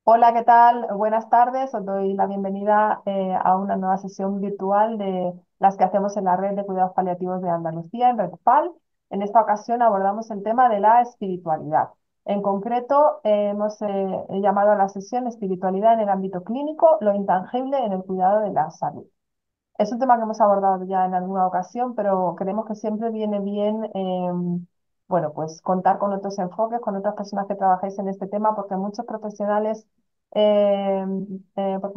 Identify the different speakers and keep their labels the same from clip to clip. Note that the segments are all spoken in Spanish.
Speaker 1: Hola, ¿qué tal? Buenas tardes. Os doy la bienvenida a una nueva sesión virtual de las que hacemos en la Red de Cuidados Paliativos de Andalucía, en RedPal. En esta ocasión abordamos el tema de la espiritualidad. En concreto, he llamado a la sesión Espiritualidad en el ámbito clínico, lo intangible en el cuidado de la salud. Es un tema que hemos abordado ya en alguna ocasión, pero creemos que siempre viene bien, bueno, pues contar con otros enfoques, con otras personas que trabajáis en este tema, eh, porque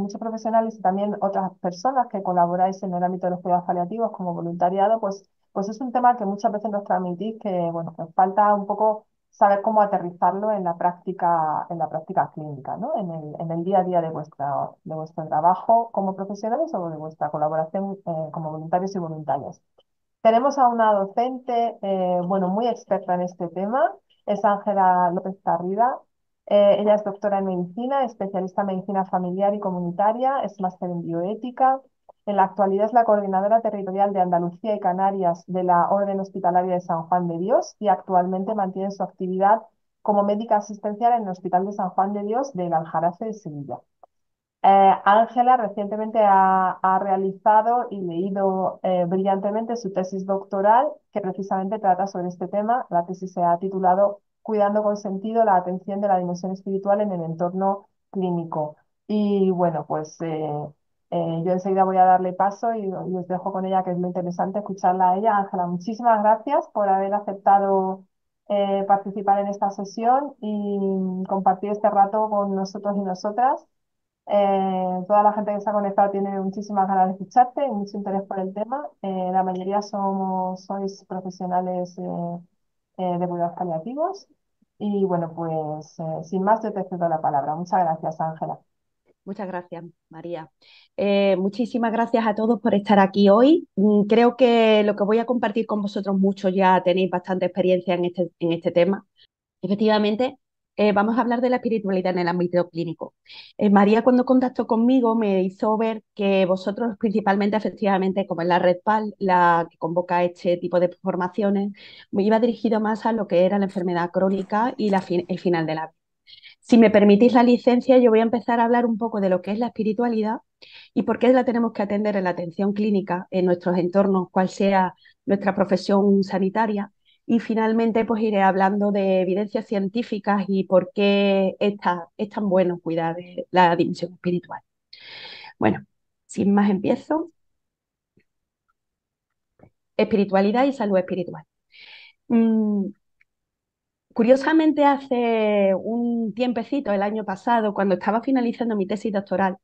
Speaker 1: muchos profesionales y también otras personas que colaboráis en el ámbito de los cuidados paliativos como voluntariado, pues es un tema que muchas veces nos transmitís que, bueno, pues falta un poco saber cómo aterrizarlo en la práctica clínica, ¿no? En el día a día de vuestro trabajo como profesionales o de vuestra colaboración como voluntarios y voluntarias. Tenemos a una docente, bueno, muy experta en este tema, es Ángela López Tarrida. Ella es doctora en medicina, especialista en medicina familiar y comunitaria, es máster en bioética. En la actualidad es la coordinadora territorial de Andalucía y Canarias de la Orden Hospitalaria de San Juan de Dios y actualmente mantiene su actividad como médica asistencial en el Hospital de San Juan de Dios del Aljarafe de Sevilla. Ángela recientemente ha realizado y leído brillantemente su tesis doctoral, que precisamente trata sobre este tema. La tesis se ha titulado Cuidando con sentido la atención de la dimensión espiritual en el entorno clínico. Y bueno, yo enseguida voy a darle paso y os dejo con ella, que es muy interesante escucharla a ella. Ángela, muchísimas gracias por haber aceptado participar en esta sesión y compartir este rato con nosotros y nosotras. Toda la gente que se ha conectado tiene muchísimas ganas de escucharte y mucho interés por el tema. La mayoría sois profesionales de cuidados paliativos. Y bueno, sin más, yo te cedo la palabra. Muchas gracias, Ángela.
Speaker 2: Muchas gracias, María. Muchísimas gracias a todos por estar aquí hoy. Creo que lo que voy a compartir con vosotros mucho ya tenéis bastante experiencia en este tema. Efectivamente, vamos a hablar de la espiritualidad en el ámbito clínico. María, cuando contactó conmigo, me hizo ver que vosotros, principalmente, efectivamente, como en la Red PAL, la que convoca este tipo de formaciones, me iba dirigido más a lo que era la enfermedad crónica y el final de la vida. Si me permitís la licencia, yo voy a empezar a hablar un poco de lo que es la espiritualidad y por qué la tenemos que atender en la atención clínica, en nuestros entornos, cual sea nuestra profesión sanitaria. Y finalmente, pues iré hablando de evidencias científicas y por qué es tan bueno cuidar de la dimensión espiritual. Bueno, sin más empiezo. Espiritualidad y salud espiritual. Mm, Curiosamente, hace un tiempecito, el año pasado, cuando estaba finalizando mi tesis doctoral,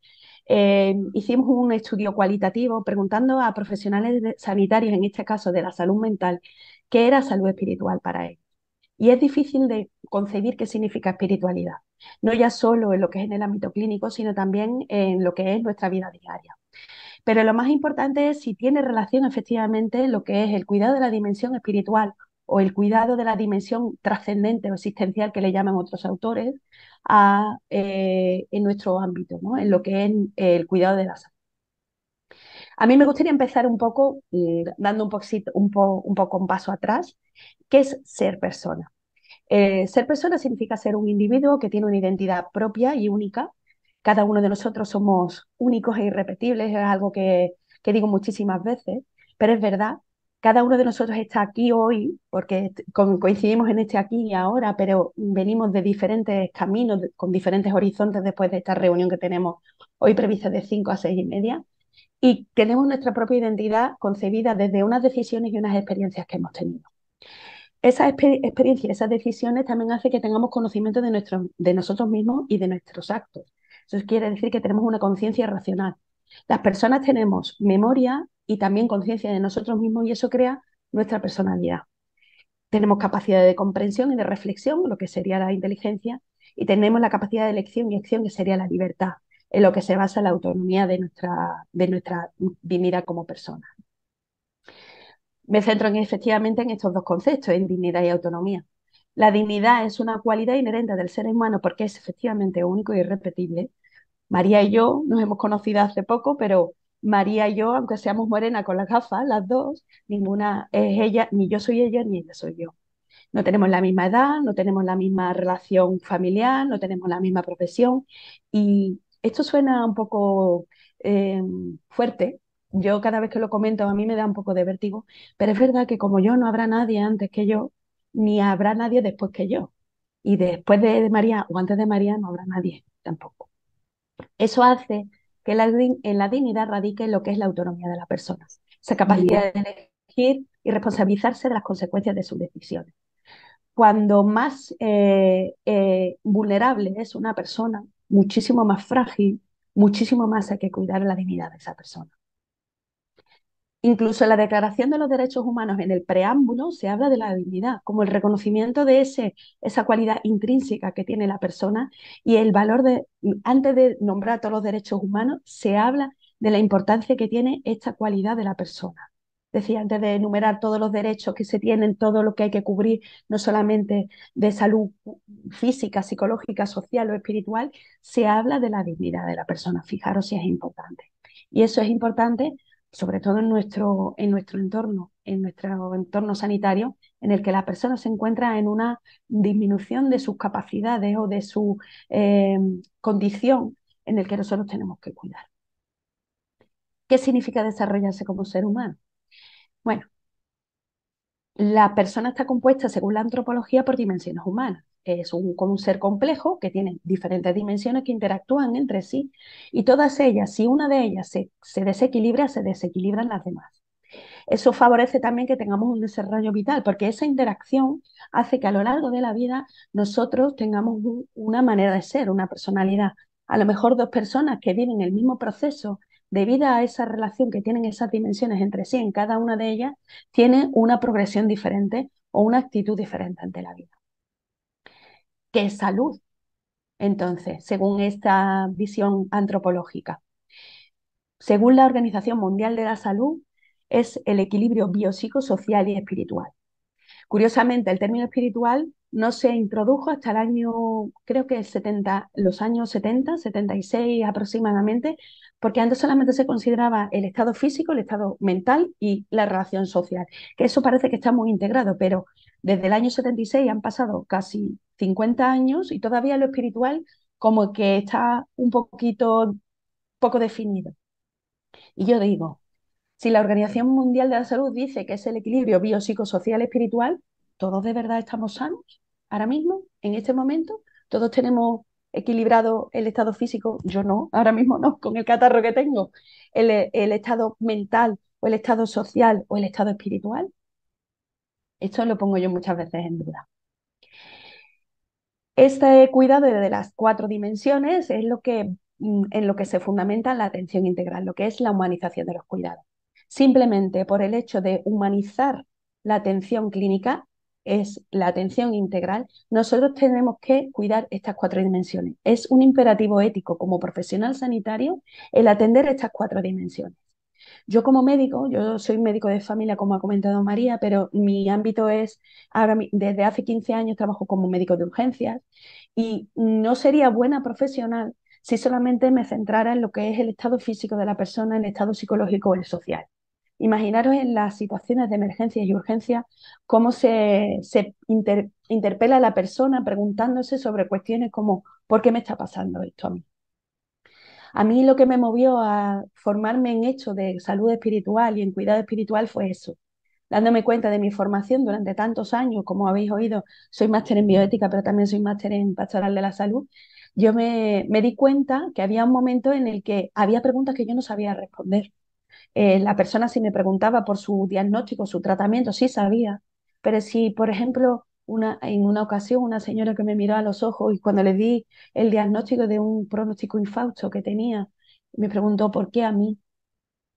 Speaker 2: hicimos un estudio cualitativo preguntando a profesionales sanitarios, en este caso de la salud mental, qué era salud espiritual para ellos. Y es difícil de concebir qué significa espiritualidad, no ya solo en lo que es en el ámbito clínico, sino también en lo que es nuestra vida diaria. Pero lo más importante es si tiene relación efectivamente lo que es el cuidado de la dimensión espiritual o el cuidado de la dimensión trascendente o existencial que le llaman otros autores en nuestro ámbito, ¿no? En lo que es el cuidado de la salud. A mí me gustaría empezar un poco dando un poco un paso atrás, que es ser persona. Ser persona significa ser un individuo que tiene una identidad propia y única. Cada uno de nosotros somos únicos e irrepetibles, es algo que digo muchísimas veces, pero es verdad. Cada uno de nosotros está aquí hoy porque coincidimos en este aquí y ahora, pero venimos de diferentes caminos, con diferentes horizontes después de esta reunión que tenemos hoy prevista de 5 a 6 y media, y tenemos nuestra propia identidad concebida desde unas decisiones y unas experiencias que hemos tenido. Esa experiencia, esas decisiones también hace que tengamos conocimiento de nosotros mismos y de nuestros actos. Eso quiere decir que tenemos una conciencia racional. Las personas tenemos memoria y también conciencia de nosotros mismos y eso crea nuestra personalidad. Tenemos capacidad de comprensión y de reflexión, lo que sería la inteligencia, y tenemos la capacidad de elección y acción, que sería la libertad, en lo que se basa la autonomía de nuestra dignidad como persona. Me centro efectivamente en estos dos conceptos, en dignidad y autonomía. La dignidad es una cualidad inherente del ser humano porque es efectivamente único y irrepetible. María y yo nos hemos conocido hace poco, pero María y yo, aunque seamos morenas con las gafas, las dos, ninguna es ella, ni yo soy ella, ni ella soy yo. No tenemos la misma edad, no tenemos la misma relación familiar, no tenemos la misma profesión. Y esto suena un poco eh, fuerte. Yo cada vez que lo comento a mí me da un poco de vértigo, pero es verdad que como yo no habrá nadie antes que yo, ni habrá nadie después que yo. Y después de María o antes de María no habrá nadie tampoco. Eso hace que en la dignidad radique en lo que es la autonomía de la persona, esa capacidad de elegir y responsabilizarse de las consecuencias de sus decisiones. Cuando más vulnerable es una persona, muchísimo más frágil, muchísimo más hay que cuidar la dignidad de esa persona. Incluso en la Declaración de los Derechos Humanos, en el preámbulo, se habla de la dignidad como el reconocimiento de esa cualidad intrínseca que tiene la persona y el valor de, antes de nombrar todos los derechos humanos, se habla de la importancia que tiene esta cualidad de la persona. Decía, antes de enumerar todos los derechos que se tienen, todo lo que hay que cubrir, no solamente de salud física, psicológica, social o espiritual, se habla de la dignidad de la persona. Fijaros si es importante. Y eso es importante sobre todo en nuestro entorno sanitario, en el que la persona se encuentra en una disminución de sus capacidades o de su eh, condición en el que nosotros tenemos que cuidar. ¿Qué significa desarrollarse como ser humano? Bueno, la persona está compuesta, según la antropología, por dimensiones humanas. Es como un ser complejo que tiene diferentes dimensiones que interactúan entre sí y todas ellas, si una de ellas se desequilibra, se desequilibran las demás. Eso favorece también que tengamos un desarrollo vital, porque esa interacción hace que a lo largo de la vida nosotros tengamos una manera de ser, una personalidad. A lo mejor dos personas que viven el mismo proceso, debido a esa relación que tienen esas dimensiones entre sí, en cada una de ellas, tienen una progresión diferente o una actitud diferente ante la vida. ¿Qué es salud? Entonces, según esta visión antropológica, según la Organización Mundial de la Salud, es el equilibrio biopsicosocial y espiritual. Curiosamente, el término espiritual no se introdujo hasta el año, creo que los años 70, 76 aproximadamente, porque antes solamente se consideraba el estado físico, el estado mental y la relación social, que eso parece que está muy integrado, pero desde el año 76 han pasado casi 50 años y todavía lo espiritual como que está un poco definido. Y yo digo, si la Organización Mundial de la Salud dice que es el equilibrio biopsicosocial espiritual, ¿todos de verdad estamos sanos ahora mismo, en este momento? ¿Todos tenemos equilibrado el estado físico? Yo no, ahora mismo no, con el catarro que tengo. El estado mental o el estado social o el estado espiritual. Esto lo pongo yo muchas veces en duda. Este cuidado de las cuatro dimensiones es en lo que se fundamenta la atención integral, lo que es la humanización de los cuidados. Simplemente por el hecho de humanizar la atención clínica, es la atención integral, nosotros tenemos que cuidar estas cuatro dimensiones. Es un imperativo ético como profesional sanitario el atender estas cuatro dimensiones. Yo como médico, yo soy médico de familia, como ha comentado María, pero mi ámbito es, desde hace 15 años trabajo como médico de urgencias y no sería buena profesional si solamente me centrara en lo que es el estado físico de la persona, el estado psicológico o el social. Imaginaros en las situaciones de emergencias y urgencias cómo interpela a la persona preguntándose sobre cuestiones como ¿por qué me está pasando esto a mí? A mí lo que me movió a formarme en esto de salud espiritual y en cuidado espiritual fue eso, dándome cuenta de mi formación durante tantos años, como habéis oído, soy máster en bioética, pero también soy máster en pastoral de la salud. Yo me di cuenta que había un momento en el que había preguntas que yo no sabía responder. La persona si me preguntaba por su diagnóstico, su tratamiento, sí sabía, pero si, por ejemplo, en una ocasión una señora que me miró a los ojos y cuando le di el diagnóstico de un pronóstico infausto que tenía, me preguntó por qué a mí,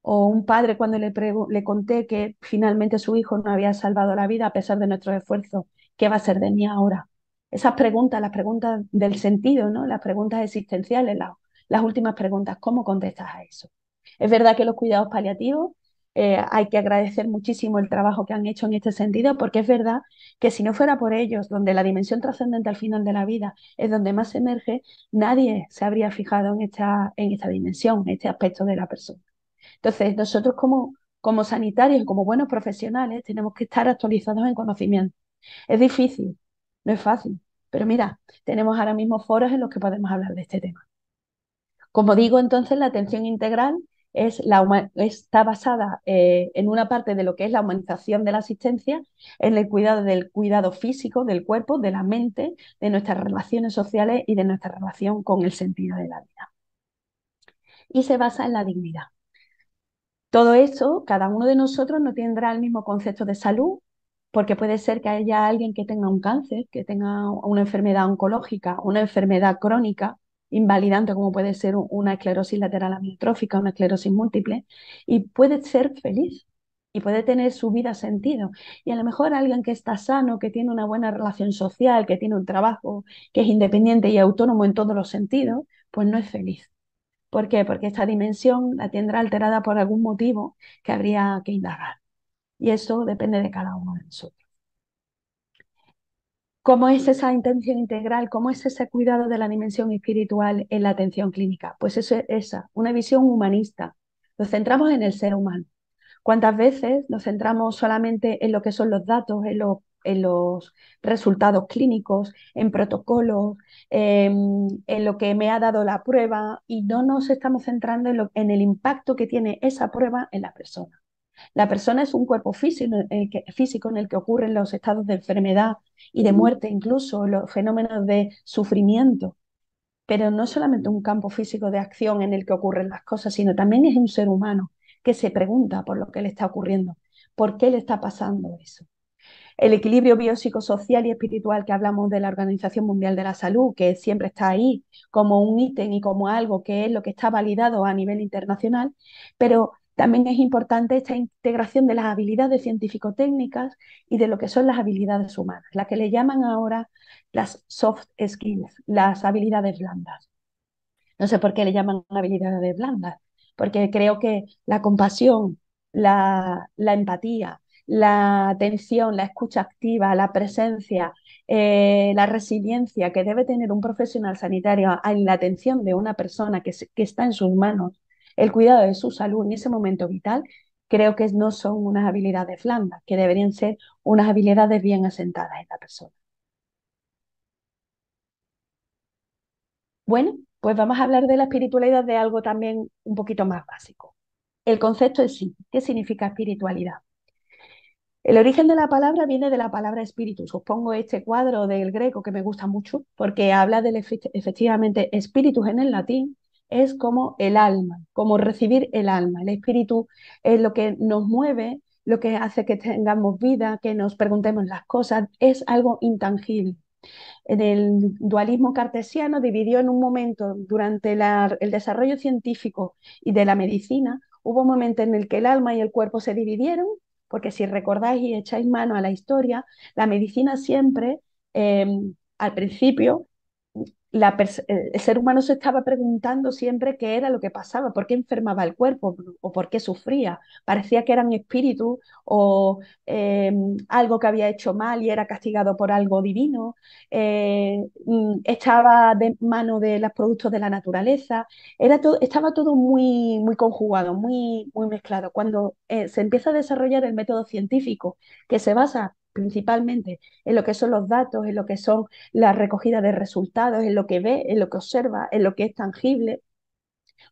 Speaker 2: o un padre cuando le conté que finalmente su hijo no había salvado la vida a pesar de nuestros esfuerzos, ¿qué va a ser de mí ahora? Esas preguntas, las preguntas del sentido, ¿no? Las preguntas existenciales, las últimas preguntas, ¿cómo contestas a eso? Es verdad que los cuidados paliativos hay que agradecer muchísimo el trabajo que han hecho en este sentido, porque es verdad que si no fuera por ellos, donde la dimensión trascendente al final de la vida es donde más emerge, nadie se habría fijado en esta dimensión, en este aspecto de la persona. Entonces, nosotros como sanitarios y como buenos profesionales tenemos que estar actualizados en conocimiento. Es difícil, no es fácil, pero mira, tenemos ahora mismo foros en los que podemos hablar de este tema. Como digo, entonces la atención integral está basada en una parte de lo que es la humanización de la asistencia, en el cuidado del cuidado físico, del cuerpo, de la mente, de nuestras relaciones sociales y de nuestra relación con el sentido de la vida. Y se basa en la dignidad. Todo eso, cada uno de nosotros no tendrá el mismo concepto de salud, porque puede ser que haya alguien que tenga un cáncer, que tenga una enfermedad oncológica, una enfermedad crónica, invalidante, como puede ser una esclerosis lateral amiotrófica, una esclerosis múltiple, y puede ser feliz y puede tener su vida sentido. Y a lo mejor alguien que está sano, que tiene una buena relación social, que tiene un trabajo, que es independiente y autónomo en todos los sentidos, pues no es feliz. ¿Por qué? Porque esta dimensión la tendrá alterada por algún motivo que habría que indagar. Y eso depende de cada uno de nosotros. ¿Cómo es esa intención integral? ¿Cómo es ese cuidado de la dimensión espiritual en la atención clínica? Pues eso es esa, una visión humanista. Nos centramos en el ser humano. ¿Cuántas veces nos centramos solamente en lo que son los datos, en los resultados clínicos, en protocolos, en lo que me ha dado la prueba y no nos estamos centrando en el impacto que tiene esa prueba en la persona? La persona es un cuerpo físico en el que ocurren los estados de enfermedad y de muerte, incluso los fenómenos de sufrimiento, pero no solamente un campo físico de acción en el que ocurren las cosas, sino también es un ser humano que se pregunta por lo que le está ocurriendo, por qué le está pasando eso. El equilibrio biopsicosocial y espiritual que hablamos de la Organización Mundial de la Salud, que siempre está ahí como un ítem y como algo que es lo que está validado a nivel internacional, pero también es importante esta integración de las habilidades científico-técnicas y de lo que son las habilidades humanas, las que le llaman ahora las soft skills, las habilidades blandas. No sé por qué le llaman habilidades blandas, porque creo que la compasión, la empatía, la atención, la escucha activa, la presencia, la resiliencia que debe tener un profesional sanitario en la atención de una persona que está en sus manos, el cuidado de su salud en ese momento vital, creo que no son unas habilidades blandas, que deberían ser unas habilidades bien asentadas en la persona. Bueno, pues vamos a hablar de la espiritualidad de algo también un poquito más básico. El concepto en sí, ¿qué significa espiritualidad? El origen de la palabra viene de la palabra espíritus. Os pongo este cuadro del greco que me gusta mucho porque habla del efectivamente espíritus en el latín es como el alma, como recibir el alma. El espíritu es lo que nos mueve, lo que hace que tengamos vida, que nos preguntemos las cosas, es algo intangible. En el dualismo cartesiano dividió en un momento durante el desarrollo científico y de la medicina, hubo un momento en el que el alma y el cuerpo se dividieron, porque si recordáis y echáis mano a la historia, la medicina siempre, eh, al principio, el ser humano se estaba preguntando siempre qué era lo que pasaba, por qué enfermaba el cuerpo o por qué sufría. Parecía que eran espíritus o algo que había hecho mal y era castigado por algo divino. Estaba de mano de los productos de la naturaleza. Estaba todo muy, muy conjugado, muy, muy mezclado. Cuando se empieza a desarrollar el método científico, que se basa principalmente en lo que son los datos, en lo que son la recogida de resultados, en lo que ve, en lo que observa, en lo que es tangible,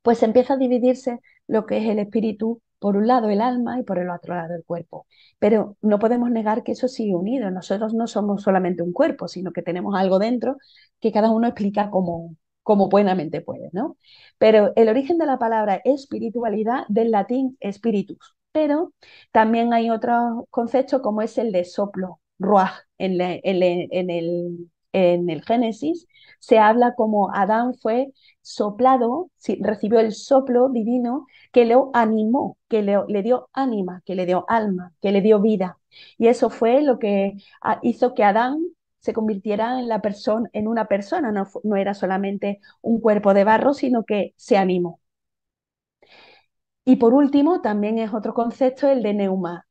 Speaker 2: pues empieza a dividirse lo que es el espíritu, por un lado el alma y por el otro lado el cuerpo. Pero no podemos negar que eso sigue unido. Nosotros no somos solamente un cuerpo, sino que tenemos algo dentro que cada uno explica como buenamente puede, ¿no? Pero el origen de la palabra espiritualidad del latín spiritus. Pero también hay otros conceptos como es el de soplo, ruaj, en el Génesis se habla como Adán fue soplado, sí, recibió el soplo divino que lo animó, le dio ánima, que le dio alma, que le dio vida. Y eso fue lo que hizo que Adán se convirtiera en en una persona, no era solamente un cuerpo de barro, sino que se animó. Y por último, también es otro concepto el de neuma.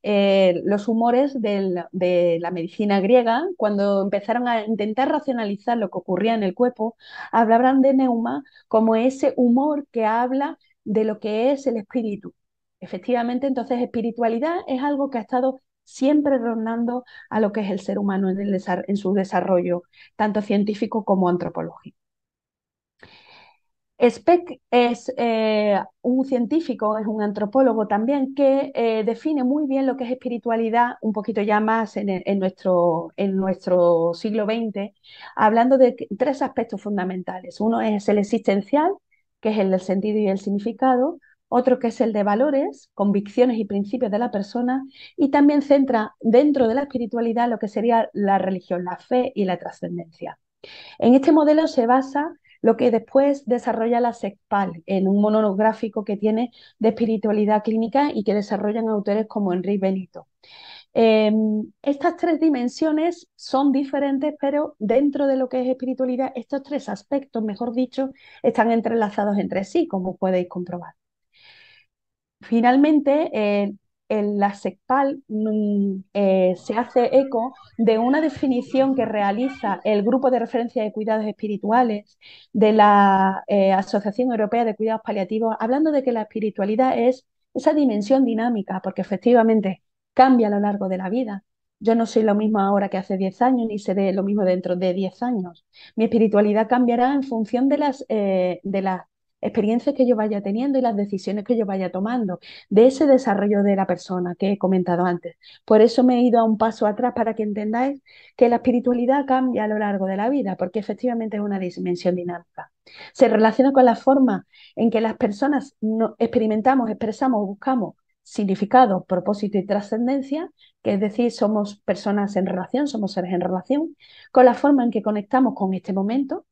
Speaker 2: Los humores de la medicina griega, cuando empezaron a intentar racionalizar lo que ocurría en el cuerpo, hablaban de neuma como ese humor que habla de lo que es el espíritu. Efectivamente, entonces espiritualidad es algo que ha estado siempre rondando a lo que es el ser humano en su desarrollo, tanto científico como antropológico. Speck es un científico, es un antropólogo también que define muy bien lo que es espiritualidad, un poquito ya más en nuestro siglo XX, hablando de tres aspectos fundamentales. Uno es el existencial, que es el del sentido y el significado. Otro que es el de valores, convicciones y principios de la persona. Y también centra dentro de la espiritualidad lo que sería la religión, la fe y la trascendencia. En este modelo se basa lo que después desarrolla la SECPAL en un monográfico que tiene de espiritualidad clínica y que desarrollan autores como Enrique Benito. Estas tres dimensiones son diferentes, pero dentro de lo que es espiritualidad, estos tres aspectos, mejor dicho, están entrelazados entre sí, como podéis comprobar. Finalmente, en la SECPAL se hace eco de una definición que realiza el Grupo de Referencia de Cuidados Espirituales de la Asociación Europea de Cuidados Paliativos, hablando de que la espiritualidad es esa dimensión dinámica, porque efectivamente cambia a lo largo de la vida. Yo no soy lo mismo ahora que hace 10 años, ni seré lo mismo dentro de 10 años. Mi espiritualidad cambiará en función de las experiencias que yo vaya teniendo y las decisiones que yo vaya tomando, de ese desarrollo de la persona que he comentado antes. Por eso me he ido a un paso atrás para que entendáis que la espiritualidad cambia a lo largo de la vida, porque efectivamente es una dimensión dinámica. Se relaciona con la forma en que las personas experimentamos, expresamos, buscamos significado, propósito y trascendencia, que es decir, somos personas en relación, somos seres en relación, con la forma en que conectamos con este momento,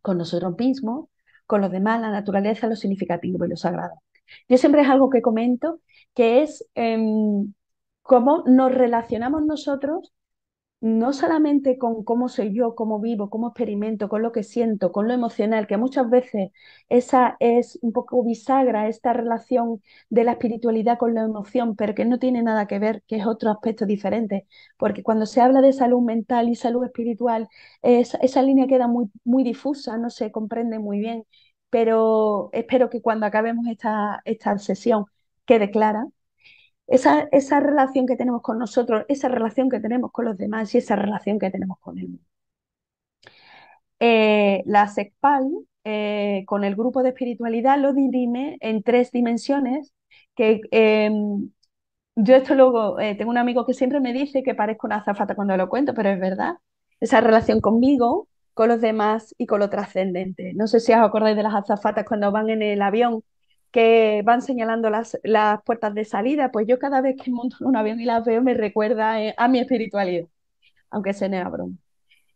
Speaker 2: con nosotros mismos, con los demás, la naturaleza, lo significativo y lo sagrado. Yo siempre es algo que comento, que es cómo nos relacionamos nosotros, no solamente con cómo soy yo, cómo vivo, cómo experimento, con lo que siento, con lo emocional, que muchas veces esa es un poco bisagra, esta relación de la espiritualidad con la emoción, pero que no tiene nada que ver, que es otro aspecto diferente, porque cuando se habla de salud mental y salud espiritual, esa línea queda muy, muy difusa, no se comprende muy bien, pero espero que cuando acabemos esta sesión quede clara esa relación que tenemos con nosotros, esa relación que tenemos con los demás y esa relación que tenemos con el mundo. La SECPAL, con el grupo de espiritualidad, lo dirime en tres dimensiones que yo esto luego, tengo un amigo que siempre me dice que parezco una azafata cuando lo cuento, pero es verdad. Esa relación conmigo, con los demás y con lo trascendente. No sé si os acordáis de las azafatas cuando van en el avión, que van señalando las puertas de salida, pues yo cada vez que monto en un avión y las veo me recuerda a mi espiritualidad, aunque se a broma.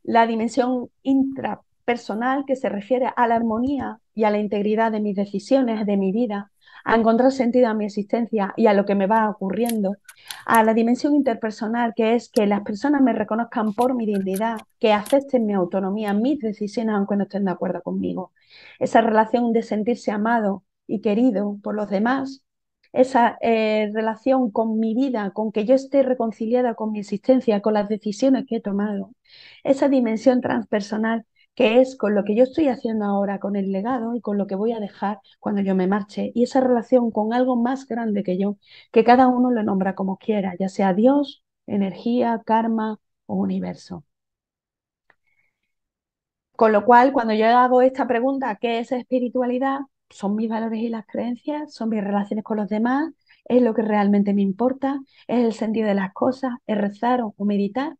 Speaker 2: La dimensión intrapersonal que se refiere a la armonía y a la integridad de mis decisiones, de mi vida, a encontrar sentido a mi existencia y a lo que me va ocurriendo, a la dimensión interpersonal, que es que las personas me reconozcan por mi dignidad, que acepten mi autonomía, mis decisiones, aunque no estén de acuerdo conmigo. Esa relación de sentirse amado y querido por los demás, esa relación con mi vida, con que yo esté reconciliada con mi existencia, con las decisiones que he tomado, esa dimensión transpersonal que es con lo que yo estoy haciendo ahora, con el legado y con lo que voy a dejar cuando yo me marche, y esa relación con algo más grande que yo, que cada uno lo nombra como quiera, ya sea Dios, energía, karma o universo. Con lo cual, cuando yo hago esta pregunta, ¿qué es espiritualidad? Son mis valores y las creencias, son mis relaciones con los demás, es lo que realmente me importa, es el sentido de las cosas, es rezar o meditar.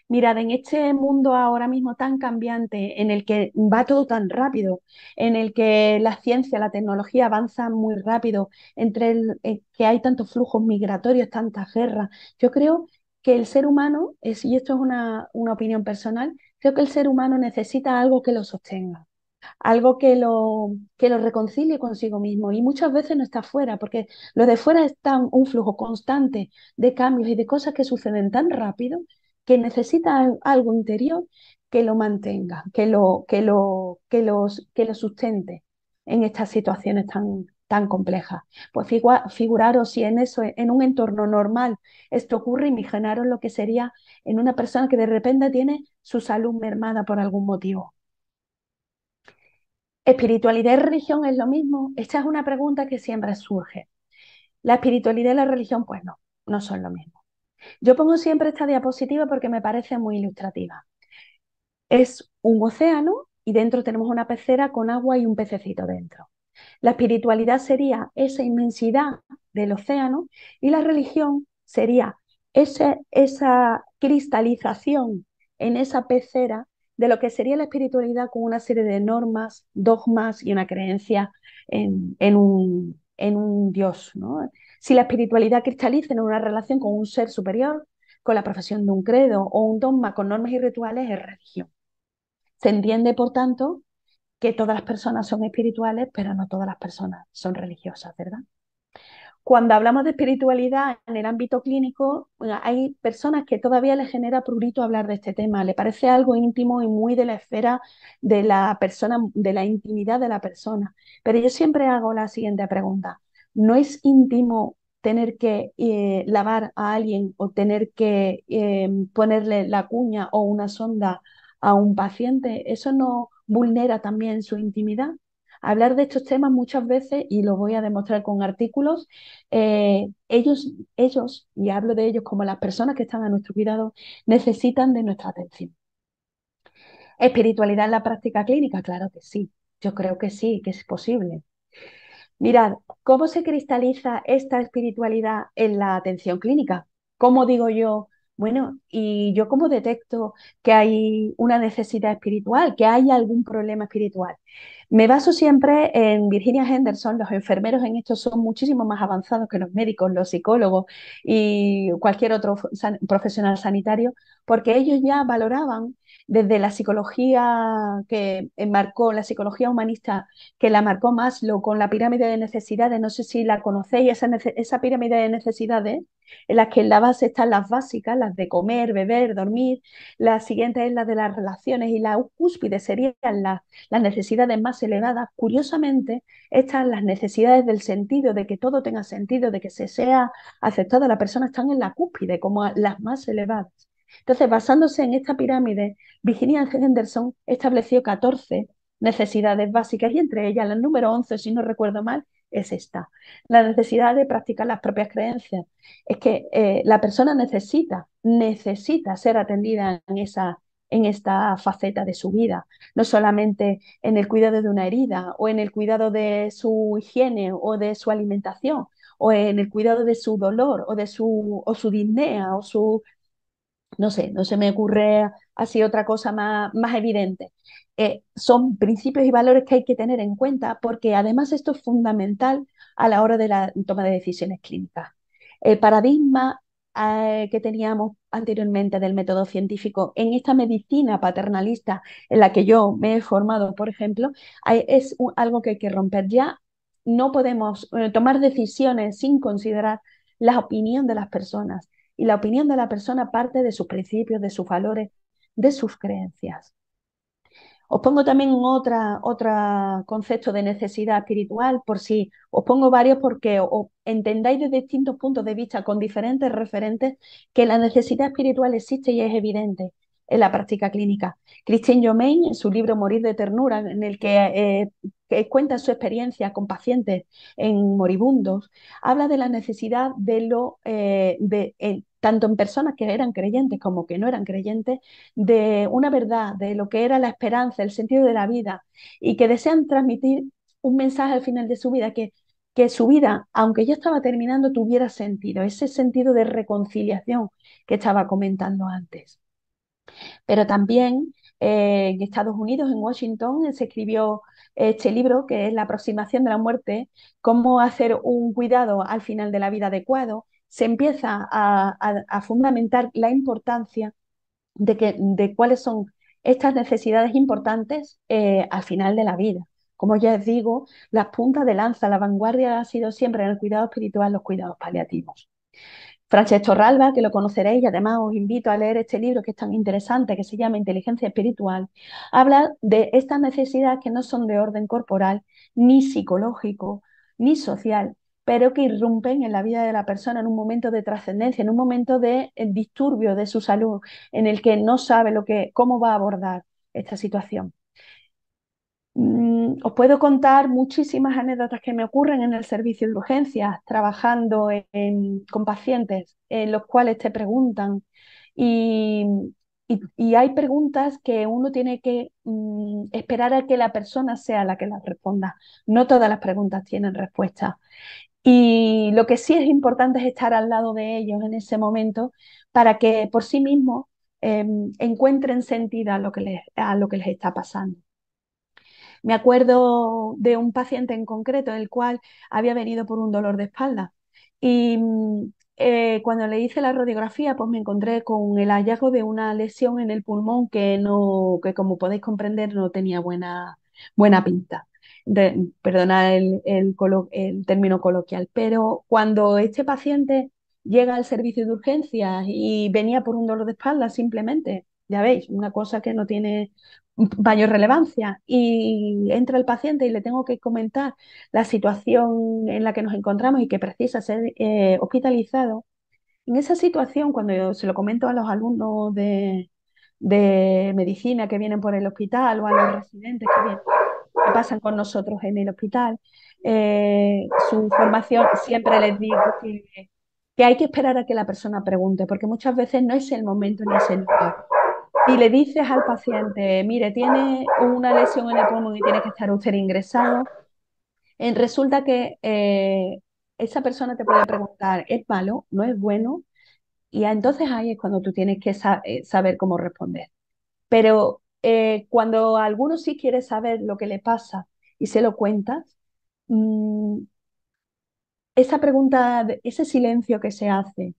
Speaker 2: Mirad, en este mundo ahora mismo tan cambiante, en el que va todo tan rápido, en el que la ciencia, la tecnología avanzan muy rápido, que hay tantos flujos migratorios, tantas guerras, yo creo que el ser humano, y esto es una opinión personal, creo que el ser humano necesita algo que lo sostenga, algo que lo reconcilie consigo mismo. Y muchas veces no está fuera, porque lo de fuera está un flujo constante de cambios y de cosas que suceden tan rápido que necesita algo interior que lo mantenga, que lo sustente en estas situaciones tan complejas. Pues figuraros si en eso, en un entorno normal, esto ocurre, imaginaros lo que sería en una persona que de repente tiene su salud mermada por algún motivo. ¿Espiritualidad y religión es lo mismo? Esta es una pregunta que siempre surge. La espiritualidad y la religión, pues no son lo mismo. Yo pongo siempre esta diapositiva porque me parece muy ilustrativa. Es un océano y dentro tenemos una pecera con agua y un pececito dentro. La espiritualidad sería esa inmensidad del océano y la religión sería esa cristalización en esa pecera de lo que sería la espiritualidad con una serie de normas, dogmas y una creencia en un Dios, ¿no? Si la espiritualidad cristaliza en una relación con un ser superior, con la profesión de un credo o un dogma con normas y rituales, es religión. Se entiende, por tanto, que todas las personas son espirituales, pero no todas las personas son religiosas, ¿verdad? Cuando hablamos de espiritualidad en el ámbito clínico, bueno, hay personas que todavía les genera prurito hablar de este tema, le parece algo íntimo y muy de la esfera de la persona, de la intimidad de la persona. Pero yo siempre hago la siguiente pregunta: ¿no es íntimo tener que lavar a alguien o tener que ponerle la cuña o una sonda a un paciente? ¿Eso no vulnera también su intimidad? Hablar de estos temas muchas veces, y lo voy a demostrar con artículos, ellos, y hablo de ellos como las personas que están a nuestro cuidado, necesitan de nuestra atención. ¿Espiritualidad en la práctica clínica? Claro que sí, yo creo que sí, que es posible. Mirad, ¿cómo se cristaliza esta espiritualidad en la atención clínica? ¿Cómo digo yo? Bueno, ¿y yo cómo detecto que hay una necesidad espiritual, que hay algún problema espiritual? Me baso siempre en Virginia Henderson. Los enfermeros en esto son muchísimo más avanzados que los médicos, los psicólogos y cualquier otro profesional sanitario, porque ellos ya valoraban desde la psicología que marcó, la psicología humanista que la marcó Maslow con la pirámide de necesidades. No sé si la conocéis, esa pirámide de necesidades, en la que en la base están las básicas, las de comer, beber, dormir. La siguiente es la de las relaciones y la cúspide serían las necesidades más elevadas. Curiosamente, estas, las necesidades del sentido, de que todo tenga sentido, de que se sea aceptada la persona, están en la cúspide, como las más elevadas. Entonces, basándose en esta pirámide, Virginia Henderson estableció 14 necesidades básicas y entre ellas la número 11, si no recuerdo mal, es esta: la necesidad de practicar las propias creencias. Es que la persona necesita ser atendida en esta faceta de su vida, no solamente en el cuidado de una herida o en el cuidado de su higiene o de su alimentación o en el cuidado de su dolor o su disnea o su, no sé, no se me ocurre así otra cosa más evidente. Son principios y valores que hay que tener en cuenta porque además esto es fundamental a la hora de la toma de decisiones clínicas. El paradigma que teníamos anteriormente del método científico en esta medicina paternalista en la que yo me he formado, por ejemplo, es algo que hay que romper ya. No podemos tomar decisiones sin considerar la opinión de las personas, y la opinión de la persona parte de sus principios, de sus valores, de sus creencias. Os pongo también otro concepto de necesidad espiritual, por si os pongo varios, porque os entendáis de distintos puntos de vista con diferentes referentes que la necesidad espiritual existe y es evidente en la práctica clínica. Christine Jomain, en su libro Morir de ternura, en el que cuenta su experiencia con pacientes en moribundos, habla de la necesidad tanto en personas que eran creyentes como que no eran creyentes, de una verdad, de lo que era la esperanza, el sentido de la vida, y que desean transmitir un mensaje al final de su vida, que su vida, aunque ya estaba terminando, tuviera sentido, ese sentido de reconciliación que estaba comentando antes. Pero también en Estados Unidos, en Washington, se escribió este libro que es La aproximación de la muerte: cómo hacer un cuidado al final de la vida adecuado. Se empieza a fundamentar la importancia de cuáles son estas necesidades importantes al final de la vida. Como ya os digo, las puntas de lanza, la vanguardia ha sido siempre en el cuidado espiritual, los cuidados paliativos. Francesco Ralba, que lo conoceréis, y además os invito a leer este libro que es tan interesante, que se llama Inteligencia Espiritual, habla de estas necesidades que no son de orden corporal, ni psicológico, ni social, pero que irrumpen en la vida de la persona en un momento de trascendencia, en un momento de disturbio de su salud, en el que no sabe cómo va a abordar esta situación. Os puedo contar muchísimas anécdotas que me ocurren en el servicio de urgencias, trabajando con pacientes en los cuales te preguntan y, y hay preguntas que uno tiene que esperar a que la persona sea la que las responda. No todas las preguntas tienen respuesta. Y lo que sí es importante es estar al lado de ellos en ese momento para que por sí mismos encuentren sentido a lo que les está pasando. Me acuerdo de un paciente en concreto, el cual había venido por un dolor de espalda. Y cuando le hice la radiografía, pues me encontré con el hallazgo de una lesión en el pulmón que, no, que como podéis comprender, no tenía buena pinta. Perdona el término coloquial, pero cuando este paciente llega al servicio de urgencias y venía por un dolor de espalda simplemente, ya veis, una cosa que no tiene mayor relevancia y entra el paciente y le tengo que comentar la situación en la que nos encontramos y que precisa ser hospitalizado, en esa situación, cuando yo se lo comento a los alumnos de medicina que vienen por el hospital o a los residentes que pasan con nosotros en el hospital, su formación siempre les digo que hay que esperar a que la persona pregunte, porque muchas veces no es el momento ni es el lugar. Si le dices al paciente, mire, tiene una lesión en el pulmón y tiene que estar usted ingresado, resulta que esa persona te puede preguntar, ¿es malo? ¿No es bueno? Y entonces ahí es cuando tú tienes que saber cómo responder. Pero cuando alguno sí quiere saber lo que le pasa y se lo cuentas, mm, esa pregunta, ese silencio que se hace,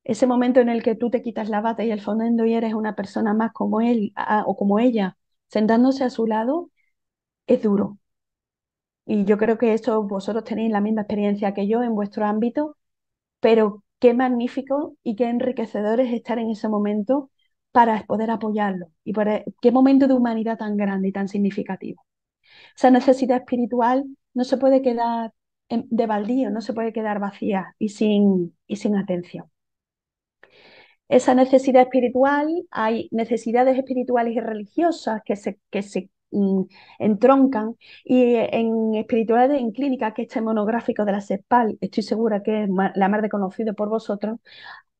Speaker 2: ese momento en el que tú te quitas la bata y el fondo y eres una persona más como él o como ella, sentándose a su lado, es duro. Y yo creo que esto vosotros tenéis la misma experiencia que yo en vuestro ámbito, pero qué magnífico y qué enriquecedor es estar en ese momento para poder apoyarlo. Y qué momento de humanidad tan grande y tan significativo. Esa necesidad espiritual no se puede quedar de baldío, no se puede quedar vacía y sin atención. Esa necesidad espiritual, hay necesidades espirituales y religiosas que se entroncan y en espiritualidad en clínica, que este monográfico de la SEPAL, estoy segura que es la más de conocido por vosotros,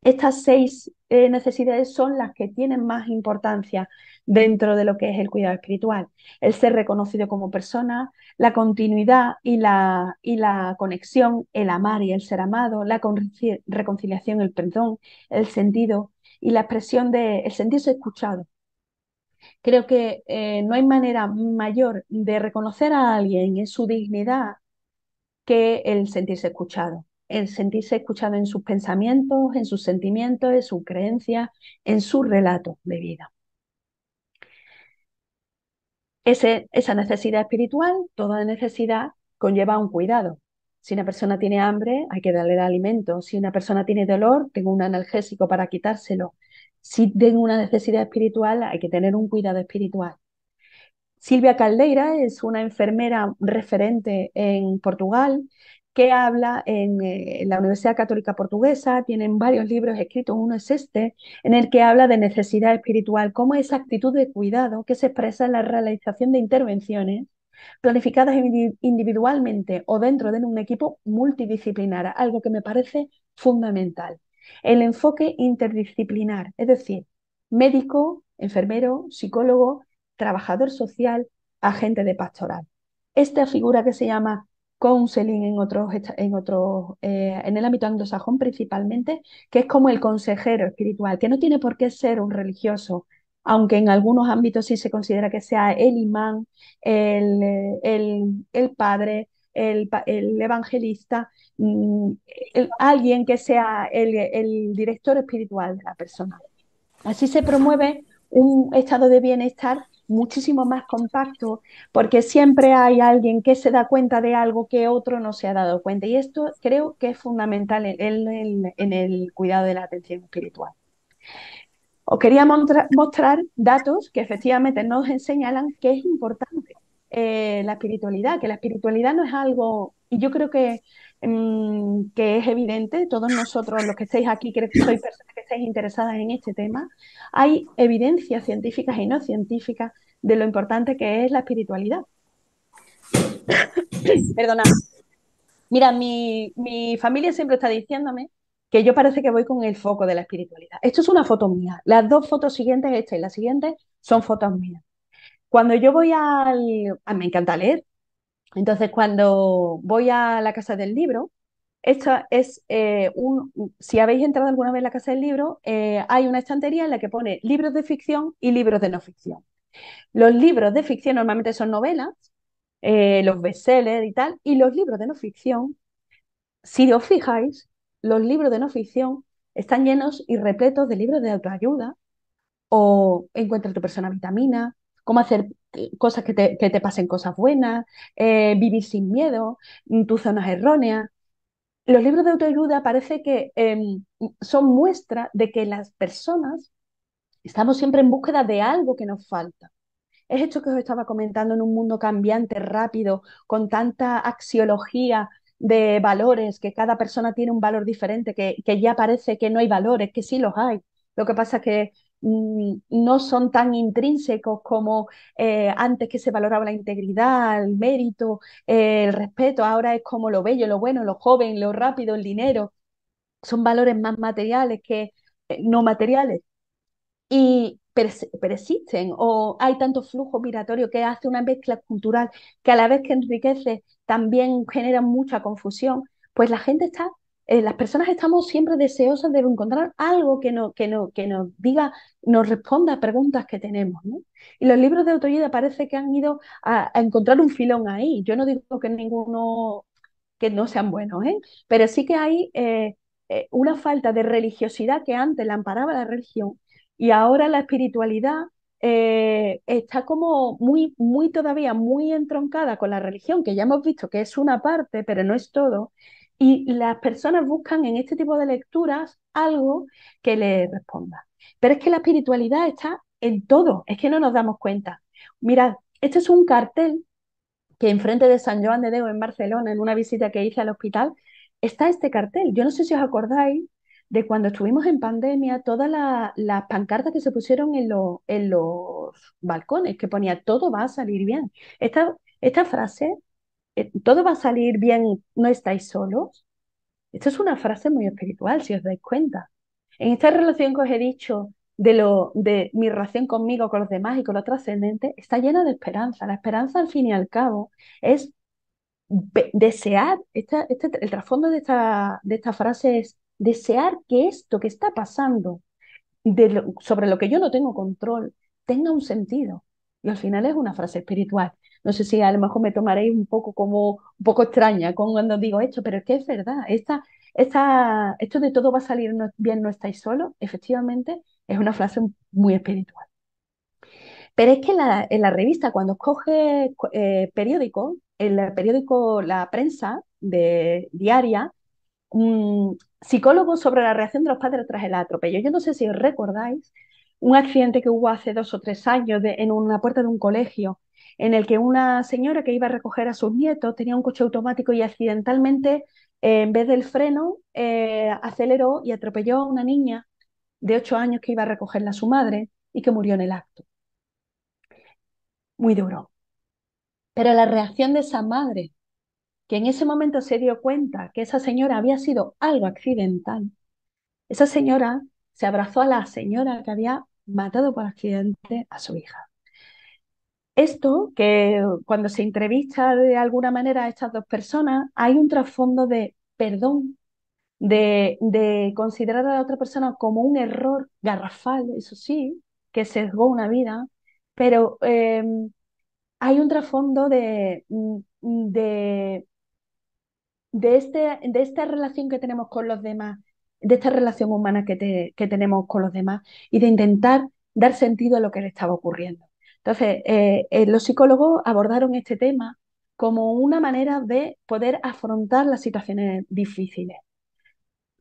Speaker 2: estas 6 necesidades son las que tienen más importancia dentro de lo que es el cuidado espiritual. El ser reconocido como persona, la continuidad y la conexión, el amar y el ser amado, la reconciliación, el perdón, el sentido y la expresión de el sentirse escuchado. Creo que no hay manera mayor de reconocer a alguien en su dignidad que el sentirse escuchado en sus pensamientos, en sus sentimientos, en sus creencias, en su relato de vida. Esa necesidad espiritual, toda necesidad conlleva un cuidado. Si una persona tiene hambre, hay que darle el alimento. Si una persona tiene dolor, tengo un analgésico para quitárselo. Si tengo una necesidad espiritual, hay que tener un cuidado espiritual. Silvia Caldeira es una enfermera referente en Portugal que habla en la Universidad Católica Portuguesa, tienen varios libros escritos, uno es este, en el que habla de necesidad espiritual, como esa actitud de cuidado que se expresa en la realización de intervenciones planificadas individualmente o dentro de un equipo multidisciplinar, algo que me parece fundamental. El enfoque interdisciplinar, es decir, médico, enfermero, psicólogo, trabajador social, agente de pastoral. Esta figura que se llama counseling en el ámbito anglosajón principalmente, que es como el consejero espiritual, que no tiene por qué ser un religioso, aunque en algunos ámbitos sí se considera que sea el imán, el padre, el evangelista, mm, alguien que sea el director espiritual de la persona. Así se promueve un estado de bienestar muchísimo más compacto, porque siempre hay alguien que se da cuenta de algo que otro no se ha dado cuenta. Y esto creo que es fundamental en el cuidado de la atención espiritual. Os quería mostrar datos que efectivamente nos señalan que es importante la espiritualidad, que la espiritualidad no es algo, y yo creo que es evidente, todos nosotros los que estáis aquí, creo que sois personas que estáis interesadas en este tema, hay evidencias científicas y no científicas de lo importante que es la espiritualidad. Perdona. Mira, mi familia siempre está diciéndome que yo parece que voy con el foco de la espiritualidad. Esto es una foto mía. Las dos fotos siguientes, esta y la siguiente, son fotos mías. Cuando yo voy me encanta leer. Entonces, cuando voy a la Casa del Libro, esta es si habéis entrado alguna vez en la Casa del Libro, hay una estantería en la que pone libros de ficción y libros de no ficción. Los libros de ficción normalmente son novelas, los bestsellers y tal, y los libros de no ficción, si os fijáis, los libros de no ficción están llenos y repletos de libros de autoayuda o encuentra tu persona vitamina, cómo hacer cosas que te pasen cosas buenas, vivir sin miedo, tus zonas erróneas. Los libros de autoayuda parece que son muestra de que las personas estamos siempre en búsqueda de algo que nos falta. Es esto que os estaba comentando en un mundo cambiante, rápido, con tanta axiología de valores, que cada persona tiene un valor diferente, que ya parece que no hay valores, que sí los hay. Lo que pasa es que no son tan intrínsecos como antes, que se valoraba la integridad, el mérito, el respeto. Ahora es como lo bello, lo bueno, lo joven, lo rápido, el dinero. Son valores más materiales que no materiales y persisten, o hay tanto flujo migratorio que hace una mezcla cultural que a la vez que enriquece también genera mucha confusión, pues la gente está, las personas estamos siempre deseosas de encontrar algo que nos diga, nos responda a preguntas que tenemos, ¿no? Y los libros de autoayuda parece que han ido a encontrar un filón ahí. Yo no digo que ninguno que no sean buenos, ¿eh? Pero sí que hay una falta de religiosidad que antes la amparaba la religión y ahora la espiritualidad está como muy todavía muy entroncada con la religión, que ya hemos visto que es una parte, pero no es todo. Y las personas buscan en este tipo de lecturas algo que les responda. Pero es que la espiritualidad está en todo, es que no nos damos cuenta. Mirad, este es un cartel que enfrente de San Joan de Déu en Barcelona, en una visita que hice al hospital, está este cartel. Yo no sé si os acordáis de cuando estuvimos en pandemia, todas las pancartas que se pusieron en los balcones, que ponía todo va a salir bien. Esta frase, todo va a salir bien, no estáis solos, esto es una frase muy espiritual, si os dais cuenta. En esta relación que os he dicho de mi relación conmigo, con los demás y con lo trascendente, está llena de esperanza. La esperanza, al fin y al cabo, es desear, el trasfondo de esta frase es desear que esto que está pasando, sobre lo que yo no tengo control, tenga un sentido. Y al final es una frase espiritual. No sé si a lo mejor me tomaréis un poco como un poco extraña con cuando digo esto, pero es que es verdad. Esto de todo va a salir bien, no estáis solos, efectivamente, es una frase muy espiritual. Pero es que en la revista, cuando coge periódico, en el periódico La Prensa de diaria, psicólogos sobre la reacción de los padres tras el atropello. Yo no sé si os recordáis un accidente que hubo hace 2 o 3 años en una puerta de un colegio, en el que una señora que iba a recoger a sus nietos tenía un coche automático y accidentalmente, en vez del freno, aceleró y atropelló a una niña de 8 años que iba a recogerla a su madre y que murió en el acto. Muy duro. Pero la reacción de esa madre, que en ese momento se dio cuenta que esa señora había sido algo accidental, esa señora se abrazó a la señora que había matado por accidente a su hija. Esto, que cuando se entrevista de alguna manera a estas dos personas, hay un trasfondo de perdón, de considerar a la otra persona como un error garrafal, eso sí, que sesgó una vida, pero hay un trasfondo de esta relación que tenemos con los demás, de esta relación humana que tenemos con los demás y de intentar dar sentido a lo que le estaba ocurriendo. Entonces, los psicólogos abordaron este tema como una manera de poder afrontar las situaciones difíciles.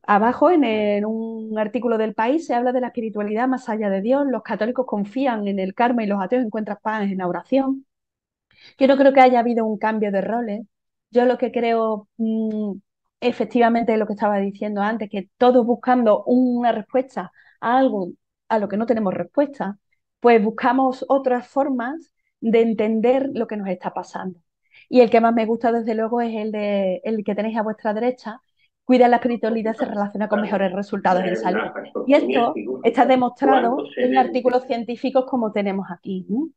Speaker 2: Abajo, en un artículo del País, se habla de la espiritualidad más allá de Dios. Los católicos confían en el karma y los ateos encuentran paz en la oración. Yo no creo que haya habido un cambio de roles. Yo lo que creo, efectivamente, es lo que estaba diciendo antes, que todos buscando una respuesta a algo a lo que no tenemos respuesta, pues buscamos otras formas de entender lo que nos está pasando. Y el que más me gusta, desde luego, es el que tenéis a vuestra derecha. Cuidar la espiritualidad se relaciona con mejores resultados en salud. Y esto está demostrado en artículos científicos como tenemos aquí, ¿no?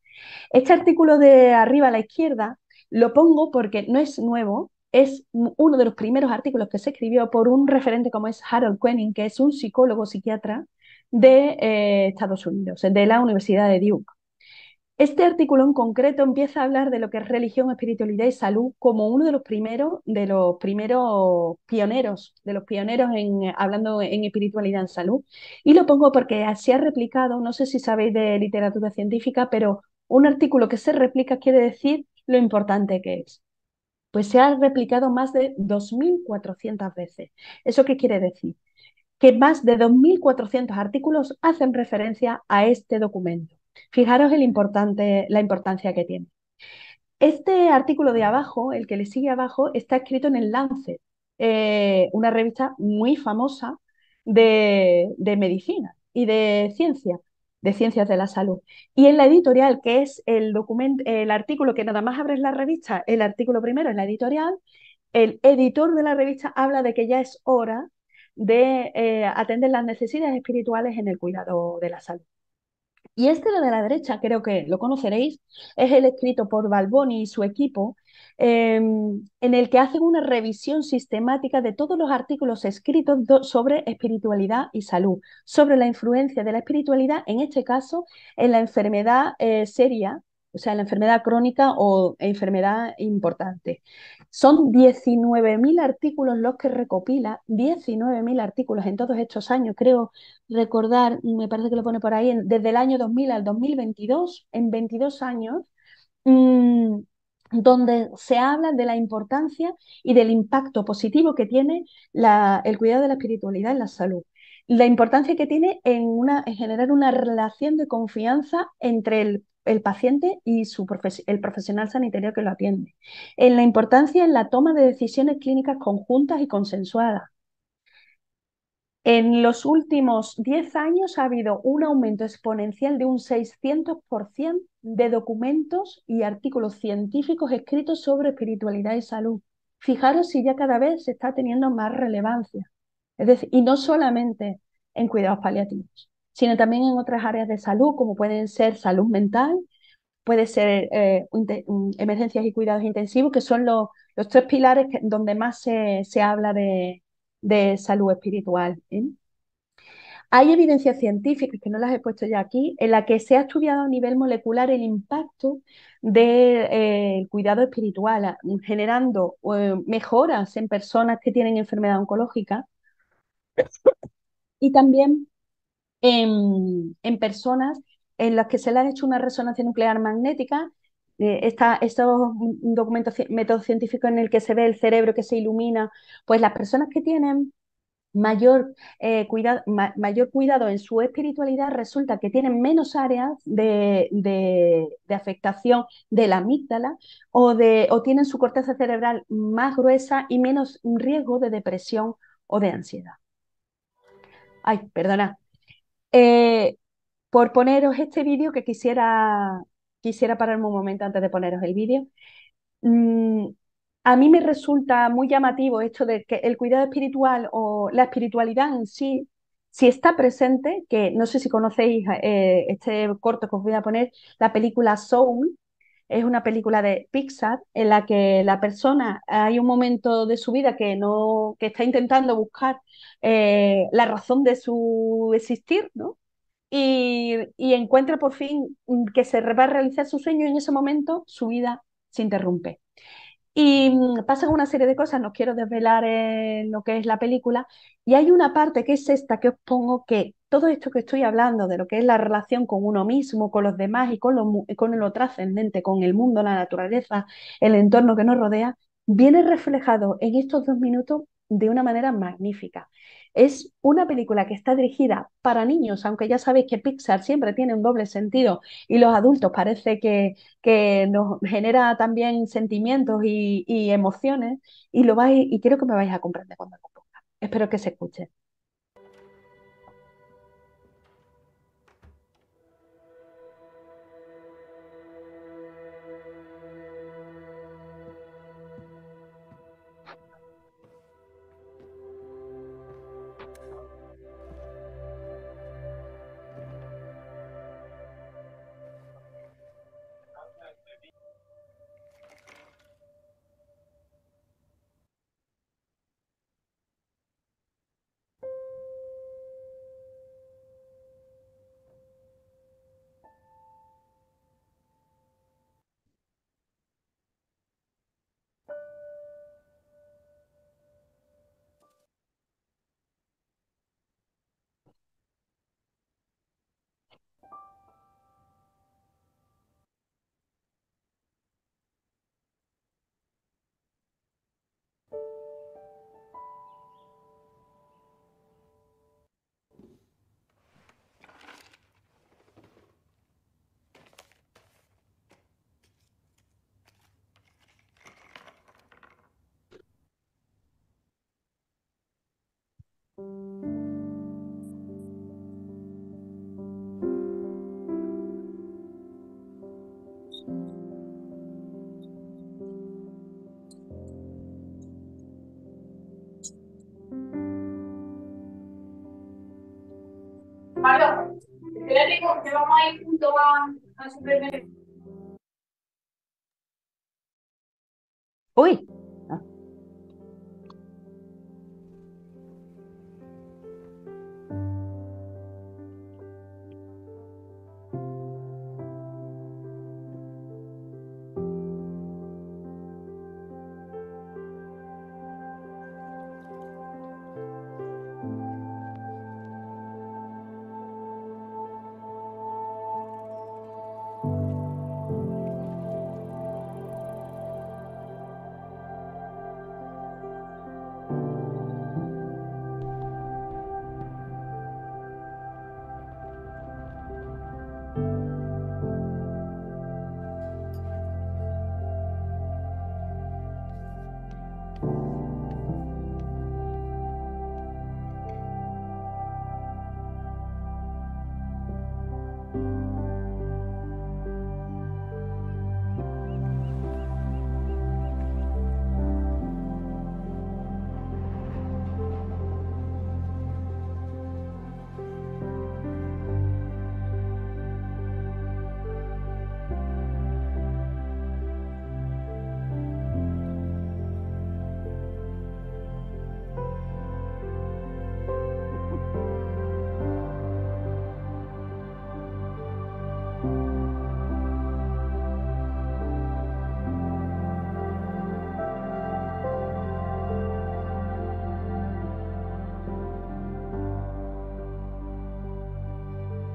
Speaker 2: Este artículo de arriba a la izquierda lo pongo porque no es nuevo, es uno de los primeros artículos que se escribió por un referente como es Harold Koenig, que es un psicólogo psiquiatra de Estados Unidos, de la Universidad de Duke. Este artículo en concreto empieza a hablar de lo que es religión, espiritualidad y salud como uno de los primeros pioneros, hablando en espiritualidad en salud. Y lo pongo porque se ha replicado, no sé si sabéis de literatura científica, pero un artículo que se replica quiere decir lo importante que es. Pues se ha replicado más de 2.400 veces. ¿Eso qué quiere decir? Que más de 2.400 artículos hacen referencia a este documento. Fijaros la importancia que tiene. Este artículo de abajo, el que le sigue abajo, está escrito en el Lancet, una revista muy famosa de medicina y de ciencias de la salud. Y en la editorial, que es el artículo que nada más abres la revista, el artículo primero en la editorial, el editor de la revista habla de que ya es hora de atender las necesidades espirituales en el cuidado de la salud. Y este de la derecha, creo que lo conoceréis, es el escrito por Balboni y su equipo, en el que hacen una revisión sistemática de todos los artículos escritos sobre espiritualidad y salud, sobre la influencia de la espiritualidad, en este caso, en la enfermedad seria, o sea, en la enfermedad crónica o enfermedad importante. Son 19.000 artículos los que recopila, 19.000 artículos en todos estos años, creo recordar, me parece que lo pone por ahí, desde el año 2000 al 2022, en 22 años, mmm, donde se habla de la importancia y del impacto positivo que tiene el cuidado de la espiritualidad en la salud. La importancia que tiene en generar una relación de confianza entre el paciente y el profesional sanitario que lo atiende. En la importancia en la toma de decisiones clínicas conjuntas y consensuadas. En los últimos 10 años ha habido un aumento exponencial de un 600% de documentos y artículos científicos escritos sobre espiritualidad y salud. Fijaros si ya cada vez se está teniendo más relevancia. Es decir, y no solamente en cuidados paliativos, sino también en otras áreas de salud, como pueden ser salud mental, puede ser emergencias y cuidados intensivos, que son los tres pilares donde más se habla de salud espiritual, ¿eh? Hay evidencias científicas, que no las he puesto ya aquí, en la que se ha estudiado a nivel molecular el impacto del cuidado espiritual, generando mejoras en personas que tienen enfermedad oncológica y también en personas en las que se le ha hecho una resonancia nuclear magnética. Estos documentos, métodos científicos en el que se ve el cerebro que se ilumina, pues las personas que tienen mayor cuidado en su espiritualidad, resulta que tienen menos áreas de afectación de la amígdala o tienen su corteza cerebral más gruesa y menos riesgo de depresión o de ansiedad. Ay, perdona. Eh, por poneros este vídeo que quisiera pararme un momento antes de poneros el vídeo. Mm, a mí me resulta muy llamativo esto de que el cuidado espiritual o la espiritualidad en sí, si está presente, que no sé si conocéis este corto que os voy a poner, la película Soul, es una película de Pixar en la que la persona, hay un momento de su vida que está intentando buscar la razón de su existir, ¿no? Y encuentra por fin que se va a realizar su sueño y en ese momento su vida se interrumpe. Y pasan una serie de cosas, no quiero desvelar lo que es la película, y hay una parte que es esta que os pongo, que todo esto que estoy hablando de lo que es la relación con uno mismo, con los demás y con lo trascendente, con el mundo, la naturaleza, el entorno que nos rodea, viene reflejado en estos 2 minutos de una manera magnífica. Es una película que está dirigida para niños, aunque ya sabéis que Pixar siempre tiene un doble sentido y los adultos parece que nos genera también sentimientos y emociones y creo que me vais a comprender cuando lo ponga. Espero que se escuche.
Speaker 3: que vamos a ir juntos al supermercado.
Speaker 2: Uy, ah,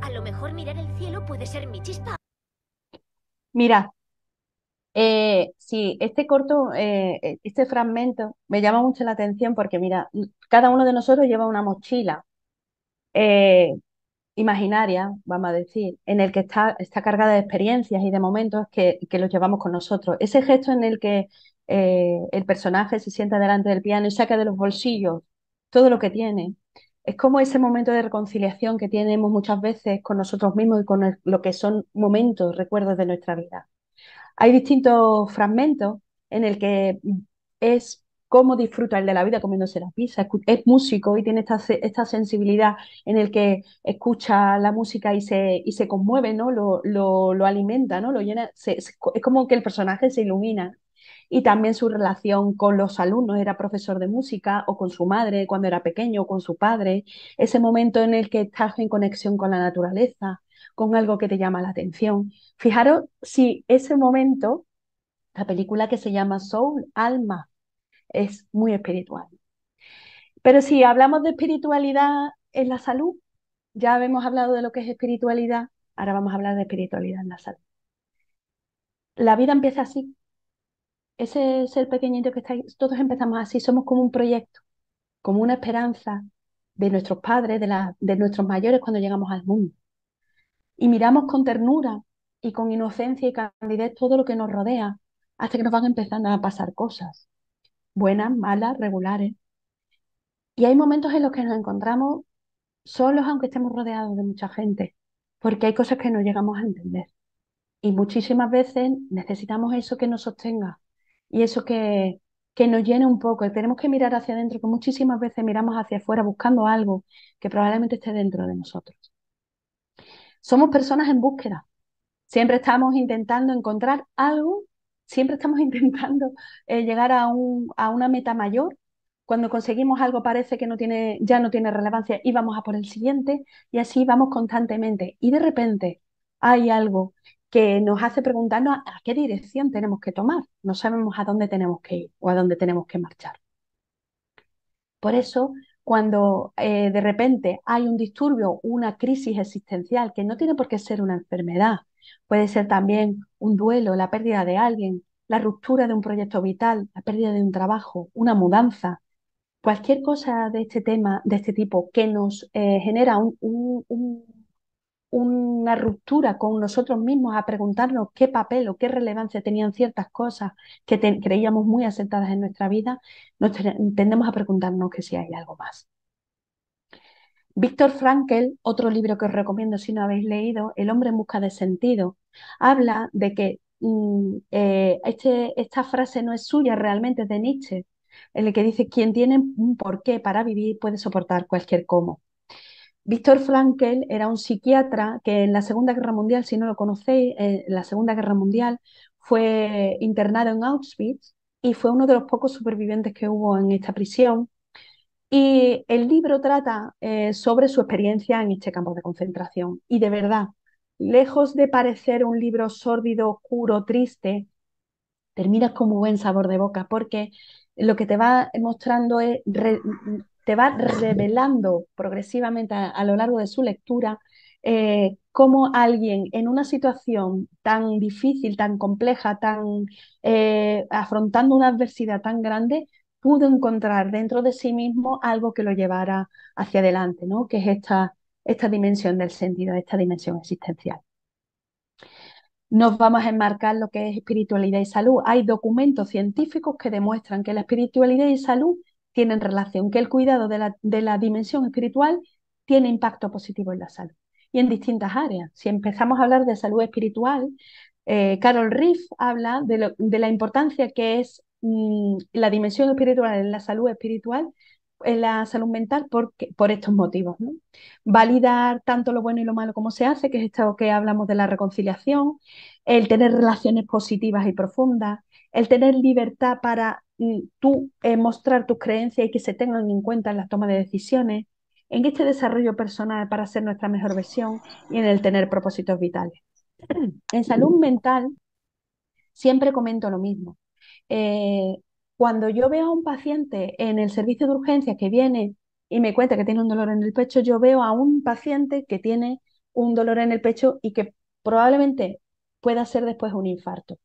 Speaker 4: A lo mejor mirar el cielo puede ser mi chispa.
Speaker 2: mira, sí, este corto, este fragmento me llama mucho la atención porque, mira, cada uno de nosotros lleva una mochila eh, imaginaria, vamos a decir, en el que está cargada de experiencias y de momentos que los llevamos con nosotros. Ese gesto en el que el personaje se sienta delante del piano y saca de los bolsillos todo lo que tiene, es como ese momento de reconciliación que tenemos muchas veces con nosotros mismos y con lo que son momentos, recuerdos de nuestra vida. Hay distintos fragmentos en el que es cómo disfruta el de la vida comiéndose la pizza. Es músico y tiene esta sensibilidad en el que escucha la música y se conmueve, ¿no? Lo alimenta, ¿no? Lo llena. Es como que el personaje se ilumina. Y también su relación con los alumnos, era profesor de música, o con su madre cuando era pequeño, o con su padre. Ese momento en el que estás en conexión con la naturaleza, con algo que te llama la atención. Fijaros si ese momento, la película que se llama Soul, Alma, es muy espiritual. Pero si hablamos de espiritualidad en la salud, ya hemos hablado de lo que es espiritualidad, ahora vamos a hablar de espiritualidad en la salud. La vida empieza así, ese es el pequeñito que está ahí, todos empezamos así, somos como un proyecto, como una esperanza de nuestros padres, de nuestros mayores cuando llegamos al mundo. Y miramos con ternura y con inocencia y candidez todo lo que nos rodea, hasta que nos van empezando a pasar cosas, buenas, malas, regulares. Y hay momentos en los que nos encontramos solos, aunque estemos rodeados de mucha gente, porque hay cosas que no llegamos a entender. Y muchísimas veces necesitamos eso que nos sostenga y eso que nos llene un poco. Y tenemos que mirar hacia adentro, que muchísimas veces miramos hacia afuera buscando algo que probablemente esté dentro de nosotros. Somos personas en búsqueda. Siempre estamos intentando encontrar algo, siempre estamos intentando llegar a una meta mayor. Cuando conseguimos algo parece que ya no tiene relevancia y vamos a por el siguiente y así vamos constantemente. Y de repente hay algo que nos hace preguntarnos a qué dirección tenemos que tomar. No sabemos a dónde tenemos que ir o a dónde tenemos que marchar. Por eso, cuando de repente hay un disturbio, una crisis existencial, que no tiene por qué ser una enfermedad, puede ser también un duelo, la pérdida de alguien, la ruptura de un proyecto vital, la pérdida de un trabajo, una mudanza, cualquier cosa de este tema, de este tipo, que nos genera una ruptura con nosotros mismos a preguntarnos qué papel o qué relevancia tenían ciertas cosas que creíamos muy aceptadas en nuestra vida, tendemos a preguntarnos que si hay algo más. Víctor Frankl, otro libro que os recomiendo si no habéis leído, El hombre en busca de sentido, habla de que esta frase no es suya realmente, es de Nietzsche, en el que dice, quien tiene un porqué para vivir puede soportar cualquier cómo. Víctor Frankl era un psiquiatra que en la Segunda Guerra Mundial, si no lo conocéis, en la Segunda Guerra Mundial fue internado en Auschwitz y fue uno de los pocos supervivientes que hubo en esta prisión. Y el libro trata sobre su experiencia en este campo de concentración. Y de verdad, lejos de parecer un libro sórdido, oscuro, triste, terminas con muy buen sabor de boca porque lo que te va mostrando es, te va revelando progresivamente a lo largo de su lectura cómo alguien en una situación tan difícil, tan compleja, afrontando una adversidad tan grande, pudo encontrar dentro de sí mismo algo que lo llevara hacia adelante, ¿no? Que es esta dimensión del sentido, esta dimensión existencial. Nos vamos a enmarcar lo que es espiritualidad y salud. Hay documentos científicos que demuestran que la espiritualidad y salud tienen relación, que el cuidado de la dimensión espiritual tiene impacto positivo en la salud y en distintas áreas. Si empezamos a hablar de salud espiritual, Carol Riff habla de la importancia que es la dimensión espiritual en la salud espiritual, en la salud mental, por estos motivos, ¿no? Validar tanto lo bueno y lo malo como se hace, que es esto que hablamos de la reconciliación, el tener relaciones positivas y profundas, el tener libertad para tú mostrar tus creencias y que se tengan en cuenta en la toma de decisiones, en este desarrollo personal para ser nuestra mejor versión y en el tener propósitos vitales. En salud mental siempre comento lo mismo. Eh, Cuando yo veo a un paciente en el servicio de urgencias que viene y me cuenta que tiene un dolor en el pecho, yo veo a un paciente que tiene un dolor en el pecho y que probablemente pueda ser después un infarto.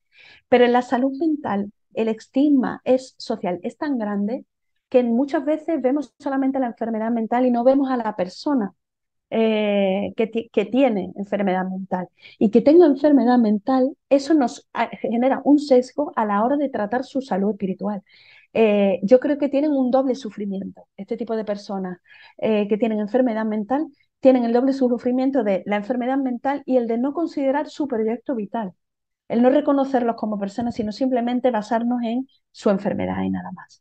Speaker 2: Pero en la salud mental, el estigma es social, es tan grande que muchas veces vemos solamente la enfermedad mental y no vemos a la persona que tiene enfermedad mental. Y que tenga enfermedad mental, eso nos genera un sesgo a la hora de tratar su salud espiritual. Yo creo que tienen un doble sufrimiento. Este tipo de personas que tienen enfermedad mental tienen el doble sufrimiento de la enfermedad mental y el de no considerar su proyecto vital. El no reconocerlos como personas, sino simplemente basarnos en su enfermedad y nada más.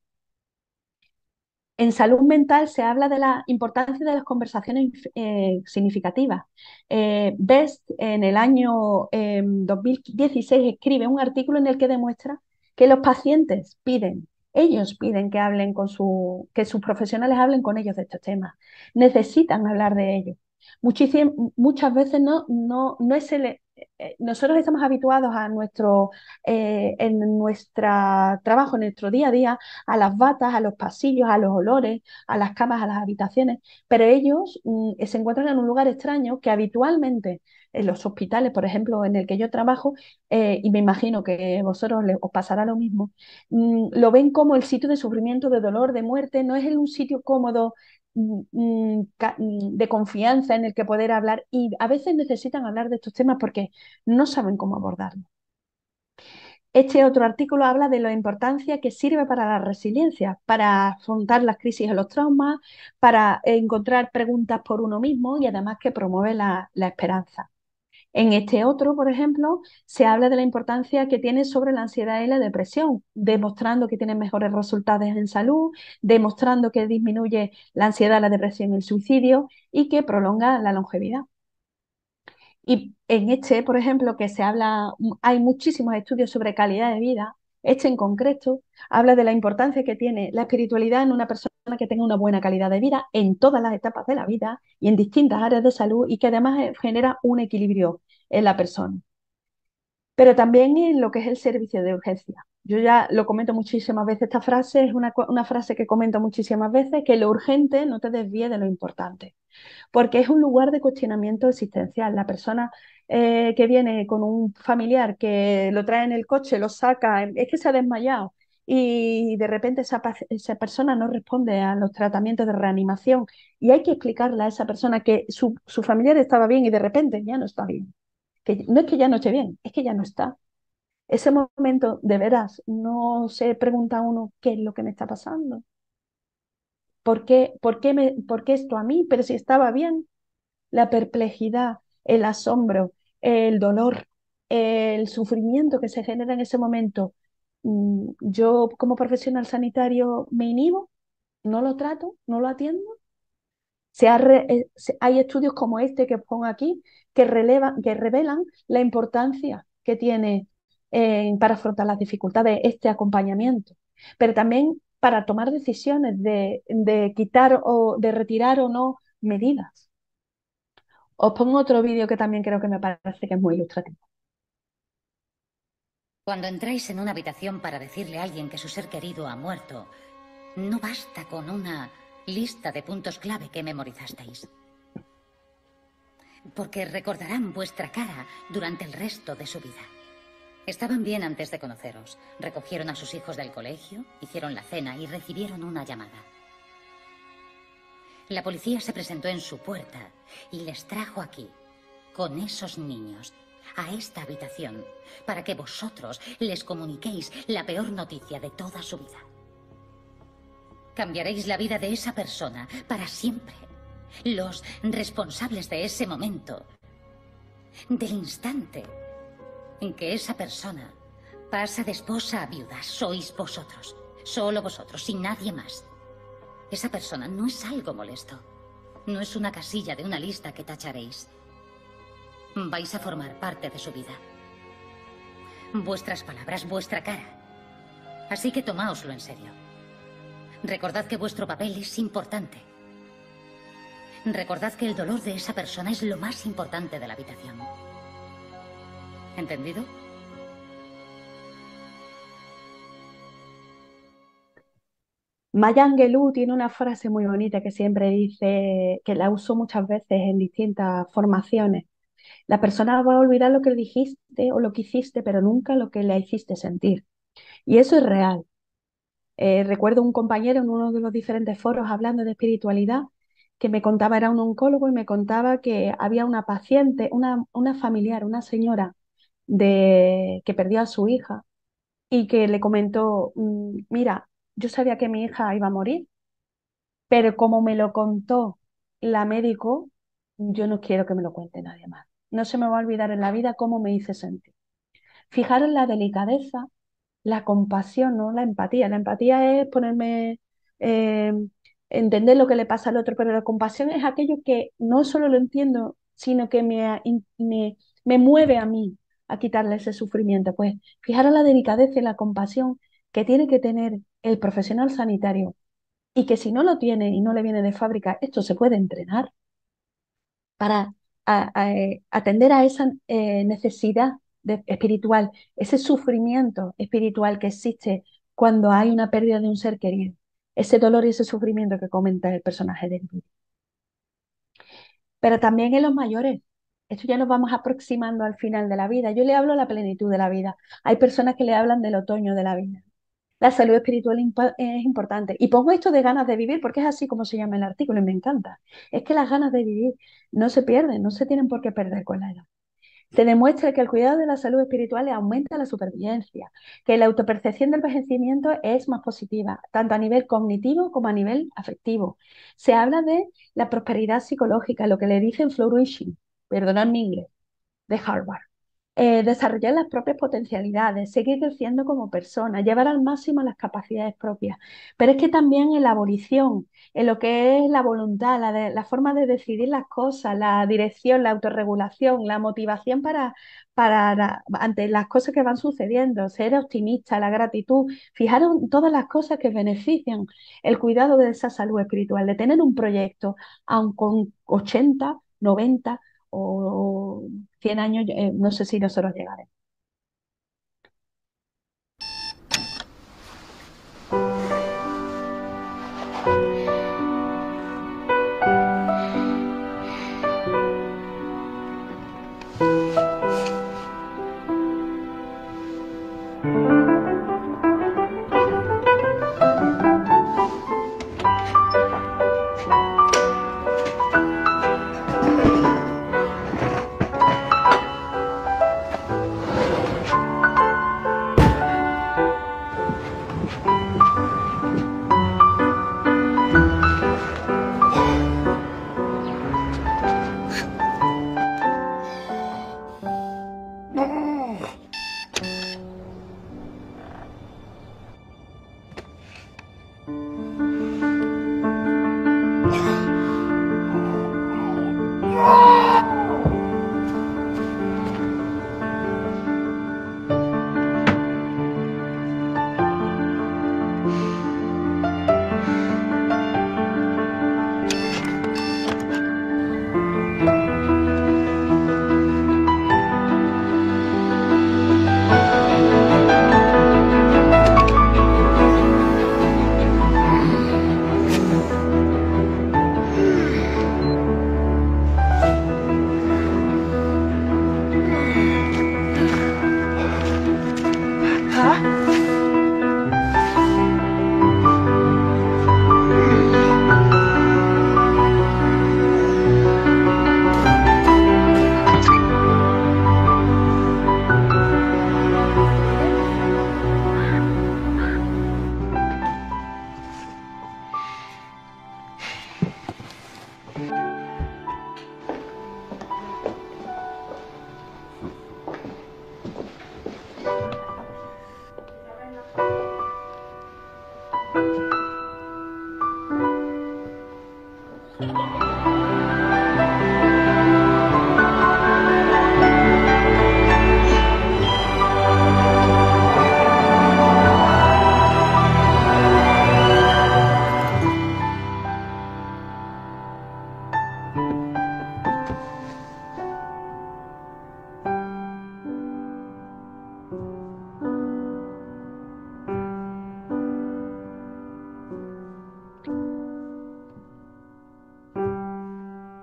Speaker 2: En salud mental se habla de la importancia de las conversaciones significativas. Best en el año 2016 escribe un artículo en el que demuestra que los pacientes ellos piden que hablen que sus profesionales hablen con ellos de estos temas. Necesitan hablar de ellos. Muchas veces no es nosotros estamos habituados en nuestro trabajo, en nuestro día a día, a las batas, a los pasillos, a los olores, a las camas, a las habitaciones, pero ellos se encuentran en un lugar extraño que habitualmente en los hospitales, por ejemplo, en el que yo trabajo, y me imagino que vosotros os pasará lo mismo, lo ven como el sitio de sufrimiento, de dolor, de muerte, no es un sitio cómodo de confianza en el que poder hablar y a veces necesitan hablar de estos temas porque no saben cómo abordarlos. Este otro artículo habla de la importancia que sirve para la resiliencia, para afrontar las crisis o los traumas, para encontrar preguntas por uno mismo y además que promueve la esperanza. En este otro, por ejemplo, se habla de la importancia que tiene sobre la ansiedad y la depresión, demostrando que tiene mejores resultados en salud, demostrando que disminuye la ansiedad, la depresión y el suicidio y que prolonga la longevidad. Y en este, por ejemplo, que se habla, hay muchísimos estudios sobre calidad de vida. Este en concreto habla de la importancia que tiene la espiritualidad en una persona que tenga una buena calidad de vida en todas las etapas de la vida y en distintas áreas de salud y que además genera un equilibrio en la persona. Pero también en lo que es el servicio de urgencia. Yo ya lo comento muchísimas veces, esta frase es una frase que comento muchísimas veces, que lo urgente no te desvíe de lo importante porque es un lugar de cuestionamiento existencial. La persona que viene con un familiar que lo trae en el coche, lo saca, es que se ha desmayado y de repente esa persona no responde a los tratamientos de reanimación y hay que explicarle a esa persona que su familiar estaba bien y de repente ya no está bien. Que no es que ya no esté bien, es que ya no está. Ese momento, de veras, no se pregunta uno qué es lo que me está pasando. ¿Por qué esto a mí? Pero si estaba bien, la perplejidad, el asombro, el dolor, el sufrimiento que se genera en ese momento. Yo como profesional sanitario me inhibo, no lo trato, no lo atiendo. Hay estudios como este que pongo aquí que revelan la importancia que tiene para afrontar las dificultades este acompañamiento, pero también para tomar decisiones de quitar o de retirar o no medidas. Os pongo otro vídeo que también creo que me parece que es muy ilustrativo.
Speaker 5: Cuando entráis en una habitación para decirle a alguien que su ser querido ha muerto, no basta con una lista de puntos clave que memorizasteis. Porque recordarán vuestra cara durante el resto de su vida. Estaban bien antes de conoceros. Recogieron a sus hijos del colegio, hicieron la cena y recibieron una llamada. La policía se presentó en su puerta y les trajo aquí, con esos niños, a esta habitación, para que vosotros les comuniquéis la peor noticia de toda su vida. Cambiaréis la vida de esa persona para siempre. Los responsables de ese momento, del instante en que esa persona pasa de esposa a viuda, sois vosotros. Solo vosotros y nadie más. Esa persona no es algo molesto. No es una casilla de una lista que tacharéis. Vais a formar parte de su vida. Vuestras palabras, vuestra cara. Así que tomáoslo en serio. Recordad que vuestro papel es importante. Recordad que el dolor de esa persona es lo más importante de la habitación. ¿Entendido?
Speaker 2: Maya Angelou tiene una frase muy bonita que siempre dice, que la uso muchas veces en distintas formaciones. La persona va a olvidar lo que dijiste o lo que hiciste, pero nunca lo que le hiciste sentir. Y eso es real. Recuerdo un compañero en uno de los diferentes foros hablando de espiritualidad que me contaba, era un oncólogo, y me contaba que había una paciente, una familiar, una señora que perdió a su hija y que le comentó, mira, yo sabía que mi hija iba a morir, pero como me lo contó la médico, yo no quiero que me lo cuente nadie más. No se me va a olvidar en la vida cómo me hice sentir. Fijaros la delicadeza, la compasión, no la empatía. La empatía es ponerme, eh, entender lo que le pasa al otro, pero la compasión es aquello que no solo lo entiendo, sino que me mueve a mí a quitarle ese sufrimiento. Pues fijaros la delicadeza y la compasión que tiene que tener el profesional sanitario, y que si no lo tiene y no le viene de fábrica, esto se puede entrenar para atender a esa necesidad espiritual, ese sufrimiento espiritual que existe cuando hay una pérdida de un ser querido, ese dolor y ese sufrimiento que comenta el personaje del vídeo. Pero también en los mayores, esto ya nos vamos aproximando al final de la vida. Yo le hablo de la plenitud de la vida. Hay personas que le hablan del otoño de la vida. La salud espiritual es importante. Y pongo esto de ganas de vivir porque es así como se llama el artículo y me encanta. Es que las ganas de vivir no se pierden, no se tienen por qué perder con la edad. Se demuestra que el cuidado de la salud espiritual aumenta la supervivencia, que la autopercepción del envejecimiento es más positiva, tanto a nivel cognitivo como a nivel afectivo. Se habla de la prosperidad psicológica, lo que le dicen flourishing, perdonad mi inglés, de Harvard. Desarrollar las propias potencialidades, seguir creciendo como persona, llevar al máximo las capacidades propias. Pero es que también en la abolición, en lo que es la voluntad, la forma de decidir las cosas, la dirección, la autorregulación, la motivación ante las cosas que van sucediendo, ser optimista, la gratitud. Fijaros en todas las cosas que benefician el cuidado de esa salud espiritual, de tener un proyecto, aun con 80, 90 o 100 años, no sé si nosotros llegaremos.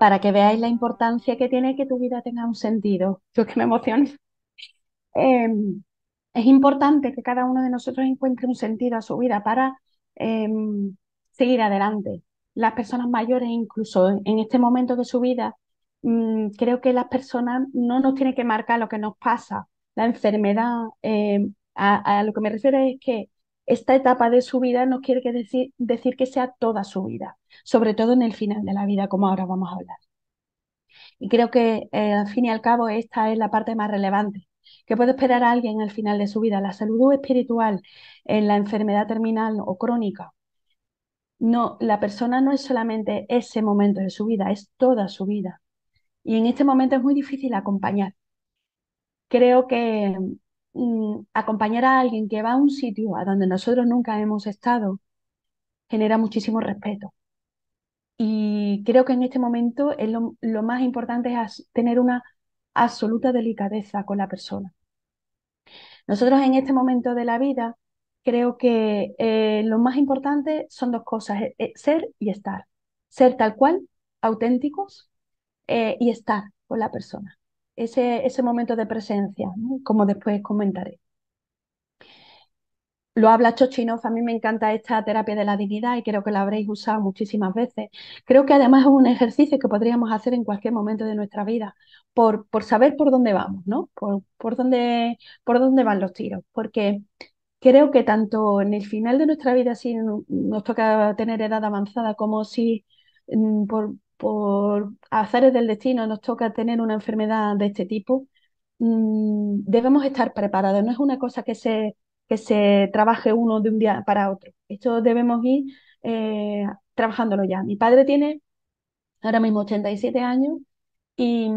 Speaker 2: para que veáis la importancia que tiene que tu vida tenga un sentido. Yo que me emociono. Eh, es importante que cada uno de nosotros encuentre un sentido a su vida para eh, seguir adelante. Las personas mayores, incluso en este momento de su vida, creo que las personas no nos tienen que marcar lo que nos pasa. La enfermedad, a lo que me refiero es que esta etapa de su vida no quiere decir que sea toda su vida, sobre todo en el final de la vida, como ahora vamos a hablar. Y creo que al fin y al cabo esta es la parte más relevante. ¿Qué puede esperar a alguien al final de su vida? La salud espiritual en la enfermedad terminal o crónica. No, la persona no es solamente ese momento de su vida, es toda su vida. Y en este momento es muy difícil acompañar. Creo que acompañar a alguien que va a un sitio a donde nosotros nunca hemos estado genera muchísimo respeto. Y creo que en este momento lo más importante es tener una absoluta delicadeza con la persona. Nosotros en este momento de la vida creo que lo más importante son dos cosas, ser y estar. Ser tal cual, auténticos, y estar con la persona. Ese momento de presencia, ¿no? Como después comentaré. Lo habla Chochinov, a mí me encanta esta terapia de la dignidad y creo que la habréis usado muchísimas veces. Creo que además es un ejercicio que podríamos hacer en cualquier momento de nuestra vida, por saber por dónde vamos, ¿no? Por dónde van los tiros. Porque creo que tanto en el final de nuestra vida, si nos toca tener edad avanzada, como si por azares del destino nos toca tener una enfermedad de este tipo, debemos estar preparados. No es una cosa que se trabaje uno de un día para otro. Esto debemos ir trabajándolo ya. Mi padre tiene ahora mismo 87 años y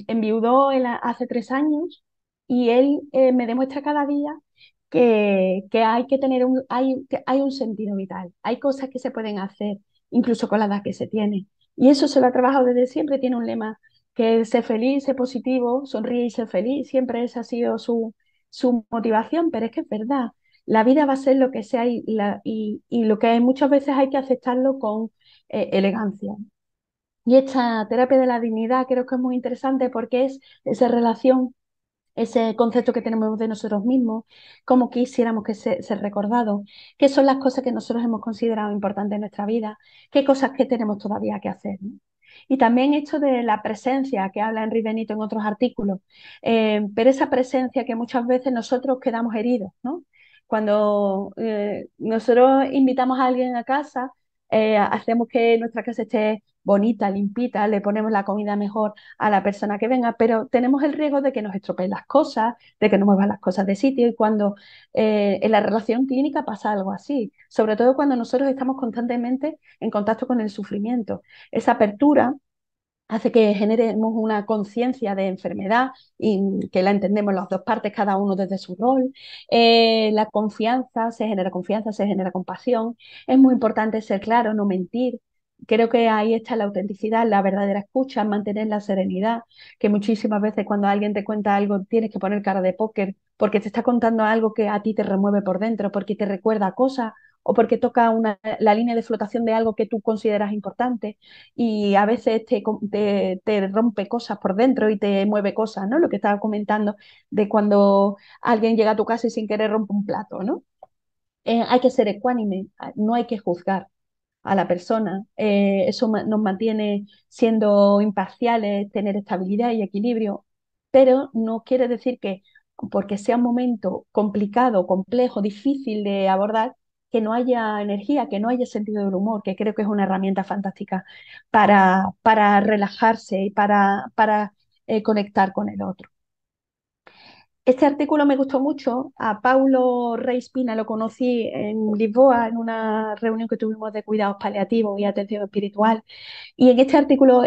Speaker 2: enviudó hace 3 años y él me demuestra cada día que hay que tener que hay un sentido vital, hay cosas que se pueden hacer incluso con la edad que se tiene. Y eso se lo ha trabajado desde siempre, tiene un lema que es ser feliz, ser positivo, sonríe y ser feliz, siempre esa ha sido su motivación, pero es que es verdad, la vida va a ser lo que sea y lo que muchas veces hay que aceptarlo con elegancia. Y esta terapia de la dignidad creo que es muy interesante porque es esa relación, ese concepto que tenemos de nosotros mismos, cómo quisiéramos que ser recordados, qué son las cosas que nosotros hemos considerado importantes en nuestra vida, qué cosas que tenemos todavía que hacer, ¿no? Y también esto de la presencia que habla Enrique Benito en otros artículos, pero esa presencia que muchas veces nosotros quedamos heridos, ¿no? Cuando nosotros invitamos a alguien a casa, hacemos que nuestra casa esté bonita, limpita, le ponemos la comida mejor a la persona que venga, pero tenemos el riesgo de que nos estropeen las cosas, de que nos muevan las cosas de sitio y cuando en la relación clínica pasa algo así, sobre todo cuando nosotros estamos constantemente en contacto con el sufrimiento. Esa apertura hace que generemos una conciencia de enfermedad y que la entendemos las dos partes, cada uno desde su rol. La confianza, se genera compasión. Es muy importante ser claro, no mentir. Creo que ahí está la autenticidad, la verdadera escucha, mantener la serenidad, que muchísimas veces cuando alguien te cuenta algo tienes que poner cara de póker porque te está contando algo que a ti te remueve por dentro, porque te recuerda cosas o porque toca la línea de flotación de algo que tú consideras importante y a veces te rompe cosas por dentro y te mueve cosas, ¿no? Lo que estaba comentando de cuando alguien llega a tu casa y sin querer rompe un plato, ¿no? Hay que ser ecuánime, no hay que juzgar a la persona. Eso nos mantiene siendo imparciales, tener estabilidad y equilibrio, pero no quiere decir que porque sea un momento complicado, complejo, difícil de abordar, que no haya energía, que no haya sentido del humor, que creo que es una herramienta fantástica para relajarse y para conectar con el otro. Este artículo me gustó mucho. A Paulo Reispina lo conocí en Lisboa en una reunión que tuvimos de cuidados paliativos y atención espiritual. Y en este artículo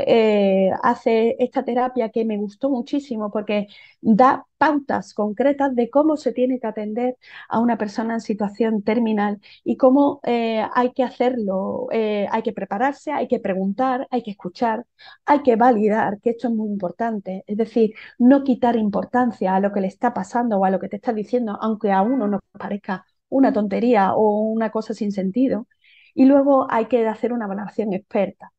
Speaker 2: hace esta terapia que me gustó muchísimo porque da pautas concretas de cómo se tiene que atender a una persona en situación terminal y cómo hay que hacerlo. Hay que prepararse, hay que preguntar, hay que escuchar, hay que validar, que esto es muy importante. Es decir, no quitar importancia a lo que le está pasando o a lo que te está diciendo, aunque a uno nos parezca una tontería o una cosa sin sentido. Y luego hay que hacer una valoración experta.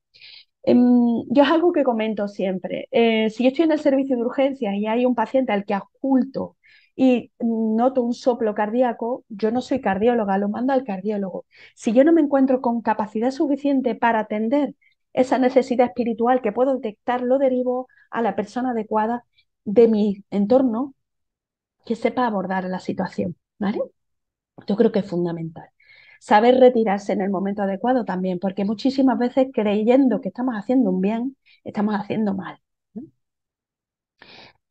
Speaker 2: Yo es algo que comento siempre. Si yo estoy en el servicio de urgencias y hay un paciente al que ausculto y noto un soplo cardíaco, yo no soy cardióloga, lo mando al cardiólogo. Si yo no me encuentro con capacidad suficiente para atender esa necesidad espiritual que puedo detectar, lo derivo a la persona adecuada de mi entorno que sepa abordar la situación, ¿vale? Yo creo que es fundamental. Saber retirarse en el momento adecuado también, porque muchísimas veces creyendo que estamos haciendo un bien, estamos haciendo mal, ¿no?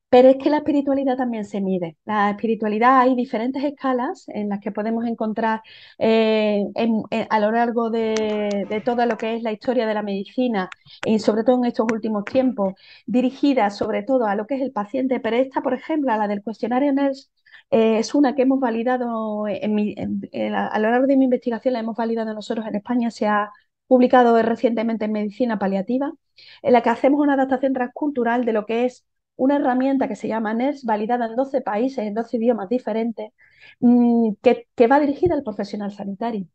Speaker 2: Pero es que la espiritualidad también se mide. La espiritualidad hay diferentes escalas en las que podemos encontrar a lo largo de todo lo que es la historia de la medicina y sobre todo en estos últimos tiempos, dirigida sobre todo a lo que es el paciente. Pero esta, por ejemplo, la del cuestionario NERS, es una que hemos validado a lo largo de mi investigación, la hemos validado nosotros en España, se ha publicado recientemente en Medicina Paliativa, en la que hacemos una adaptación transcultural de lo que es una herramienta que se llama NERS, validada en 12 países, en 12 idiomas diferentes, que va dirigida al profesional sanitario.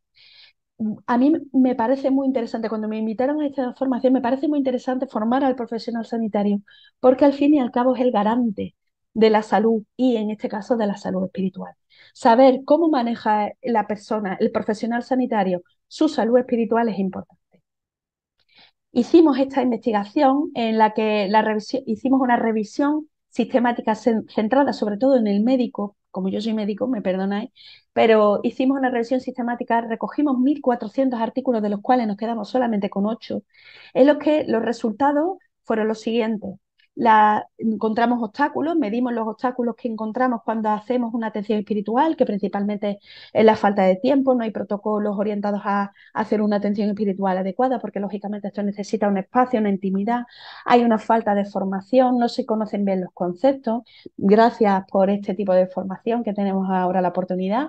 Speaker 2: A mí me parece muy interesante, cuando me invitaron a esta formación, me parece muy interesante formar al profesional sanitario, porque al fin y al cabo es el garante de la salud y en este caso de la salud espiritual. Saber cómo maneja la persona, el profesional sanitario, su salud espiritual es importante. Hicimos esta investigación en la que hicimos una revisión sistemática centrada sobre todo en el médico, como yo soy médico, me perdonáis, pero hicimos una revisión sistemática, recogimos 1.400 artículos, de los cuales nos quedamos solamente con 8, en los que los resultados fueron los siguientes. Encontramos obstáculos, medimos los obstáculos que encontramos cuando hacemos una atención espiritual, que principalmente es la falta de tiempo, no hay protocolos orientados a hacer una atención espiritual adecuada, porque lógicamente esto necesita un espacio, una intimidad, hay una falta de formación, no se conocen bien los conceptos. Gracias por este tipo de formación que tenemos ahora la oportunidad.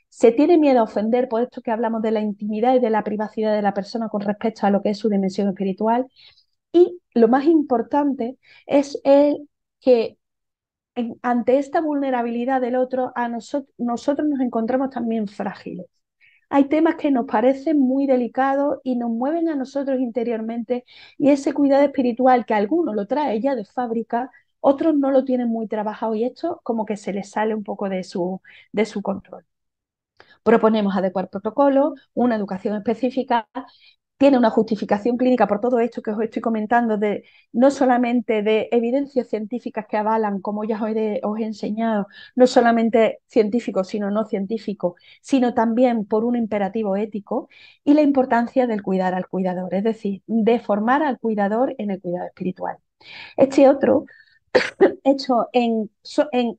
Speaker 2: Se tiene miedo a ofender, por esto que hablamos de la intimidad y de la privacidad de la persona con respecto a lo que es su dimensión espiritual. Y lo más importante es el que ante esta vulnerabilidad del otro, nosotros nos encontramos también frágiles. Hay temas que nos parecen muy delicados y nos mueven a nosotros interiormente, y ese cuidado espiritual que algunos lo trae ya de fábrica, otros no lo tienen muy trabajado y esto como que se les sale un poco de su control. Proponemos adecuar protocolos, una educación específica, tiene una justificación clínica por todo esto que os estoy comentando, no solamente de evidencias científicas que avalan, como ya os he enseñado, no solamente científicos, sino no científicos, sino también por un imperativo ético, y la importancia del cuidar al cuidador, es decir, de formar al cuidador en el cuidado espiritual. Este otro, hecho en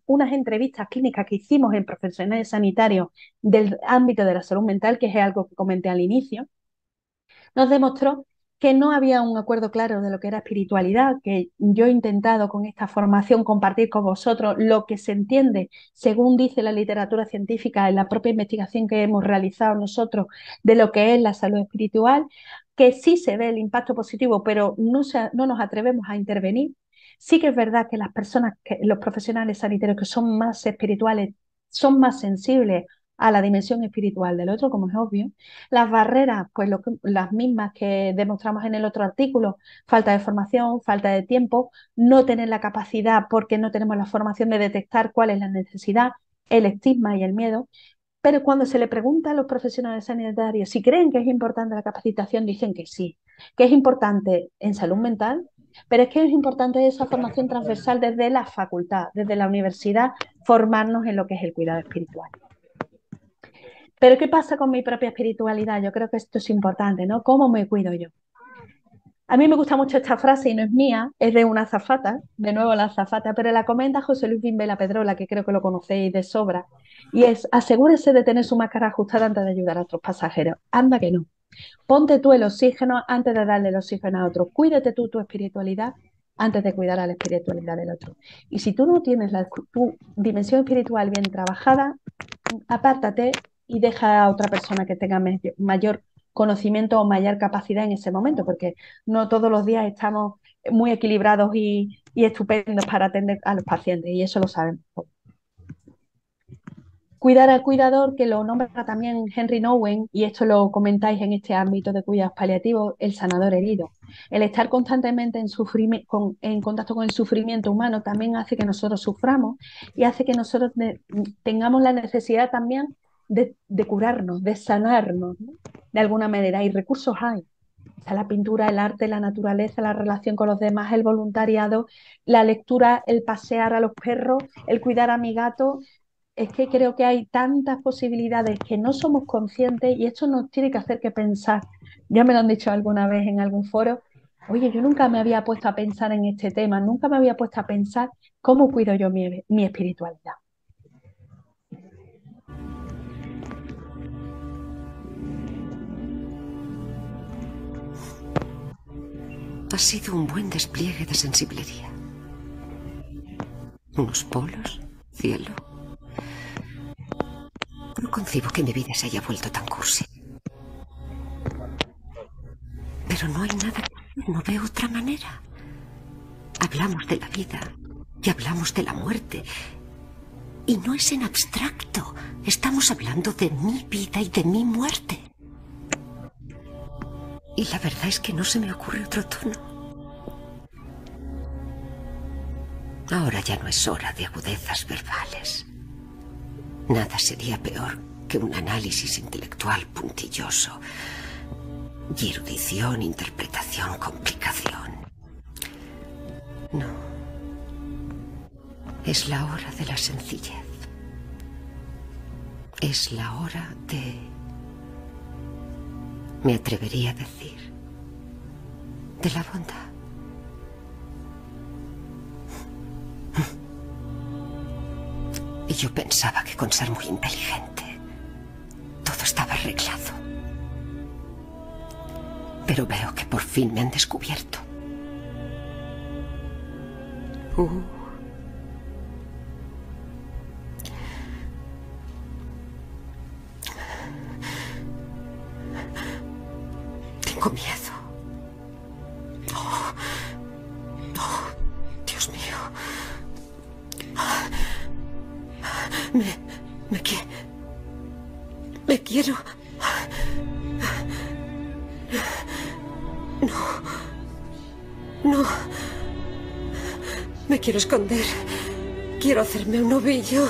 Speaker 2: unas entrevistas clínicas que hicimos en profesionales sanitarios del ámbito de la salud mental, que es algo que comenté al inicio, nos demostró que no había un acuerdo claro de lo que era espiritualidad, que yo he intentado con esta formación compartir con vosotros lo que se entiende, según dice la literatura científica, en la propia investigación que hemos realizado nosotros de lo que es la salud espiritual, que sí se ve el impacto positivo, pero no nos atrevemos a intervenir. Sí que es verdad que las personas, los profesionales sanitarios que son más espirituales, son más sensibles a la dimensión espiritual del otro, como es obvio. Las barreras, pues las mismas que demostramos en el otro artículo: falta de formación, falta de tiempo, no tener la capacidad porque no tenemos la formación de detectar cuál es la necesidad, el estigma y el miedo. Pero cuando se le pregunta a los profesionales sanitarios si creen que es importante la capacitación, dicen que sí, que es importante en salud mental, pero es que es importante esa formación transversal desde la facultad, desde la universidad, formarnos en lo que es el cuidado espiritual. Pero ¿qué pasa con mi propia espiritualidad? Yo creo que esto es importante, ¿no? ¿Cómo me cuido yo? A mí me gusta mucho esta frase y no es mía, es de una azafata, de nuevo la azafata, pero la comenta José Luis Bimbela Pedrola, que creo que lo conocéis de sobra, y es: asegúrese de tener su máscara ajustada antes de ayudar a otros pasajeros. Anda que no. Ponte tú el oxígeno antes de darle el oxígeno a otro. Cuídate tú tu espiritualidad antes de cuidar a la espiritualidad del otro. Y si tú no tienes tu dimensión espiritual bien trabajada, apártate y deja a otra persona que tenga mayor conocimiento o mayor capacidad en ese momento, porque no todos los días estamos muy equilibrados y estupendos para atender a los pacientes, y eso lo sabemos. Cuidar al cuidador, que lo nombra también Henry Nouwen, y esto lo comentáis en este ámbito de cuidados paliativos: el sanador herido. El estar constantemente en contacto con el sufrimiento humano también hace que nosotros suframos y hace que nosotros tengamos la necesidad también de curarnos, de sanarnos, ¿no? De alguna manera. Y recursos hay. O sea, la pintura, el arte, la naturaleza, la relación con los demás, el voluntariado, la lectura, el pasear a los perros, el cuidar a mi gato. Es que creo que hay tantas posibilidades que no somos conscientes y esto nos tiene que hacer que pensar. Ya me lo han dicho alguna vez en algún foro. Oye, yo nunca me había puesto a pensar en este tema, nunca me había puesto a pensar cómo cuido yo mi espiritualidad.
Speaker 6: Ha sido un buen despliegue de sensiblería. Unos polos, cielo. No concibo que mi vida se haya vuelto tan cursi. Pero no hay nada que hacer, no veo otra manera. Hablamos de la vida y hablamos de la muerte. Y no es en abstracto. Estamos hablando de mi vida y de mi muerte. Y la verdad es que no se me ocurre otro tono. Ahora ya no es hora de agudezas verbales. Nada sería peor que un análisis intelectual puntilloso. Y erudición, interpretación, complicación. No. Es la hora de la sencillez. Es la hora de... me atrevería a decir... de la bondad. Y yo pensaba que con ser muy inteligente todo estaba arreglado. Pero veo que por fin me han descubierto. Tengo miedo. Oh, Dios mío. Me quiero... No. Me quiero esconder. Quiero hacerme un ovillo.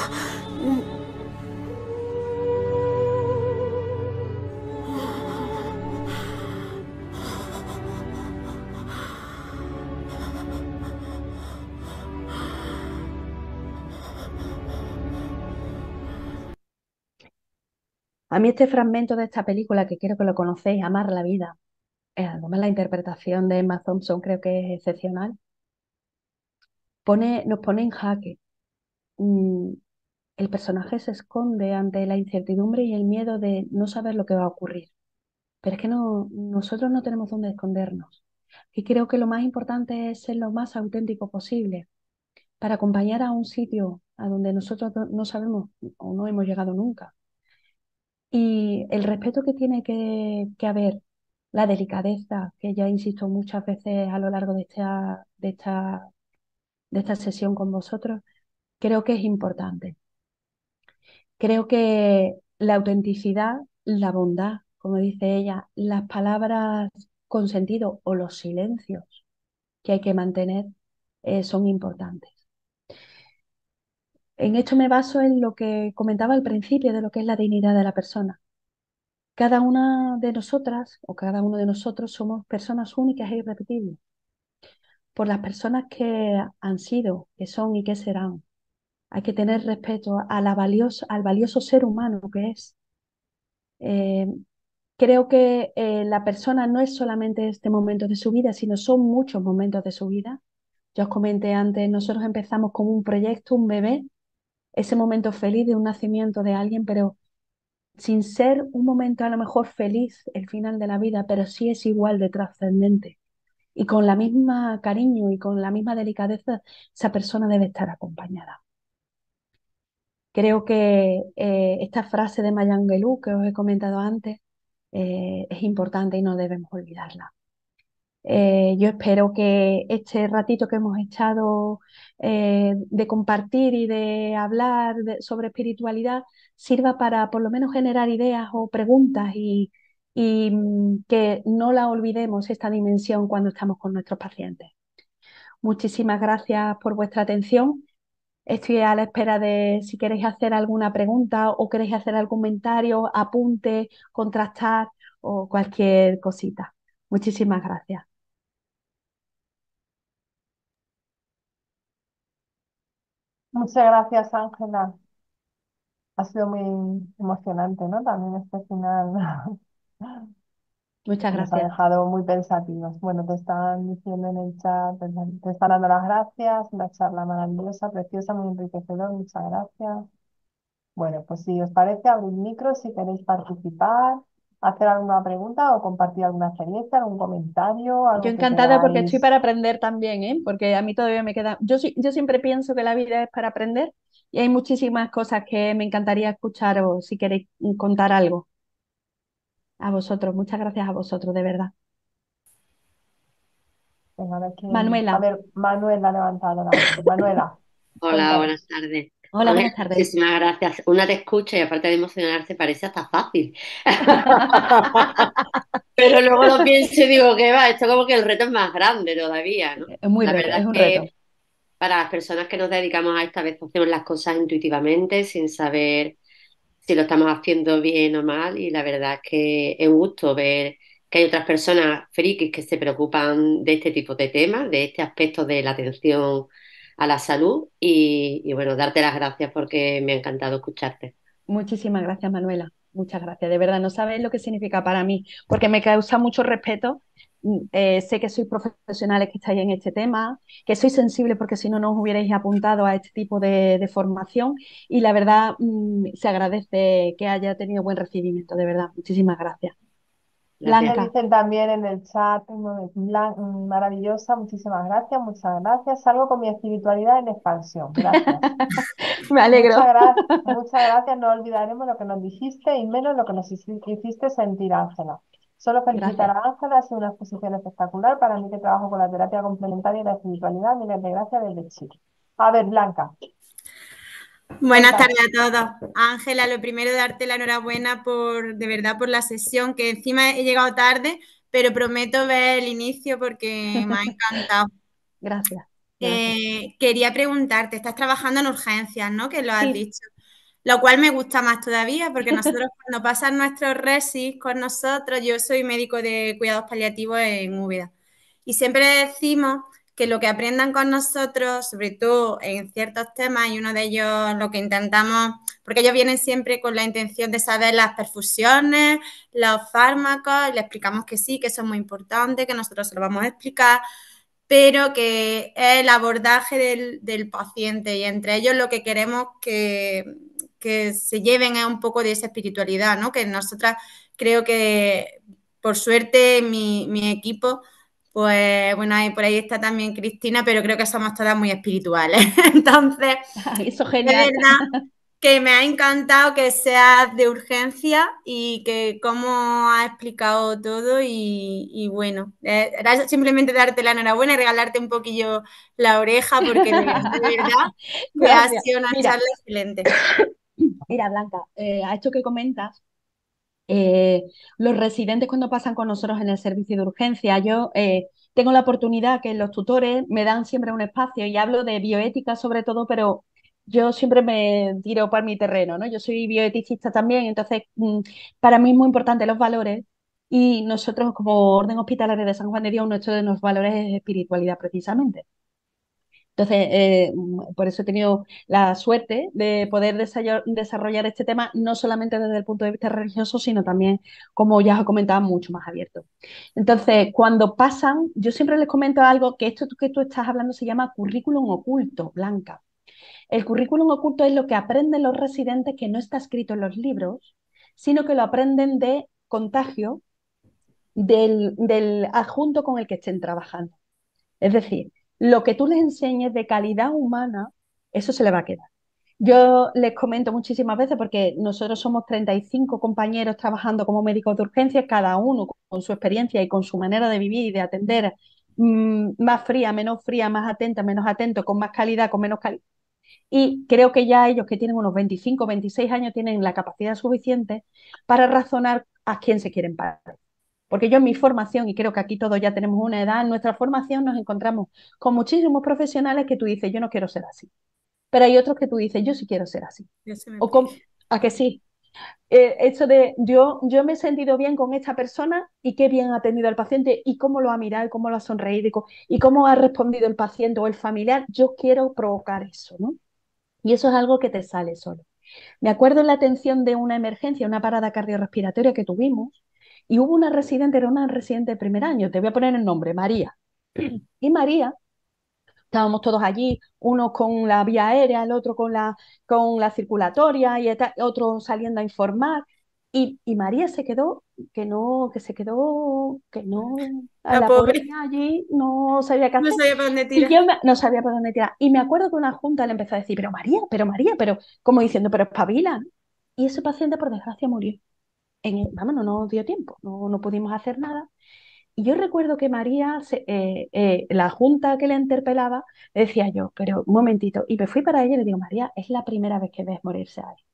Speaker 2: A mí este fragmento de esta película, que quiero que lo conocéis, Amar la vida, además la interpretación de Emma Thompson creo que es excepcional, nos pone en jaque. Mm, el personaje se esconde ante la incertidumbre y el miedo de no saber lo que va a ocurrir. Pero es que nosotros no tenemos dónde escondernos. Y creo que lo más importante es ser lo más auténtico posible para acompañar a un sitio a donde nosotros no sabemos o no hemos llegado nunca. Y el respeto que tiene que haber, la delicadeza, que ya insisto muchas veces a lo largo de esta sesión con vosotros, creo que es importante. Creo que la autenticidad, la bondad, como dice ella, las palabras con sentido o los silencios que hay que mantener son importantes. En esto me baso en lo que comentaba al principio de lo que es la dignidad de la persona. Cada una de nosotras o cada uno de nosotros somos personas únicas e irrepetibles por las personas que han sido, que son y que serán. Hay que tener respeto a al valioso ser humano que es. Eh, Creo que la persona no es solamente este momento de su vida, sino son muchos momentos de su vida. Ya os comenté antes, nosotros empezamos como un proyecto, un bebé, ese momento feliz de un nacimiento de alguien, pero sin ser un momento a lo mejor feliz, el final de la vida, pero sí es igual de trascendente. Y con la misma cariño y con la misma delicadeza, esa persona debe estar acompañada. Creo que esta frase de Maya Angelou que os he comentado antes es importante y no debemos olvidarla. Yo espero que este ratito que hemos echado de compartir y de hablar sobre espiritualidad sirva para por lo menos generar ideas o preguntas y y que no la olvidemos esta dimensión cuando estamos con nuestros pacientes. Muchísimas gracias por vuestra atención. Estoy a la espera de si queréis hacer alguna pregunta o queréis hacer algún comentario, apunte, contrastar o cualquier cosita. Muchísimas gracias.
Speaker 1: Muchas gracias, Ángela. Ha sido muy emocionante, ¿no? También este final
Speaker 2: Muchas
Speaker 1: nos ha
Speaker 2: gracias.
Speaker 1: dejado muy pensativos. Bueno, te están diciendo en el chat, te están dando las gracias, una charla maravillosa, preciosa, muy enriquecedora, muchas gracias. Bueno, pues si os parece, abrir micro si queréis participar, hacer alguna pregunta o compartir alguna experiencia, algún comentario,
Speaker 2: Yo
Speaker 1: algo que
Speaker 2: encantada porque estoy
Speaker 1: queráis.
Speaker 2: para aprender también, ¿eh? Porque a mí todavía me queda. Yo siempre pienso que la vida es para aprender y hay muchísimas cosas que me encantaría escuchar o si queréis contar algo a vosotros. Muchas gracias a vosotros, de verdad.
Speaker 1: Venga, a ver quién. A
Speaker 2: Manuela,
Speaker 1: ver, Manuel ha levantado la mano. Manuela,
Speaker 7: Hola, buenas
Speaker 1: cuéntanos.
Speaker 7: tardes.
Speaker 2: hola,
Speaker 7: Ángel,
Speaker 2: buenas tardes.
Speaker 7: muchísimas gracias. Una te escucha y aparte de emocionarse parece hasta fácil. Pero luego lo pienso y digo que va, esto como que el reto es más grande todavía, ¿no?
Speaker 2: Es muy
Speaker 7: La
Speaker 2: reto,
Speaker 7: verdad
Speaker 2: es
Speaker 7: es
Speaker 2: un reto.
Speaker 7: que para las personas que nos dedicamos a esta vez hacemos las cosas intuitivamente, sin saber si lo estamos haciendo bien o mal, y la verdad es que es un gusto ver que hay otras personas frikis que se preocupan de este tipo de temas, de este aspecto de la atención a la salud, y bueno, darte las gracias porque me ha encantado escucharte.
Speaker 2: Muchísimas gracias, Manuela. Muchas gracias. De verdad, no sabes lo que significa para mí, porque me causa mucho respeto. Sé que sois profesionales que estáis en este tema, que sois sensibles porque si no, no os hubierais apuntado a este tipo de formación y la verdad se agradece que haya tenido buen recibimiento, de verdad. Muchísimas gracias.
Speaker 7: Gracias.
Speaker 1: Me
Speaker 2: Blanca,
Speaker 1: dicen también en el chat, maravillosa, muchísimas gracias, muchas gracias. Salgo con mi espiritualidad en expansión. Gracias.
Speaker 2: me alegro.
Speaker 1: Muchas gracias. No olvidaremos lo que nos dijiste y menos lo que nos hiciste sentir, Ángela. Solo felicitar
Speaker 2: Gracias.
Speaker 1: a Ángela, ha sido una exposición espectacular. Para mí que trabajo con la terapia complementaria y la espiritualidad, miles de gracias desde Chile. A ver, Blanca,
Speaker 3: Buenas tardes
Speaker 1: cuéntanos.
Speaker 3: a todos. Ángela, lo primero darte la enhorabuena de verdad por la sesión, que encima he llegado tarde, pero prometo ver el inicio porque me ha encantado.
Speaker 2: Gracias. Gracias.
Speaker 3: Quería preguntarte, estás trabajando en urgencias, ¿no? Que lo has
Speaker 2: Sí.
Speaker 3: dicho. Lo cual me gusta más todavía, porque nosotros cuando pasan nuestros resis con nosotros, yo soy médico de cuidados paliativos en Úbeda, y siempre decimos que lo que aprendan con nosotros, sobre todo en ciertos temas, y uno de ellos lo que intentamos, porque ellos vienen siempre con la intención de saber las perfusiones, los fármacos, y le explicamos que sí, que eso es muy importante, que nosotros se lo vamos a explicar, pero que es el abordaje del paciente, y entre ellos lo que queremos que se lleven es un poco de esa espiritualidad, ¿no? Que nosotras creo que, por suerte, mi equipo, pues bueno, por ahí está también Cristina, pero creo que somos todas muy espirituales. Entonces,
Speaker 2: Eso es
Speaker 3: de
Speaker 2: genial.
Speaker 3: verdad que me ha encantado que sea de urgencia y que cómo ha explicado todo y bueno, era simplemente darte la enhorabuena y regalarte un poquillo la oreja porque de verdad que ha
Speaker 2: Gracias.
Speaker 3: sido una
Speaker 2: Mira,
Speaker 3: charla excelente.
Speaker 2: mira, Blanca, a esto que comentas. eh, los residentes cuando pasan con nosotros en el servicio de urgencia, yo tengo la oportunidad que los tutores me dan siempre un espacio y hablo de bioética sobre todo, pero yo siempre me tiro por mi terreno, ¿no? Yo soy bioeticista también, entonces para mí es muy importante los valores y nosotros como Orden Hospitalaria de San Juan de Dios, nuestro de los valores es espiritualidad precisamente. Entonces, por eso he tenido la suerte de poder desarrollar este tema no solamente desde el punto de vista religioso, sino también, como ya os he comentado, mucho más abierto. Entonces, cuando pasan, yo siempre les comento algo que esto que tú estás hablando se llama currículum oculto, Blanca. El currículum oculto es lo que aprenden los residentes que no está escrito en los libros, sino que lo aprenden de contagio del adjunto con el que estén trabajando. Es decir, lo que tú les enseñes de calidad humana, eso se le va a quedar. Yo les comento muchísimas veces porque nosotros somos 35 compañeros trabajando como médicos de urgencia, cada uno con su experiencia y con su manera de vivir y de atender, más fría, más atenta, menos atento, con más calidad, con menos calidad. Y creo que ya ellos que tienen unos 25, 26 años tienen la capacidad suficiente para razonar a quién se quieren parecer. Porque yo en mi formación, y creo que aquí todos ya tenemos una edad, en nuestra formación nos encontramos con muchísimos profesionales que tú dices, yo no quiero ser así. Pero hay otros que tú dices, yo sí quiero ser así. O con, a que sí. Esto de yo me he sentido bien con esta persona y qué bien ha atendido al paciente y cómo lo ha mirado y cómo lo ha sonreído y cómo ha respondido el paciente o el familiar, yo quiero provocar eso, ¿no? Y eso es algo que te sale solo. Me acuerdo en la atención de una emergencia, una parada cardiorrespiratoria que tuvimos, y hubo una residente, era una residente de primer año, te voy a poner el nombre, María. Y María, estábamos todos allí, uno con la vía aérea, el otro con la circulatoria y otro saliendo a informar. Y María se quedó, que no, a
Speaker 3: La
Speaker 2: la pobre
Speaker 3: pobre,
Speaker 2: mía allí no sabía qué
Speaker 3: no
Speaker 2: hacer.
Speaker 3: sabía para dónde
Speaker 2: Y
Speaker 3: tirar.
Speaker 2: yo no sabía por dónde tirar. Y me acuerdo que una junta le empezó a decir, pero como diciendo, pero espabila, ¿no? Y ese paciente, por desgracia, murió. Vamos, no nos dio tiempo, no pudimos hacer nada. Y yo recuerdo que María, la junta que le interpelaba, le decía yo, pero un momentito, y me fui para ella y le digo, María, es la primera vez que ves morirse a alguien.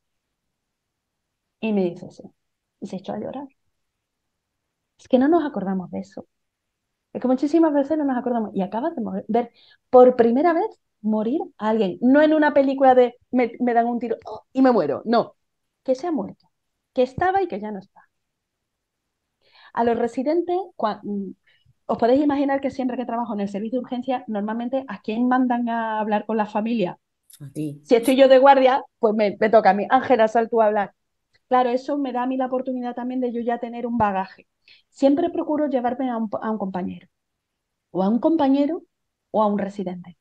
Speaker 2: Y me dice, sí. Y se echó a llorar. Es que no nos acordamos de eso. Es que muchísimas veces no nos acordamos. Y acabas de ver por primera vez morir a alguien. No en una película de me dan un tiro y me muero. No, que se ha muerto. Que estaba y que ya no está. A los residentes, os podéis imaginar que siempre que trabajo en el servicio de urgencia, normalmente ¿a quién mandan a hablar con la familia?
Speaker 3: A ti.
Speaker 2: Si estoy yo de guardia, pues me toca a mí. Ángela, sal tú a hablar. Claro, eso me da a mí la oportunidad también de yo ya tener un bagaje. Siempre procuro llevarme a un compañero, o a un compañero o a un residente.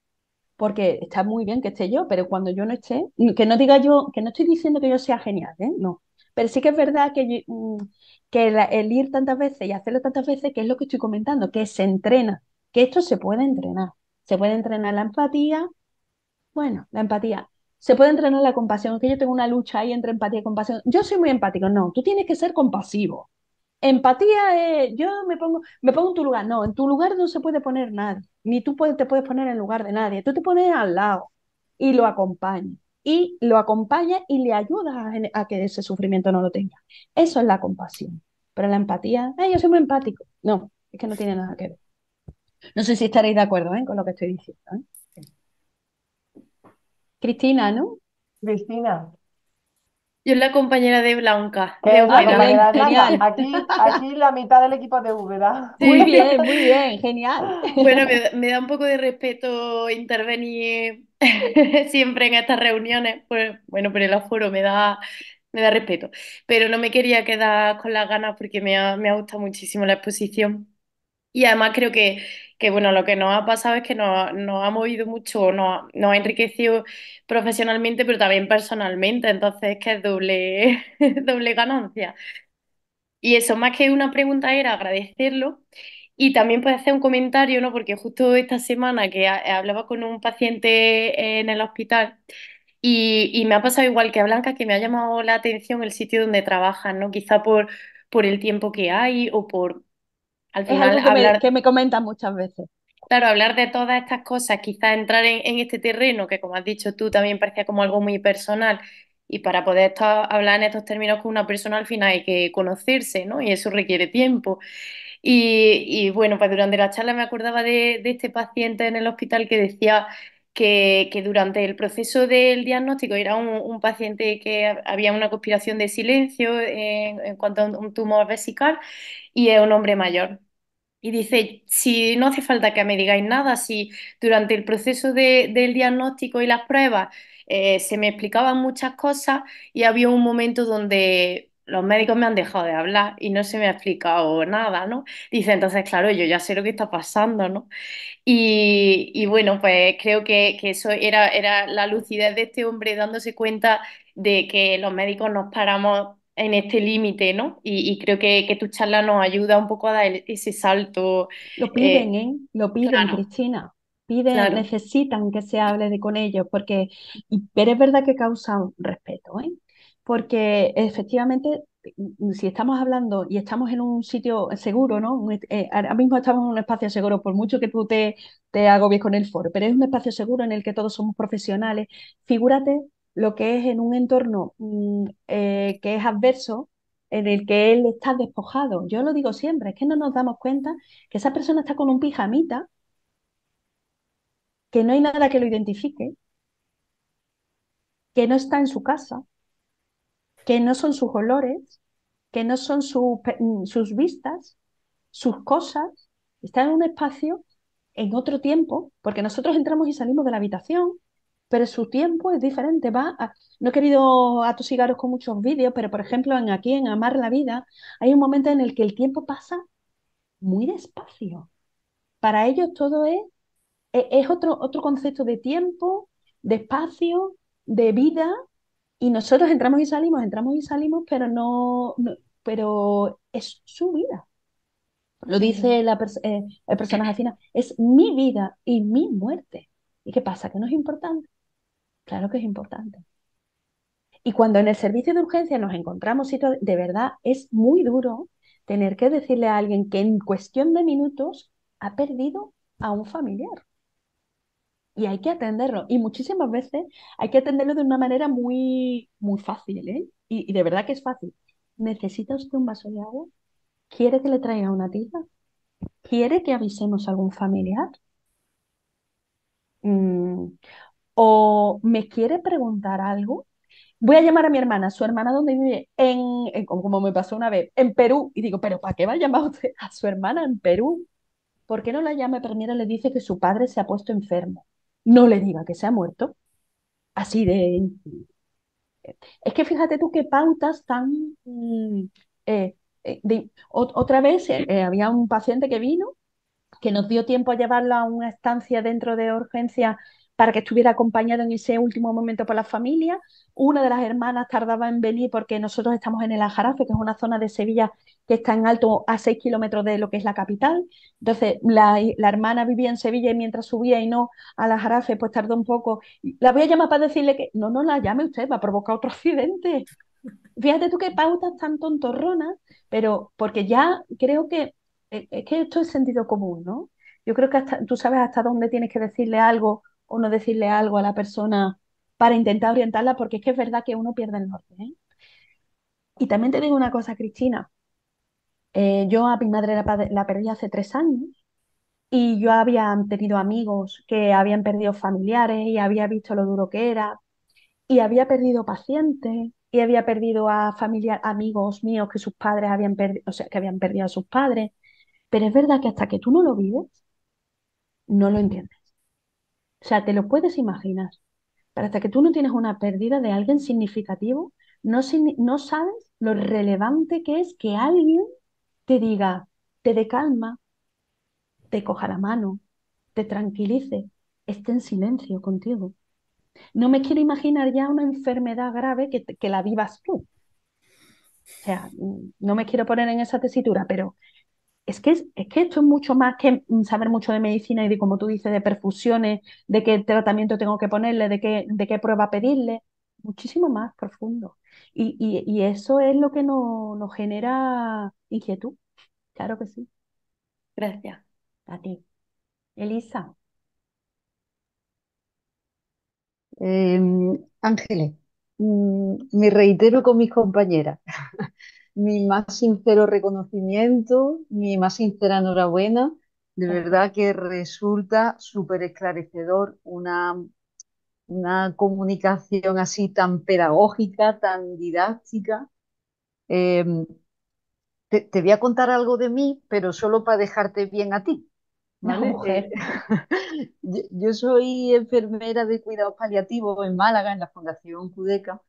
Speaker 2: Porque está muy bien que esté yo, pero cuando yo no esté, que no diga yo, que no estoy diciendo que yo sea genial, ¿eh? No. Pero sí que es verdad que el ir tantas veces y hacerlo tantas veces, que es lo que estoy comentando, que se entrena, que esto se puede entrenar. Se puede entrenar la empatía, bueno, la empatía. Se puede entrenar la compasión, que yo tengo una lucha ahí entre empatía y compasión. Yo soy muy empático, no, tú tienes que ser compasivo. Empatía es, yo me pongo en tu lugar. No, en tu lugar no se puede poner nadie, ni tú te puedes poner en lugar de nadie. Tú te pones al lado y lo acompañas. Y lo acompañas y le ayudas a que ese sufrimiento no lo tenga. Eso es la compasión. Pero la empatía, yo soy muy empático. No, es que no tiene nada que ver. No sé si estaréis de acuerdo, con lo que estoy diciendo, ¿eh? Cristina, ¿no?
Speaker 1: Cristina,
Speaker 8: Yo la compañera de Blanca,
Speaker 1: que
Speaker 8: de
Speaker 1: es la
Speaker 2: Ah,
Speaker 8: Úbeda.
Speaker 2: bien,
Speaker 1: compañera de Blanca.
Speaker 2: genial.
Speaker 1: Aquí la mitad del equipo de Úbeda.
Speaker 8: Sí.
Speaker 2: Muy bien, genial.
Speaker 8: Bueno, me da un poco de respeto intervenir siempre en estas reuniones. Pues, bueno, por el aforo me da respeto. Pero no me quería quedar con las ganas porque me ha gustado muchísimo la exposición. Y además creo que bueno, lo que nos ha pasado es que nos ha movido mucho, nos ha enriquecido profesionalmente, pero también personalmente. Entonces, que es doble, doble ganancia. Y eso, más que una pregunta, era agradecerlo y también puede hacer un comentario, ¿no? Porque justo esta semana que hablaba con un paciente en el hospital y me ha pasado igual que a Blanca, que me ha llamado la atención el sitio donde trabajan, ¿no? Quizá por el tiempo que hay o por al
Speaker 2: Es
Speaker 8: final
Speaker 2: algo que
Speaker 8: hablar.
Speaker 2: me comentan muchas veces.
Speaker 8: Claro, hablar de todas estas cosas, quizás entrar en este terreno, que como has dicho tú, también parecía como algo muy personal, y para poder hablar en estos términos con una persona al final hay que conocerse, ¿no? Y eso requiere tiempo. Y bueno, pues durante la charla me acordaba de este paciente en el hospital que decía que durante el proceso del diagnóstico era un paciente que había una conspiración de silencio en cuanto a un tumor vesical y es un hombre mayor. Y dice, si no hace falta que me digáis nada, si durante el proceso del diagnóstico y las pruebas se me explicaban muchas cosas y había un momento donde los médicos me han dejado de hablar y no se me ha explicado nada, ¿no? Dice, entonces, claro, yo ya sé lo que está pasando, ¿no? Y bueno, pues creo que eso era la lucidez de este hombre dándose cuenta de que los médicos nos paramos en este límite, ¿no? Y creo que tu charla nos ayuda un poco a dar ese salto.
Speaker 2: Lo piden,
Speaker 8: eh,
Speaker 2: ¿eh? Lo piden,
Speaker 8: claro,
Speaker 2: Cristina. Piden,
Speaker 8: claro.
Speaker 2: necesitan que se hable con ellos, pero es verdad que causa un respeto, ¿eh? Porque efectivamente, si estamos hablando y estamos en un sitio seguro, ¿no? Ahora mismo estamos en un espacio seguro, por mucho que tú te agobies con el foro, pero es un espacio seguro en el que todos somos profesionales. Figúrate lo que es en un entorno que es adverso, en el que él está despojado. Yo lo digo siempre, es que no nos damos cuenta que esa persona está con un pijamita, que no hay nada que lo identifique, que no está en su casa, que no son sus olores, que no son sus vistas, sus cosas, está en un espacio, en otro tiempo, porque nosotros entramos y salimos de la habitación, pero su tiempo es diferente. No he querido atosigaros con muchos vídeos, pero por ejemplo, aquí en Amar la Vida, hay un momento en el que el tiempo pasa muy despacio. Para ellos todo es otro concepto de tiempo, de espacio, de vida, y nosotros entramos y salimos, pero pero es su vida. Lo dice el personaje al final, es mi vida y mi muerte. ¿Y qué pasa? ¿Que no es importante? Claro que es importante. Y cuando en el servicio de urgencia nos encontramos de verdad es muy duro tener que decirle a alguien que en cuestión de minutos ha perdido a un familiar. Y hay que atenderlo. Y muchísimas veces hay que atenderlo de una manera muy, muy fácil, ¿eh? Y de verdad que es fácil. ¿Necesita usted un vaso de agua? ¿Quiere que le traiga una tiza? ¿Quiere que avisemos a algún familiar? Mm, ¿O me quiere preguntar algo? Voy a llamar a mi hermana, su hermana donde vive, como me pasó una vez, en Perú. Y digo, ¿pero para qué va a llamar usted a su hermana en Perú? ¿Por qué no la llama? Pero mira, le dice que su padre se ha puesto enfermo. No le diga que se ha muerto. Así de... Es que fíjate tú qué pautas tan... eh, otra vez había un paciente que vino que nos dio tiempo a llevarlo a una estancia dentro de urgencia para que estuviera acompañado en ese último momento por la familia. Una de las hermanas tardaba en venir porque nosotros estamos en el Aljarafe, que es una zona de Sevilla que está en alto a 6 kilómetros de lo que es la capital. Entonces, la hermana vivía en Sevilla y mientras subía y no al Aljarafe, pues tardó un poco. La voy a llamar para decirle que no la llame usted, va a provocar otro accidente. Fíjate tú qué pautas tan tontorronas, pero porque ya creo que es que esto es sentido común, ¿no? Yo creo que tú sabes hasta dónde tienes que decirle algo o no decirle algo a la persona para intentar orientarla, porque es que es verdad que uno pierde el norte, ¿eh? Y también te digo una cosa, Cristina. Yo a mi madre la perdí hace 3 años y yo había tenido amigos que habían perdido familiares y había visto lo duro que era y había perdido pacientes y había perdido a amigos míos que sus padres habían perdido, o sea, que habían perdido a sus padres. Pero es verdad que hasta que tú no lo vives, no lo entiendes. O sea, te lo puedes imaginar, pero hasta que tú no tienes una pérdida de alguien significativo, no sabes lo relevante que es que alguien te diga, te dé calma, te coja la mano, te tranquilice, esté en silencio contigo. No me quiero imaginar ya una enfermedad grave que la vivas tú. O sea, no me quiero poner en esa tesitura, pero es que esto es mucho más que saber mucho de medicina y de, como tú dices, de perfusiones, de qué tratamiento tengo que ponerle, de qué prueba pedirle, muchísimo más profundo. Y eso es lo que nos genera inquietud, claro que sí.
Speaker 8: Gracias.
Speaker 2: A ti. Elisa.
Speaker 9: Ángeles, me reitero con mis compañeras. Mi más sincero reconocimiento, mi más sincera enhorabuena. De verdad que resulta súper esclarecedor una comunicación así tan pedagógica, tan didáctica. Eh, te voy a contar algo de mí, pero solo para dejarte bien a ti,
Speaker 2: No,
Speaker 9: ¿vale?
Speaker 2: mujer.
Speaker 9: Yo soy enfermera de cuidados paliativos en Málaga, en la Fundación CUDECA,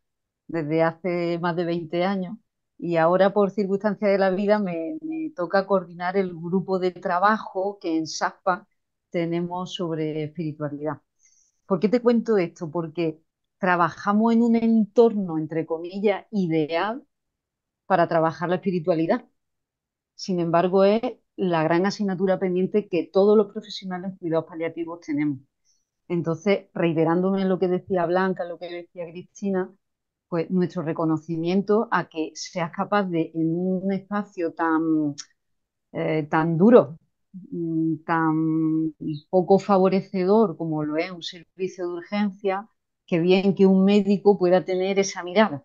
Speaker 9: desde hace más de 20 años y ahora por circunstancias de la vida me toca coordinar el grupo de trabajo que en SAFPA tenemos sobre espiritualidad. ¿Por qué te cuento esto? Porque trabajamos en un entorno, entre comillas, ideal para trabajar la espiritualidad. Sin embargo, es la gran asignatura pendiente que todos los profesionales en cuidados paliativos tenemos. Entonces, reiterándome en lo que decía Blanca, lo que decía Cristina, pues nuestro reconocimiento a que seas capaz de, en un espacio tan duro, tan poco favorecedor como lo es un servicio de urgencia, que bien que un médico pueda tener esa mirada,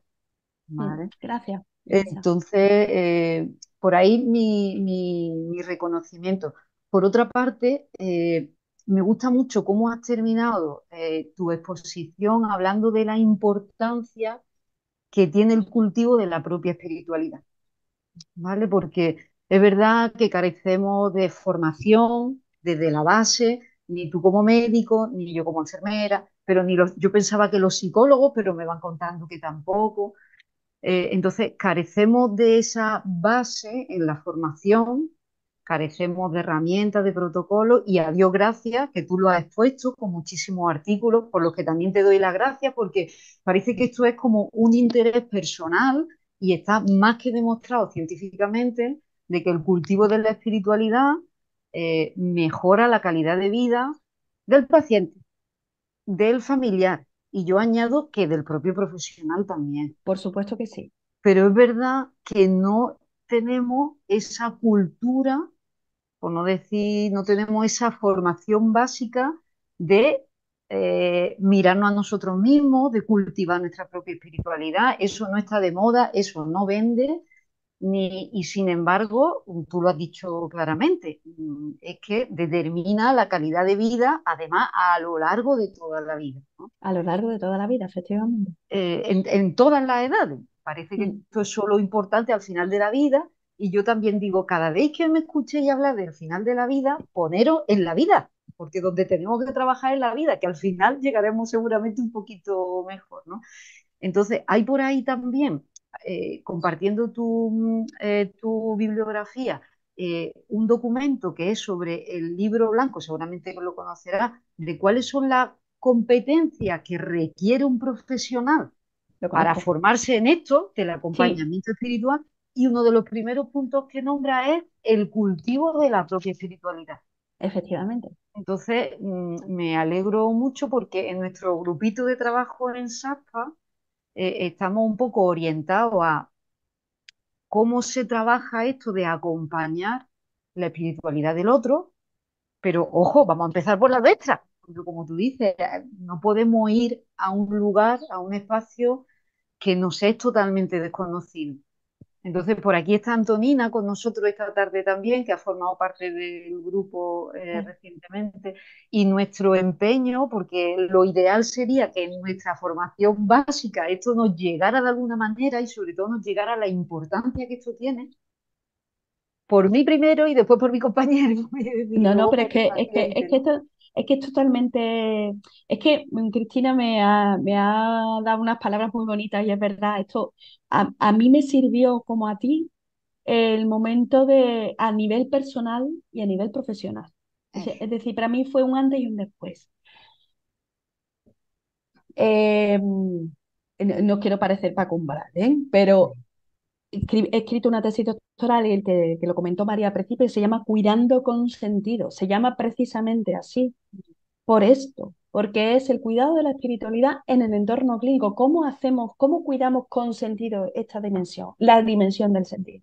Speaker 9: ¿vale?
Speaker 2: Gracias.
Speaker 9: Entonces, por ahí mi reconocimiento. Por otra parte, me gusta mucho cómo has terminado tu exposición hablando de la importancia que tiene el cultivo de la propia espiritualidad, ¿vale? Porque es verdad que carecemos de formación desde la base, ni tú como médico, ni yo como enfermera, pero yo pensaba que los psicólogos, pero me van contando que tampoco. Entonces, carecemos de esa base en la formación, carecemos de herramientas, de protocolos, y a Dios gracias que tú lo has expuesto con muchísimos artículos, por los que también te doy las gracias, porque parece que esto es como un interés personal y está más que demostrado científicamente de que el cultivo de la espiritualidad mejora la calidad de vida del paciente, del familiar, y yo añado que del propio profesional también.
Speaker 2: Por supuesto que sí.
Speaker 9: Pero es verdad que no tenemos esa cultura, por no decir, no tenemos esa formación básica de mirarnos a nosotros mismos, de cultivar nuestra propia espiritualidad. Eso no está de moda, eso no vende, y sin embargo, tú lo has dicho claramente, es que determina la calidad de vida, además, a lo largo de toda la vida, ¿no?
Speaker 2: A lo largo de toda la vida, efectivamente.
Speaker 9: En todas las edades. Parece que esto es solo importante al final de la vida, y yo también digo, cada vez que me escuchéis hablar del final de la vida, poneros en la vida, porque donde tenemos que trabajar es la vida, que al final llegaremos seguramente un poquito mejor, ¿no? Entonces, hay por ahí también, compartiendo tu bibliografía, un documento que es sobre el libro blanco, seguramente que lo conocerás, de cuáles son las competencias que requiere un profesional para formarse en esto del acompañamiento espiritual, y uno de los primeros puntos que nombra es el cultivo de la propia espiritualidad.
Speaker 2: Efectivamente.
Speaker 9: Entonces, me alegro mucho porque en nuestro grupito de trabajo en SASPA estamos un poco orientados a cómo se trabaja esto de acompañar la espiritualidad del otro, pero ojo, vamos a empezar por la nuestra, porque como tú dices, no podemos ir a un lugar, a un espacio que nos es totalmente desconocido. Entonces, por aquí está Antonina con nosotros esta tarde también, que ha formado parte del grupo recientemente, y nuestro empeño, porque lo ideal sería que en nuestra formación básica esto nos llegara de alguna manera, y sobre todo nos llegara la importancia que esto tiene, por mí primero y después por mi compañero.
Speaker 2: No, pero es que es totalmente, es que Cristina me ha dado unas palabras muy bonitas y es verdad, esto a mí me sirvió como a ti el momento a nivel personal y a nivel profesional. Es decir, para mí fue un antes y un después. No quiero parecer Paco Umbral, pero he escrito una tesis doctoral y que lo comentó María al principio, se llama Cuidando con sentido. Se llama precisamente así, por esto, porque es el cuidado de la espiritualidad en el entorno clínico. ¿Cómo hacemos, cómo cuidamos con sentido esta dimensión, la dimensión del sentido?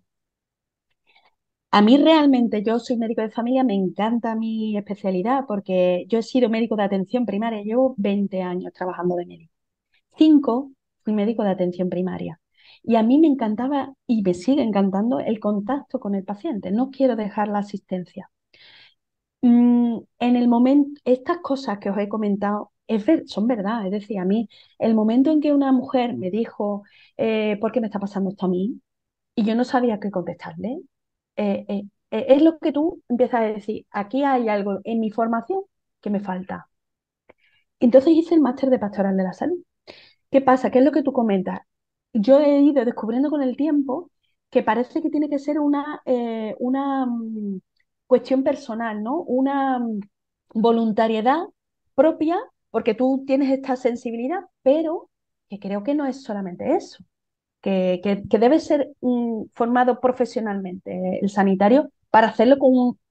Speaker 2: A mí realmente, yo soy médico de familia, me encanta mi especialidad porque yo he sido médico de atención primaria, llevo 20 años trabajando de médico. 5 fui médico de atención primaria. Y a mí me encantaba y me sigue encantando el contacto con el paciente. No quiero dejar la asistencia. En el momento, estas cosas que os he comentado son verdad. Es decir, a mí, el momento en que una mujer me dijo, ¿por qué me está pasando esto a mí? Y yo no sabía qué contestarle, es lo que tú empiezas a decir, aquí hay algo en mi formación que me falta. Entonces hice el máster de pastoral de la salud. ¿Qué pasa? ¿Qué es lo que tú comentas? Yo he ido descubriendo con el tiempo que parece que tiene que ser una cuestión personal, ¿no? Una voluntariedad propia, porque tú tienes esta sensibilidad, pero que creo que no es solamente eso, que debe ser formado profesionalmente el sanitario para hacerlo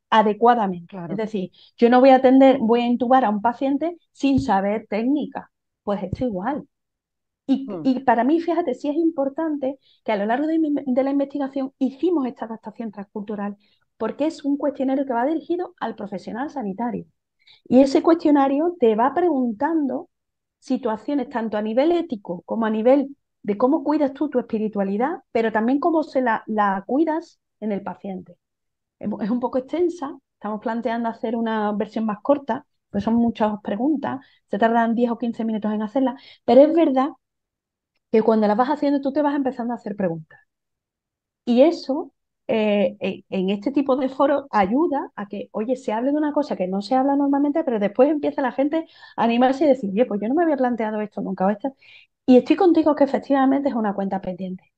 Speaker 2: adecuadamente.
Speaker 9: Claro.
Speaker 2: Es decir, yo no voy a atender, voy a intubar a un paciente sin saber técnica. Pues esto igual. Y para mí, fíjate, sí es importante que a lo largo de la investigación hicimos esta adaptación transcultural, porque es un cuestionario que va dirigido al profesional sanitario. Y ese cuestionario te va preguntando situaciones tanto a nivel ético como a nivel de cómo cuidas tú tu espiritualidad, pero también cómo la cuidas en el paciente. Es un poco extensa, estamos planteando hacer una versión más corta, pues son muchas preguntas, se tardan 10 o 15 minutos en hacerla, pero es verdad que cuando las vas haciendo tú te vas empezando a hacer preguntas. Y eso, en este tipo de foros, ayuda a que, oye, se hable de una cosa que no se habla normalmente, pero después empieza la gente a animarse y decir, oye, pues yo no me había planteado esto nunca. Y estoy contigo que efectivamente es una cuenta pendiente.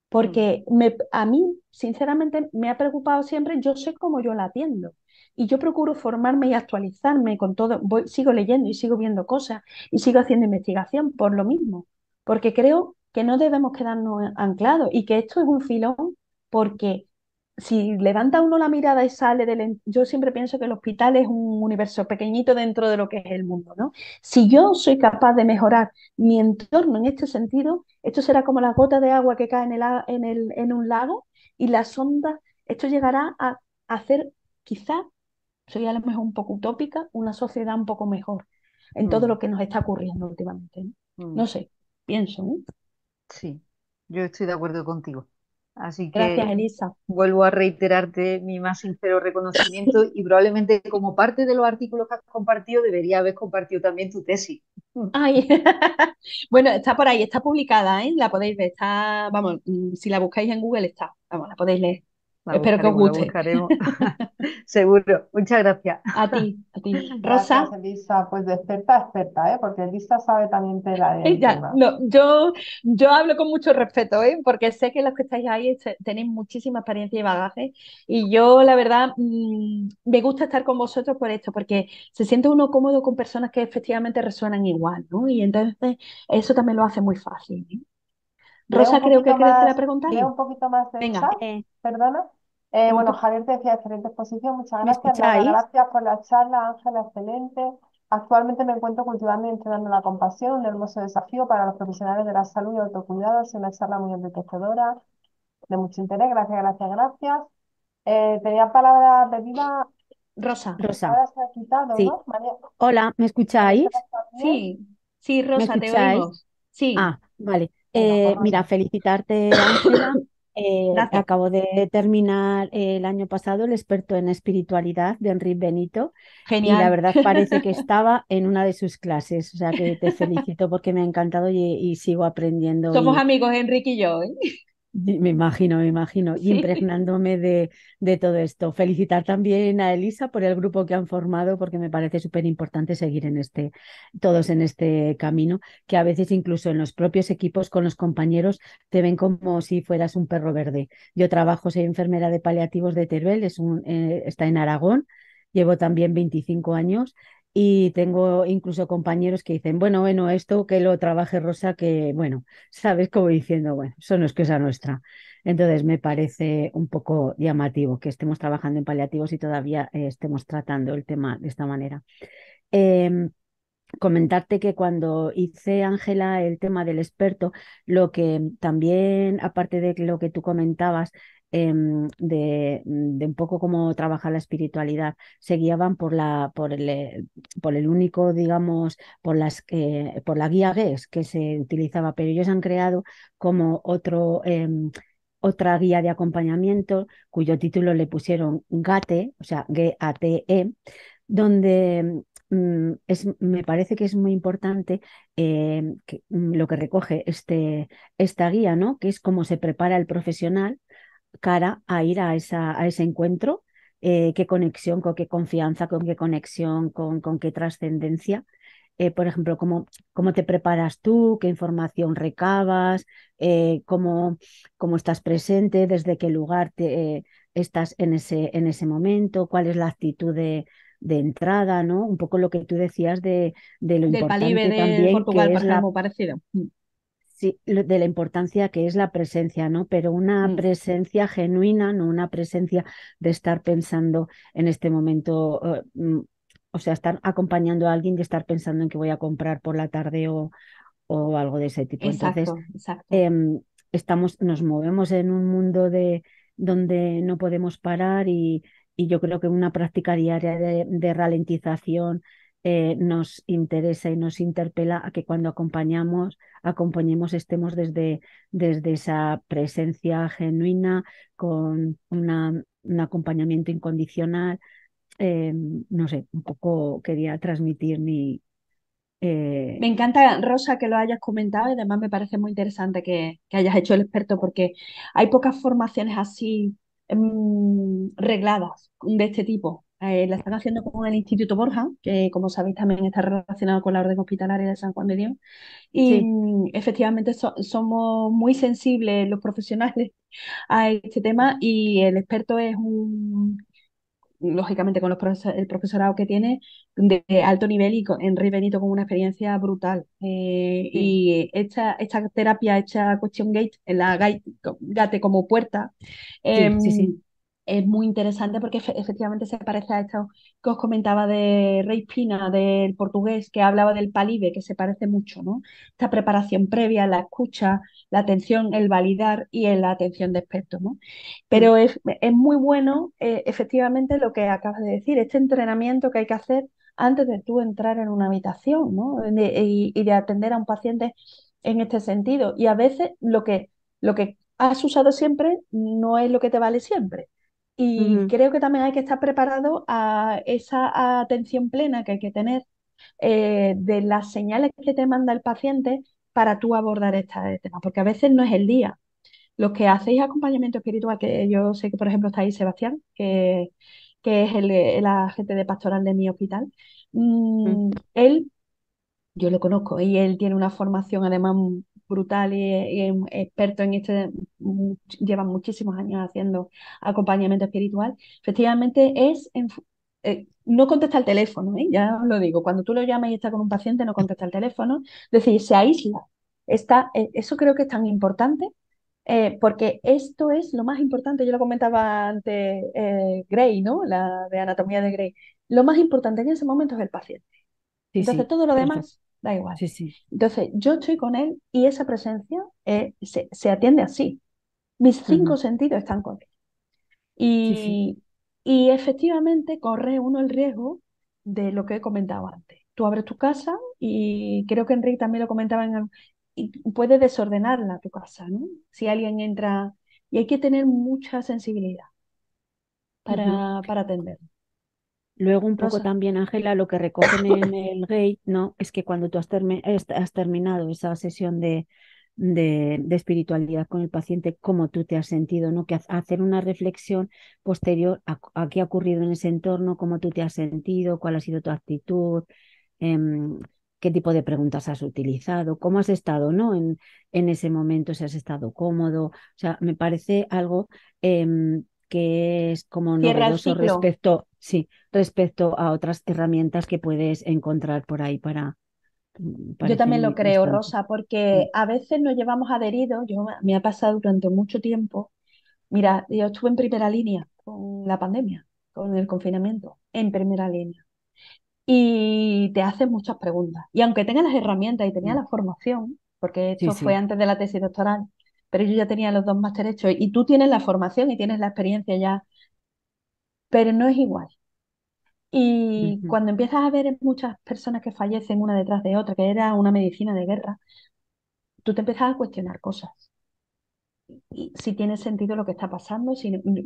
Speaker 2: Porque a mí, sinceramente, me ha preocupado siempre, yo sé cómo yo la atiendo. Y yo procuro formarme y actualizarme con todo. Sigo leyendo y sigo viendo cosas y sigo haciendo investigación por lo mismo. Porque creo que no debemos quedarnos anclados y que esto es un filón porque si levanta uno la mirada y sale Yo siempre pienso que el hospital es un universo pequeñito dentro de lo que es el mundo, ¿no? Si yo soy capaz de mejorar mi entorno en este sentido, esto será como las gotas de agua que caen en un lago y las ondas, esto llegará a hacer, quizá, soy a lo mejor un poco utópica, una sociedad un poco mejor en todo
Speaker 9: Mm,
Speaker 2: lo que nos está ocurriendo últimamente, ¿no?
Speaker 9: mm.
Speaker 2: No sé, pienso, ¿no?
Speaker 9: Sí, yo estoy de acuerdo contigo. Así
Speaker 2: Gracias,
Speaker 9: que
Speaker 2: Elisa.
Speaker 9: vuelvo a reiterarte mi más sincero reconocimiento y probablemente como parte de los artículos que has compartido debería haber compartido también tu tesis.
Speaker 2: Ay, bueno, está por ahí, está publicada, ¿eh? La podéis ver, está, vamos, si la buscáis en Google está, vamos, la podéis leer.
Speaker 9: La
Speaker 2: Espero que os
Speaker 9: buscaremos, la
Speaker 2: guste.
Speaker 9: buscaremos. Seguro. Muchas gracias.
Speaker 2: A ti, a ti.
Speaker 1: Gracias,
Speaker 2: Rosa.
Speaker 1: Elisa. Pues de experta a experta, ¿eh? Porque Elisa sabe también tela del
Speaker 2: Ya,
Speaker 1: tema.
Speaker 2: no, yo hablo con mucho respeto, ¿eh? Porque sé que los que estáis ahí tenéis muchísima experiencia y bagaje. Y yo, la verdad, me gusta estar con vosotros por esto, porque se siente uno cómodo con personas que efectivamente resuenan igual, ¿no? Y entonces eso también lo hace muy fácil, ¿eh? Rosa, creo que quería hacer la pregunta.
Speaker 1: Leo un poquito más del
Speaker 2: Venga,
Speaker 1: chat, perdona.
Speaker 2: como
Speaker 1: Bueno,
Speaker 2: tú.
Speaker 1: Javier te decía, excelente exposición, muchas
Speaker 10: ¿Me
Speaker 1: gracias. Nada,
Speaker 10: escucháis?
Speaker 1: gracias por la charla, Ángela, excelente. Actualmente me encuentro cultivando y entrenando la compasión, un hermoso desafío para los profesionales de la salud y autocuidado. Es una charla muy enriquecedora, de mucho interés. Gracias, gracias, gracias. Tenía palabra pedida,
Speaker 2: Rosa.
Speaker 10: Rosa,
Speaker 1: ahora se ha quitado,
Speaker 10: sí.
Speaker 1: ¿no? María,
Speaker 10: Hola, ¿me
Speaker 1: María
Speaker 10: escucháis?
Speaker 1: Ángeles también.
Speaker 2: Sí, sí,
Speaker 10: ¿Me
Speaker 2: Rosa, te
Speaker 10: escucháis?
Speaker 2: oímos. Sí,
Speaker 10: Ah, vale.
Speaker 1: Venga, pues
Speaker 10: Mira,
Speaker 1: Rosa.
Speaker 10: felicitarte, Ángela.
Speaker 2: gracias.
Speaker 10: Acabo de terminar el año pasado el experto en espiritualidad de Enrique Benito y la
Speaker 2: Genial.
Speaker 10: verdad parece que estaba en una de sus clases. O sea que te felicito porque me ha encantado y sigo aprendiendo
Speaker 2: Somos amigos, Enrique y yo, ¿eh?
Speaker 10: me imagino, y
Speaker 2: Sí.
Speaker 10: impregnándome de todo esto. Felicitar también a Elisa por el grupo que han formado, porque me parece súper importante seguir todos en este camino, que a veces incluso en los propios equipos con los compañeros te ven como si fueras un perro verde. Yo trabajo, soy enfermera de paliativos de Teruel, está en Aragón, llevo también 25 años. Y tengo incluso compañeros que dicen, bueno, esto que lo trabaje Rosa, que bueno, sabes, como diciendo, bueno, eso no es cosa nuestra. Entonces me parece un poco llamativo que estemos trabajando en paliativos y todavía estemos tratando el tema de esta manera. Em, Comentarte que cuando hice, Ángela, el tema del experto, lo que también, aparte de lo que tú comentabas, de un poco cómo trabaja la espiritualidad, se guiaban por el único, digamos, por la guía GES que se utilizaba, pero ellos han creado como otra guía de acompañamiento cuyo título le pusieron GATE, o sea, GATE, donde me parece que es muy importante lo que recoge esta guía, ¿no? Que es cómo se prepara el profesional cara a ir a ese encuentro, qué conexión, con qué confianza, con qué conexión, con qué trascendencia. Por ejemplo, cómo te preparas tú, qué información recabas, cómo estás presente, desde qué lugar estás en ese momento, cuál es la actitud de entrada, ¿no? Un poco lo que tú decías de lo
Speaker 2: Del Palibe
Speaker 10: importante
Speaker 2: de
Speaker 10: también
Speaker 2: Portugal,
Speaker 10: que
Speaker 2: por
Speaker 10: es
Speaker 2: ejemplo, muy parecido.
Speaker 10: sí, de la importancia que es la presencia, ¿no? Pero una
Speaker 2: Mm.
Speaker 10: presencia genuina, no una presencia de estar pensando en este momento, o sea, estar acompañando a alguien y estar pensando en que voy a comprar por la tarde o algo de ese tipo. Entonces,
Speaker 2: Exacto, exacto.
Speaker 10: em, nos movemos en un mundo donde no podemos parar y yo creo que una práctica diaria de ralentización nos interesa y nos interpela a que cuando acompañamos acompañemos, estemos desde esa presencia genuina, con un acompañamiento incondicional. No sé, un poco quería transmitir mi...
Speaker 2: Me encanta, Rosa, que lo hayas comentado y además me parece muy interesante que hayas hecho el experto porque hay pocas formaciones así regladas de este tipo. La están haciendo con el Instituto Borja, que como sabéis también está relacionado con la Orden Hospitalaria de San Juan de Dios. Y
Speaker 10: Sí,
Speaker 2: efectivamente somos muy sensibles los profesionales a este tema y el experto es lógicamente con el profesorado que tiene de alto nivel y Enrique Benito con una experiencia brutal.
Speaker 10: sí,
Speaker 2: Y esta terapia, esta cuestión gate, gate como puerta,
Speaker 10: sí, sí, sí.
Speaker 2: es muy interesante porque efectivamente se parece a esto que os comentaba de Rey Pina, del portugués, que hablaba del palive, que se parece mucho, ¿no? Esta preparación previa, la escucha, la atención, el validar y la atención de expertos, ¿no?
Speaker 10: Mm,
Speaker 2: Pero es muy bueno, efectivamente, lo que acabas de decir, este entrenamiento que hay que hacer antes de tú entrar en una habitación, ¿no? Y de atender a un paciente en este sentido. Y a veces lo que has usado siempre no es lo que te vale siempre. Y
Speaker 10: ujú,
Speaker 2: creo que también hay que estar preparado a esa atención plena que hay que tener de las señales que te manda el paciente para tú abordar este tema, porque a veces no es el día. Los que hacéis acompañamiento espiritual, que yo sé que, por ejemplo, está ahí Sebastián, que es el agente de pastoral de mi hospital,
Speaker 10: mm,
Speaker 2: él, yo lo conozco y él tiene una formación además brutal y es experto en lleva muchísimos años haciendo acompañamiento espiritual. Efectivamente, no contesta el teléfono, ¿eh? Ya os lo digo, cuando tú lo llamas y está con un paciente, no contesta el teléfono, es decir, se aísla. Eso creo que es tan importante porque esto es lo más importante, yo lo comentaba antes Gray, ¿no? La de anatomía de Gray. Lo más importante en ese momento es el paciente.
Speaker 10: sí,
Speaker 2: Entonces
Speaker 10: sí,
Speaker 2: todo lo
Speaker 10: perfecto.
Speaker 2: demás da igual.
Speaker 10: Sí, sí.
Speaker 2: Entonces yo estoy con él y esa presencia se atiende así. Mis cinco
Speaker 10: Ujú,
Speaker 2: sentidos están con él.
Speaker 10: sí, sí.
Speaker 2: Y efectivamente corre uno el riesgo de lo que he comentado antes. Tú abres tu casa y creo que Enrique también lo comentaba y puede desordenarla tu casa, ¿no? Si alguien entra y hay que tener mucha sensibilidad
Speaker 10: Ujú.
Speaker 2: para atender.
Speaker 10: Luego un poco
Speaker 2: Rosa.
Speaker 10: también, Ángela, lo que recogen en el gate, ¿no? Es que cuando tú has terminado esa sesión de espiritualidad con el paciente, cómo tú te has sentido, ¿no? Que hacer una reflexión posterior a qué ha ocurrido en ese entorno, cómo tú te has sentido, cuál ha sido tu actitud, em, qué tipo de preguntas has utilizado, cómo has estado, ¿no? En ese momento, si has estado cómodo. O sea, me parece algo que es como
Speaker 2: Cierra el
Speaker 10: novedoso
Speaker 2: ciclo.
Speaker 10: respecto a otras herramientas que puedes encontrar por ahí
Speaker 2: Yo
Speaker 10: parece
Speaker 2: también lo
Speaker 10: muy
Speaker 2: creo,
Speaker 10: bastante.
Speaker 2: Rosa,
Speaker 10: Mm,
Speaker 2: porque a veces nos llevamos adheridos. Me ha pasado durante mucho tiempo. Mira, yo estuve en primera línea con la pandemia, con el confinamiento, en primera línea. Y te hacen muchas preguntas. Y aunque tengas las herramientas y tenía
Speaker 10: mm.
Speaker 2: la formación, porque
Speaker 10: Sí,
Speaker 2: esto fue
Speaker 10: sí.
Speaker 2: antes de la tesis doctoral, pero yo ya tenía los dos másteres hechos y tú tienes la formación y tienes la experiencia ya, pero no es igual. Y
Speaker 10: Ujú,
Speaker 2: cuando empiezas a ver muchas personas que fallecen una detrás de otra, que era una medicina de guerra, tú te empiezas a cuestionar cosas. Y si tiene sentido lo que está pasando.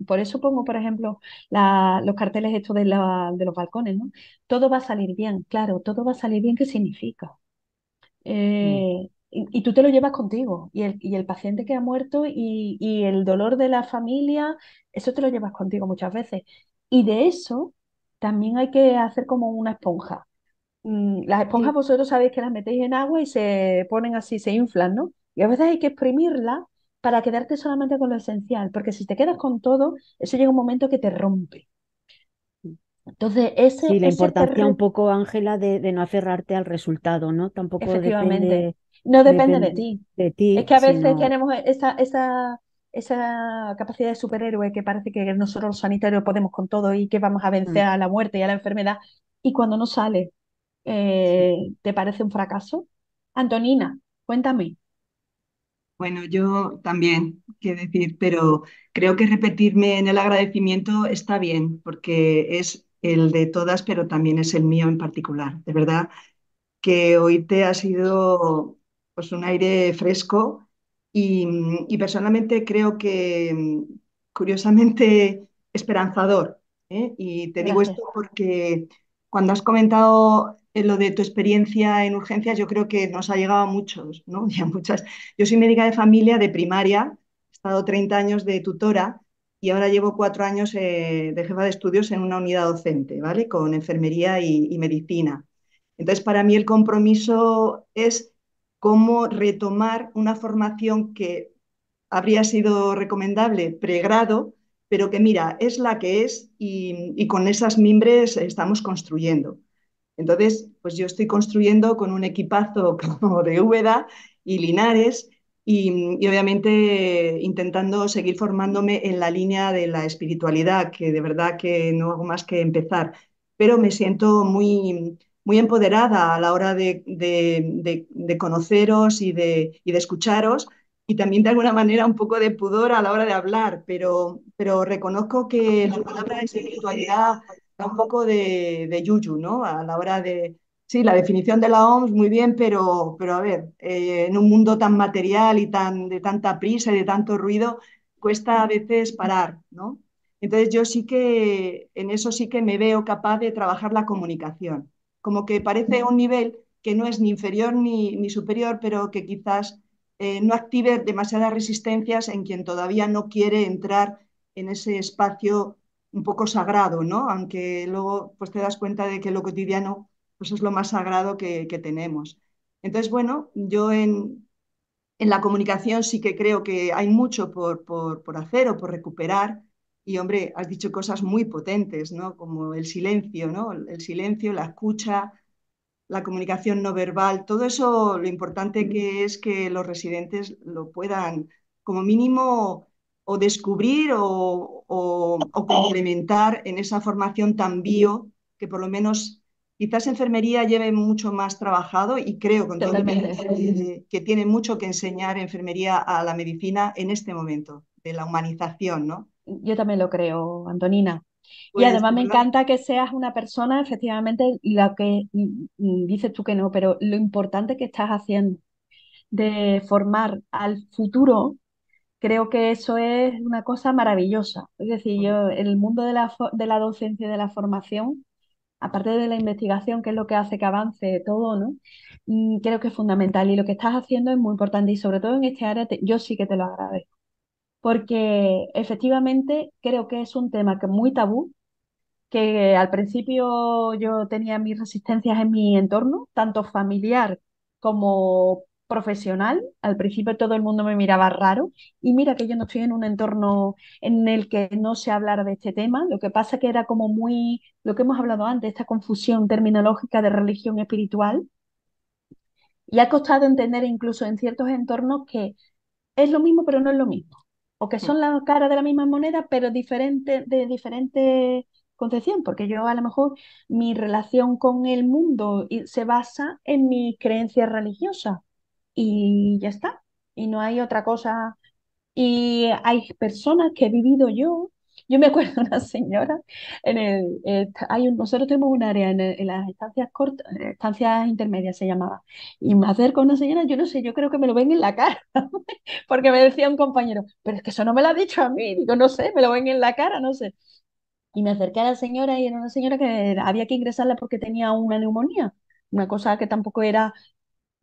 Speaker 2: Por eso pongo, por ejemplo, los carteles estos de los balcones, ¿no? Todo va a salir bien, claro, todo va a salir bien, ¿qué significa?
Speaker 10: mm,
Speaker 2: Y tú te lo llevas contigo, y el paciente que ha muerto y el dolor de la familia, eso te lo llevas contigo muchas veces. Y de eso también hay que hacer como una esponja. Las esponjas
Speaker 10: sí.
Speaker 2: vosotros sabéis que las metéis en agua y se ponen así, se inflan, ¿no? Y a veces hay que exprimirla para quedarte solamente con lo esencial, porque si te quedas con todo, eso llega un momento que te rompe. Entonces,
Speaker 10: Sí, la
Speaker 2: ese
Speaker 10: importancia un poco, Ángela, de no aferrarte al resultado, ¿no? Tampoco
Speaker 2: efectivamente, no depende de
Speaker 10: depende
Speaker 2: ti.
Speaker 10: de
Speaker 2: Es
Speaker 10: ti,
Speaker 2: que a veces
Speaker 10: sino
Speaker 2: tenemos esa capacidad de superhéroe que parece que nosotros los sanitarios podemos con todo y que vamos a
Speaker 10: mm,
Speaker 2: vencer a la muerte y a la enfermedad. Y cuando no sale,
Speaker 10: sí.
Speaker 2: ¿te parece un fracaso? Antonina, cuéntame.
Speaker 11: Bueno, yo también, qué decir, pero creo que repetirme en el agradecimiento está bien, porque es el de todas, pero también es el mío en particular. De verdad que oírte ha sido pues un aire fresco y personalmente creo que curiosamente esperanzador, ¿eh? Y te digo
Speaker 2: Gracias.
Speaker 11: esto porque cuando has comentado lo de tu experiencia en urgencias, yo creo que nos ha llegado a muchos, ¿no? Y a muchas. Yo soy médica de familia de primaria, he estado 30 años de tutora y ahora llevo 4 años de jefa de estudios en una unidad docente, ¿vale? Con enfermería y medicina. Entonces, para mí el compromiso es cómo retomar una formación que habría sido recomendable pregrado, pero que mira, es la que es y con esas mimbres estamos construyendo. Entonces, pues yo estoy construyendo con un equipazo como de Úbeda y Linares y obviamente intentando seguir formándome en la línea de la espiritualidad, que de verdad que no hago más que empezar, pero me siento muy empoderada a la hora de conoceros y de escucharos y también de alguna manera un poco de pudor a la hora de hablar, pero reconozco que la palabra espiritualidad da un poco de yuyu, ¿no? A la hora de, sí, la definición de la OMS, muy bien, pero a ver, en un mundo tan material y de tanta prisa y de tanto ruido, cuesta a veces parar, ¿no? Entonces yo sí que, en eso sí que me veo capaz de trabajar la comunicación, como que parece un nivel que no es ni inferior ni superior, pero que quizás no active demasiadas resistencias en quien todavía no quiere entrar en ese espacio un poco sagrado, ¿no? Aunque luego pues te das cuenta de que lo cotidiano pues es lo más sagrado que tenemos. Entonces, bueno, yo en la comunicación sí que creo que hay mucho por hacer o por recuperar. Y hombre, has dicho cosas muy potentes, ¿no? Como el silencio, ¿no? El silencio, la escucha, la comunicación no verbal, todo eso, lo importante que es que los residentes lo puedan, como mínimo, o descubrir o complementar en esa formación tan bio, que por lo menos quizás enfermería lleve mucho más trabajado y creo con todo
Speaker 2: Totalmente.
Speaker 11: que tiene mucho que enseñar enfermería a la medicina en este momento, de la humanización, ¿no?
Speaker 2: Yo también lo creo, Antonina. Y
Speaker 11: Pues
Speaker 2: además
Speaker 11: de
Speaker 2: me
Speaker 11: verdad,
Speaker 2: encanta que seas una persona, efectivamente, la que dices tú que no, pero lo importante que estás haciendo de formar al futuro, creo que eso es una cosa maravillosa. Es decir, yo, el mundo de la docencia y de la formación, aparte de la investigación, que es lo que hace que avance todo, ¿no? Creo que es fundamental y lo que estás haciendo es muy importante y sobre todo en este área yo sí que te lo agradezco, porque efectivamente creo que es un tema que es muy tabú, que al principio yo tenía mis resistencias en mi entorno, tanto familiar como profesional. Al principio todo el mundo me miraba raro y mira que yo no estoy en un entorno en el que no se hablara de este tema. Lo que pasa que era como muy, lo que hemos hablado antes, esta confusión terminológica de religión espiritual. Y ha costado entender incluso en ciertos entornos que es lo mismo, pero no es lo mismo. O que son las caras de la misma moneda, pero de diferente concepción, porque yo a lo mejor mi relación con el mundo se basa en mis creencias religiosas y ya está. Y no hay otra cosa. Y hay personas que he vivido yo. Yo me acuerdo de una señora nosotros tenemos un área en las estancias cortas, estancias intermedias se llamaba. Y me acerco a una señora, yo no sé, yo creo que me lo ven en la cara. Porque me decía un compañero, pero es que eso no me lo ha dicho a mí. Digo, no sé, me lo ven en la cara, no sé. Y me acerqué a la señora y era una señora que había que ingresarla porque tenía una neumonía. Una cosa que tampoco era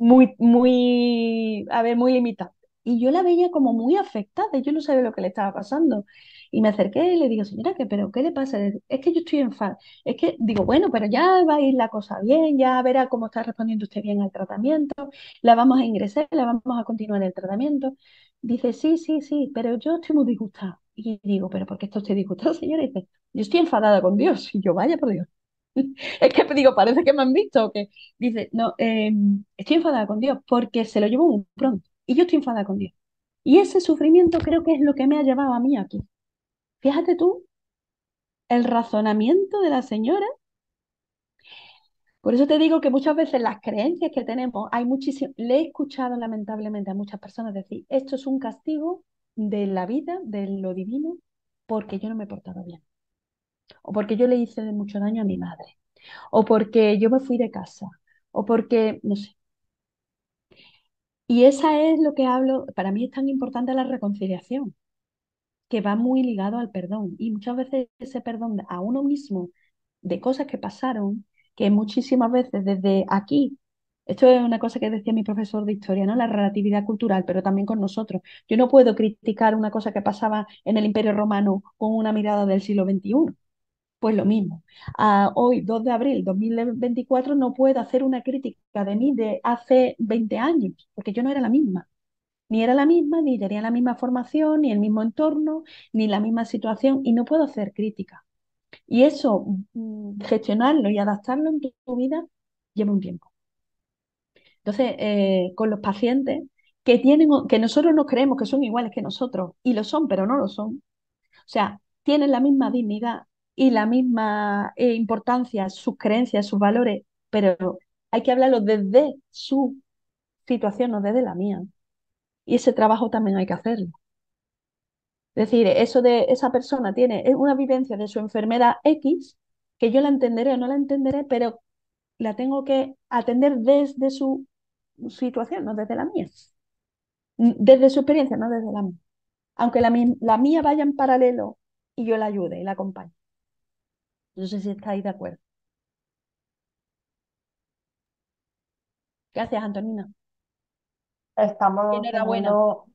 Speaker 2: a ver, muy limitante. Y yo la veía como muy afectada y yo no sabía lo que le estaba pasando. Y me acerqué y le digo, señora, ¿pero qué le pasa? Es que yo estoy enfadada. Es que digo, bueno, pero ya va a ir la cosa bien, ya verá cómo está respondiendo usted bien al tratamiento, la vamos a ingresar, la vamos a continuar el tratamiento. Dice, sí, sí, sí, pero yo estoy muy disgustada. Y digo, ¿pero por qué está usted disgustada, señora? Y dice, yo estoy enfadada con Dios. Y yo, vaya por Dios. Es que digo, parece que me han visto. Que dice, no, estoy enfadada con Dios porque se lo llevó muy pronto. Y yo estoy enfadada con Dios. Y ese sufrimiento creo que es lo que me ha llevado a mí aquí. Fíjate tú, el razonamiento de la señora. Por eso te digo que muchas veces las creencias que tenemos, hay muchísimo, le he escuchado lamentablemente a muchas personas decir, esto es un castigo de la vida, de lo divino, porque yo no me he portado bien. O porque yo le hice de mucho daño a mi madre. O porque yo me fui de casa. O porque, no sé. Y esa es lo que hablo, para mí es tan importante la reconciliación, que va muy ligado al perdón. Y muchas veces ese perdón a uno mismo de cosas que pasaron, que muchísimas veces desde aquí, esto es una cosa que decía mi profesor de historia, ¿no? La relatividad cultural, pero también con nosotros. Yo no puedo criticar una cosa que pasaba en el Imperio Romano con una mirada del siglo XXI. Pues lo mismo. Hoy, 2 de abril de 2024, no puedo hacer una crítica de mí de hace 20 años, porque yo no era la misma. Ni era la misma, ni tenía la misma formación, ni el mismo entorno, ni la misma situación, y no puedo hacer crítica. Y eso, gestionarlo y adaptarlo en tu vida, lleva un tiempo. Entonces, con los pacientes que tienen, que nosotros nos creemos que son iguales que nosotros, y lo son, pero no lo son. O sea, tienen la misma dignidad y la misma importancia, sus creencias, sus valores, pero hay que hablarlo desde su situación, no desde la mía. Y ese trabajo también hay que hacerlo. Es decir, eso de esa persona tiene una vivencia de su enfermedad X, que yo la entenderé o no la entenderé, pero la tengo que atender desde su situación, no desde la mía. Desde su experiencia, no desde la mía. Aunque la mía vaya en paralelo y yo la ayude y la acompañe. No sé si estáis de acuerdo. Gracias, Antonina. Y
Speaker 1: Estamos
Speaker 2: enhorabuena.
Speaker 1: teniendo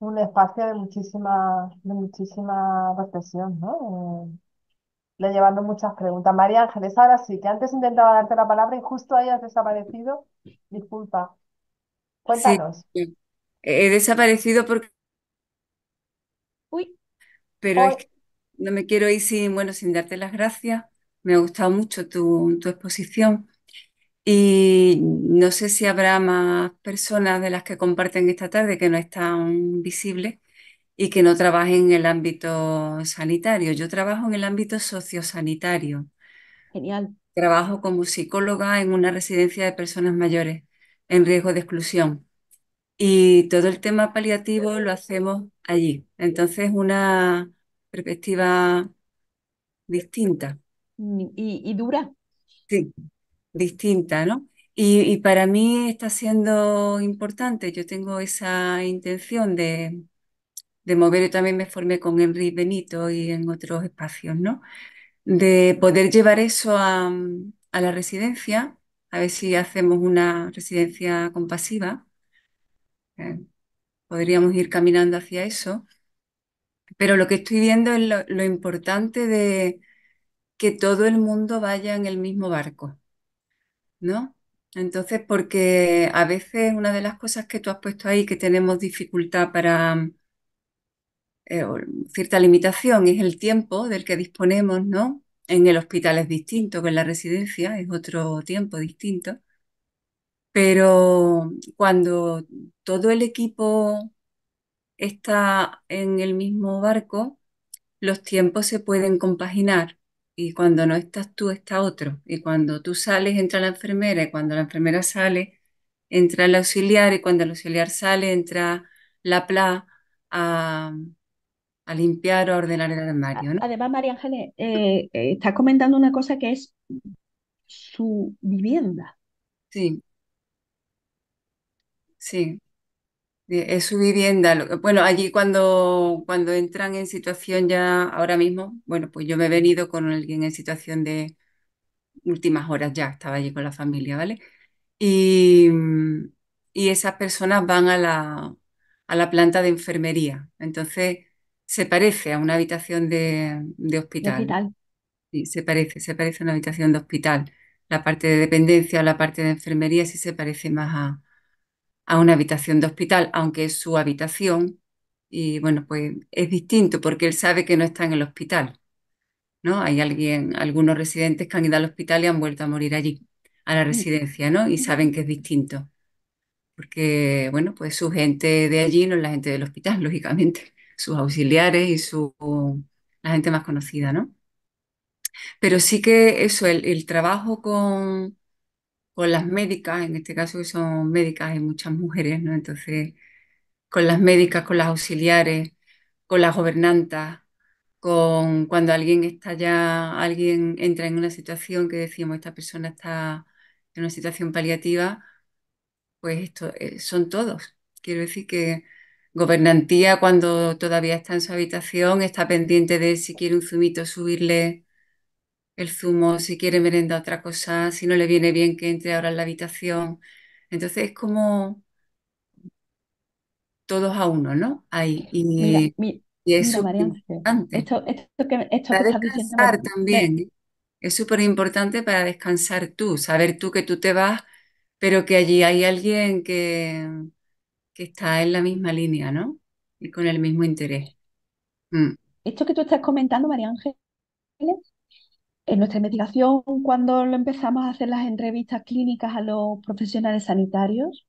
Speaker 1: un espacio de muchísima reflexión, ¿no? Le llevando muchas preguntas. María Ángeles, ahora sí, que antes intentaba darte la palabra y justo ahí has desaparecido. Disculpa.
Speaker 12: Sí,
Speaker 1: Cuéntanos.
Speaker 12: he desaparecido porque,
Speaker 2: Uy,
Speaker 12: pero
Speaker 1: Hoy,
Speaker 12: es que no me quiero ir sin, bueno, sin darte las gracias. Me ha gustado mucho tu exposición y no sé si habrá más personas de las que comparten esta tarde que no están visibles y que no trabajen en el ámbito sanitario. Yo trabajo en el ámbito sociosanitario.
Speaker 2: genial.
Speaker 12: Trabajo como psicóloga en una residencia de personas mayores en riesgo de exclusión. Y todo el tema paliativo lo hacemos allí. Entonces, una perspectiva distinta,
Speaker 2: Y dura.
Speaker 12: sí, distinta, ¿no? Y para mí está siendo importante. Yo tengo esa intención de mover, yo también me formé con Enrique Benito y en otros espacios, ¿no? De poder llevar eso a la residencia, a ver si hacemos una residencia compasiva. eh, Podríamos ir caminando hacia eso. Pero lo que estoy viendo es lo importante de que todo el mundo vaya en el mismo barco, ¿no? Entonces, porque a veces una de las cosas que tú has puesto ahí que tenemos dificultad para, o cierta limitación, es el tiempo del que disponemos, ¿no? En el hospital es distinto que en la residencia, es otro tiempo distinto, pero cuando todo el equipo está en el mismo barco, los tiempos se pueden compaginar y cuando no estás tú, está otro. Y cuando tú sales, entra la enfermera y cuando la enfermera sale, entra el auxiliar y cuando el auxiliar sale, entra la PLA a, a limpiar o a ordenar el armario, ¿no?
Speaker 2: Además, María Ángeles, estás comentando una cosa que es su vivienda.
Speaker 12: Sí, sí. Es su vivienda. Bueno, allí cuando entran en situación ya ahora mismo, bueno, pues yo me he venido con alguien en situación de últimas horas ya, estaba allí con la familia, ¿vale? Y, y esas personas van a la planta de enfermería. Entonces, se parece a una habitación de
Speaker 2: De
Speaker 12: hospital.
Speaker 2: hospital.
Speaker 12: Sí, se parece a una habitación de hospital. La parte de dependencia o la parte de enfermería sí se parece más a una habitación de hospital, aunque es su habitación. Y bueno, pues es distinto porque él sabe que no está en el hospital, ¿no? Hay algunos residentes que han ido al hospital y han vuelto a morir allí, a la
Speaker 2: Mm,
Speaker 12: residencia, ¿no? Y saben que es distinto, porque, bueno, pues su gente de allí no es la gente del hospital, lógicamente, sus auxiliares y la gente más conocida, ¿no? Pero sí que eso, el trabajo con las médicas, en este caso que son médicas, hay muchas mujeres, ¿no? Entonces, con las médicas, con las auxiliares, con las gobernantas, con cuando alguien está ya, alguien entra en una situación que decimos, esta persona está en una situación paliativa, pues esto son todos. Quiero decir que gobernantía cuando todavía está en su habitación, está pendiente de si quiere un zumito, subirle el zumo, si quiere merenda otra cosa, si no le viene bien que entre ahora en la habitación. Entonces es como todos a uno, ¿no? Ahí.
Speaker 2: Mira,
Speaker 12: Y es
Speaker 2: mira,
Speaker 12: súper
Speaker 2: María Ángel,
Speaker 12: importante.
Speaker 2: esto
Speaker 12: Para
Speaker 2: que estás diciendo me,
Speaker 12: descansar
Speaker 2: me-
Speaker 12: también, ¿eh? Es súper importante para descansar tú, saber tú que tú te vas, pero que allí hay alguien que está en la misma línea, ¿no? Y con el mismo interés. Mm,
Speaker 2: esto que tú estás comentando, María Ángel, en nuestra investigación, cuando lo empezamos a hacer las entrevistas clínicas a los profesionales sanitarios,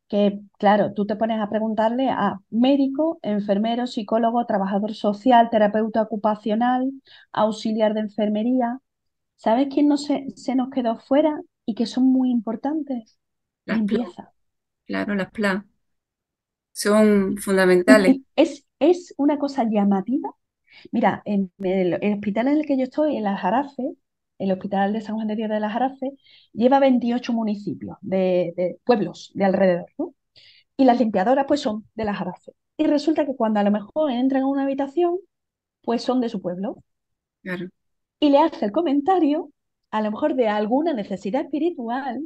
Speaker 2: que claro, tú te pones a preguntarle a médico, enfermero, psicólogo, trabajador social, terapeuta ocupacional, auxiliar de enfermería. ¿Sabes quién no se nos quedó fuera y que son muy importantes?
Speaker 12: las PLA,
Speaker 2: Limpieza.
Speaker 12: claro, las PLA son fundamentales.
Speaker 2: Es una cosa llamativa. Mira, en el hospital en el que yo estoy, en La Jarafe, el Hospital de San Juan de Dios de La Jarafe, lleva 28 municipios de pueblos de alrededor, ¿no? Y las limpiadoras pues son de La Jarafe. Y resulta que cuando a lo mejor entran a una habitación, pues son de su pueblo.
Speaker 12: Claro.
Speaker 2: Y le hace el comentario, a lo mejor de alguna necesidad espiritual,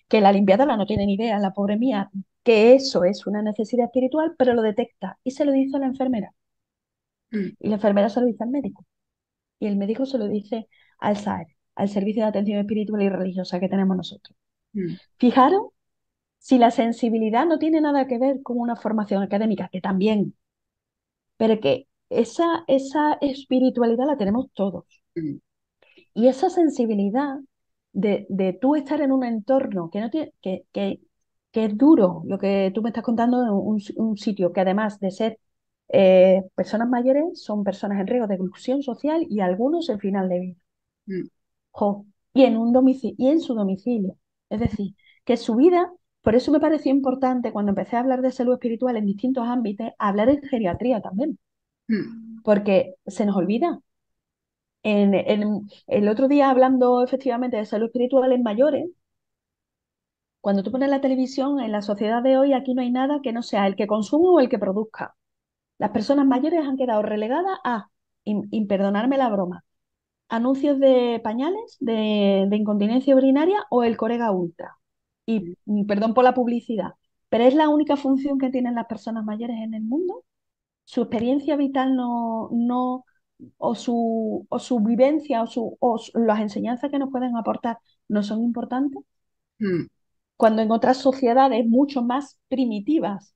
Speaker 2: que la limpiadora no tiene ni idea, la pobre mía, que eso es una necesidad espiritual, pero lo detecta y se lo dice a la enfermera.
Speaker 12: Mm,
Speaker 2: Y la enfermera se lo dice al médico. Y el médico se lo dice al SAER, al Servicio de Atención Espiritual y Religiosa que tenemos nosotros.
Speaker 12: mm,
Speaker 2: Fijaros si la sensibilidad no tiene nada que ver con una formación académica, que también, pero que esa espiritualidad la tenemos todos.
Speaker 12: mm,
Speaker 2: Y esa sensibilidad de tú estar en un entorno que, no tiene, que es duro, lo que tú me estás contando, en un sitio que además de ser personas mayores, son personas en riesgo de exclusión social y algunos en final de vida.
Speaker 12: mm.
Speaker 2: Jo, y en un domicilio, y en su domicilio. Es decir, que su vida, por eso me pareció importante cuando empecé a hablar de salud espiritual en distintos ámbitos, hablar en geriatría también,
Speaker 12: Mm.
Speaker 2: porque se nos olvida. El otro día hablando efectivamente de salud espiritual en mayores, cuando tú pones la televisión en la sociedad de hoy, aquí no hay nada que no sea el que consume o el que produzca. Las personas mayores han quedado relegadas a, y perdonarme la broma, anuncios de pañales, de incontinencia urinaria o el Corega Ultra. Y perdón por la publicidad, pero es la única función que tienen las personas mayores en el mundo. Su experiencia vital no, o su vivencia las enseñanzas que nos pueden aportar no son importantes.
Speaker 12: Mm.
Speaker 2: Cuando en otras sociedades mucho más primitivas,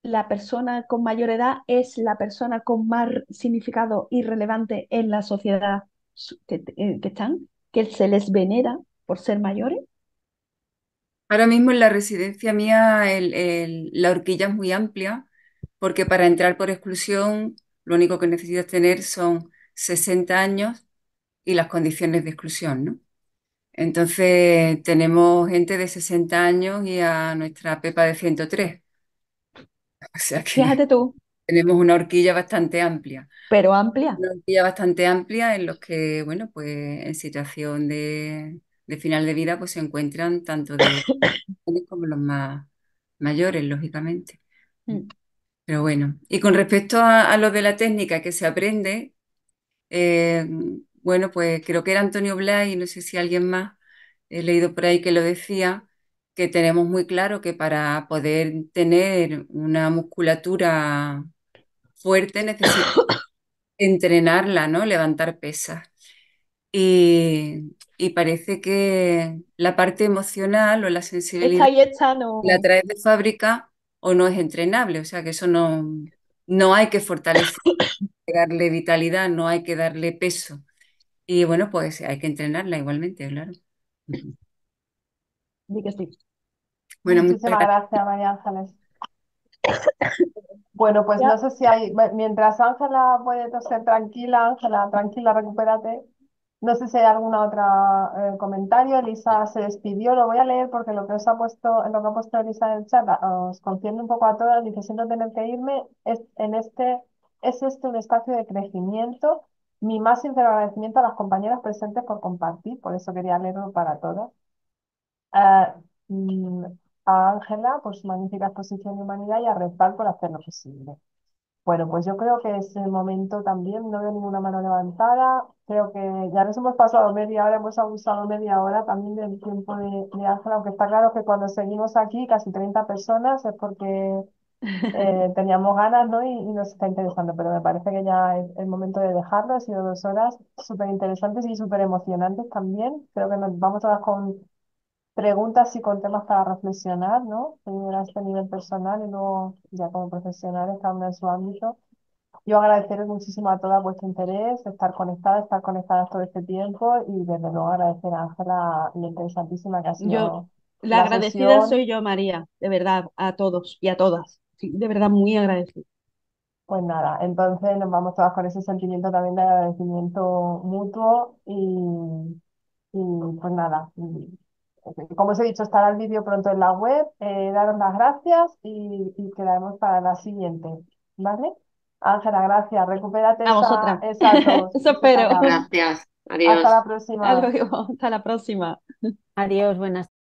Speaker 2: la persona con mayor edad es la persona con más significado y relevante en la sociedad que están, que se les venera por ser mayores.
Speaker 12: Ahora mismo en la residencia mía la horquilla es muy amplia porque para entrar por exclusión lo único que necesitas tener son 60 años y las condiciones de exclusión, ¿no? Entonces tenemos gente de 60 años y a nuestra Pepa de 103. O sea que
Speaker 2: Fíjate tú,
Speaker 12: tenemos una horquilla bastante amplia.
Speaker 2: pero amplia.
Speaker 12: Una horquilla bastante amplia en los que, bueno, pues en situación de final de vida pues se encuentran tanto de jóvenes como los más mayores, lógicamente.
Speaker 2: Mm.
Speaker 12: Pero bueno, y con respecto a lo de la técnica que se aprende, eh, bueno, pues creo que era Antonio Blay, y no sé si alguien más, he leído por ahí que lo decía, que tenemos muy claro que para poder tener una musculatura fuerte necesita entrenarla, ¿no? Levantar pesas. Y parece que la parte emocional o la
Speaker 2: Esta
Speaker 12: sensibilidad
Speaker 2: y esta
Speaker 12: la
Speaker 2: no.
Speaker 12: traes de fábrica o no es entrenable, o sea que eso no hay que fortalecer, darle vitalidad, no hay que darle peso. Y bueno, pues hay que entrenarla igualmente, claro. Ujú.
Speaker 2: Di que sí.
Speaker 12: Bueno, muchas
Speaker 1: Muchísimas
Speaker 12: gracias.
Speaker 1: gracias, María Ángeles. Bueno, pues
Speaker 2: Ya,
Speaker 1: no sé si hay, mientras Ángela puede toser tranquila, Ángela, tranquila, recupérate. No sé si hay alguna otra comentario. Elisa se despidió, lo voy a leer porque lo que os ha puesto, lo que ha puesto Elisa en el chat os concierne un poco a todas. Dice, siento tener que irme, es este un espacio de crecimiento. Mi más sincero agradecimiento a las compañeras presentes por compartir, por eso quería leerlo para todas. Ah, mm, a Ángela por su magnífica exposición de humanidad y a Red Pal por hacer lo posible. Bueno, pues yo creo que es el momento también, no veo ninguna mano levantada, creo que ya nos hemos pasado media hora, hemos abusado media hora también del tiempo de Ángela, aunque está claro que cuando seguimos aquí, casi 30 personas, es porque teníamos ganas, ¿no? Y nos está interesando, pero me parece que ya es el momento de dejarlo. Han sido 2 horas súper interesantes y súper emocionantes también. Creo que nos vamos a dar con preguntas y con temas para reflexionar, ¿no? Primero a este nivel personal y luego ya como profesionales, cada uno en su ámbito. Yo agradecerles muchísimo a todas vuestro interés, estar conectadas todo este tiempo y desde luego agradecer a Ángela lo interesantísima que ha
Speaker 2: Yo,
Speaker 1: sido
Speaker 2: la
Speaker 1: la
Speaker 2: agradecida
Speaker 1: sesión.
Speaker 2: soy yo, María, de verdad, a todos y a todas. Sí, de verdad, muy agradecida.
Speaker 1: Pues nada, entonces nos vamos todas con ese sentimiento también de agradecimiento mutuo y pues nada, como os he dicho, estará el vídeo pronto en la web, daros las gracias y quedaremos para la siguiente, ¿vale? Ángela, gracias, recupérate
Speaker 2: A vosotras.
Speaker 1: esa tos,
Speaker 2: Eso
Speaker 1: esa
Speaker 2: espero.
Speaker 1: tos.
Speaker 7: Gracias.
Speaker 1: Hasta
Speaker 7: Adiós.
Speaker 1: la próxima.
Speaker 2: Hasta la próxima.
Speaker 10: Adiós, buenas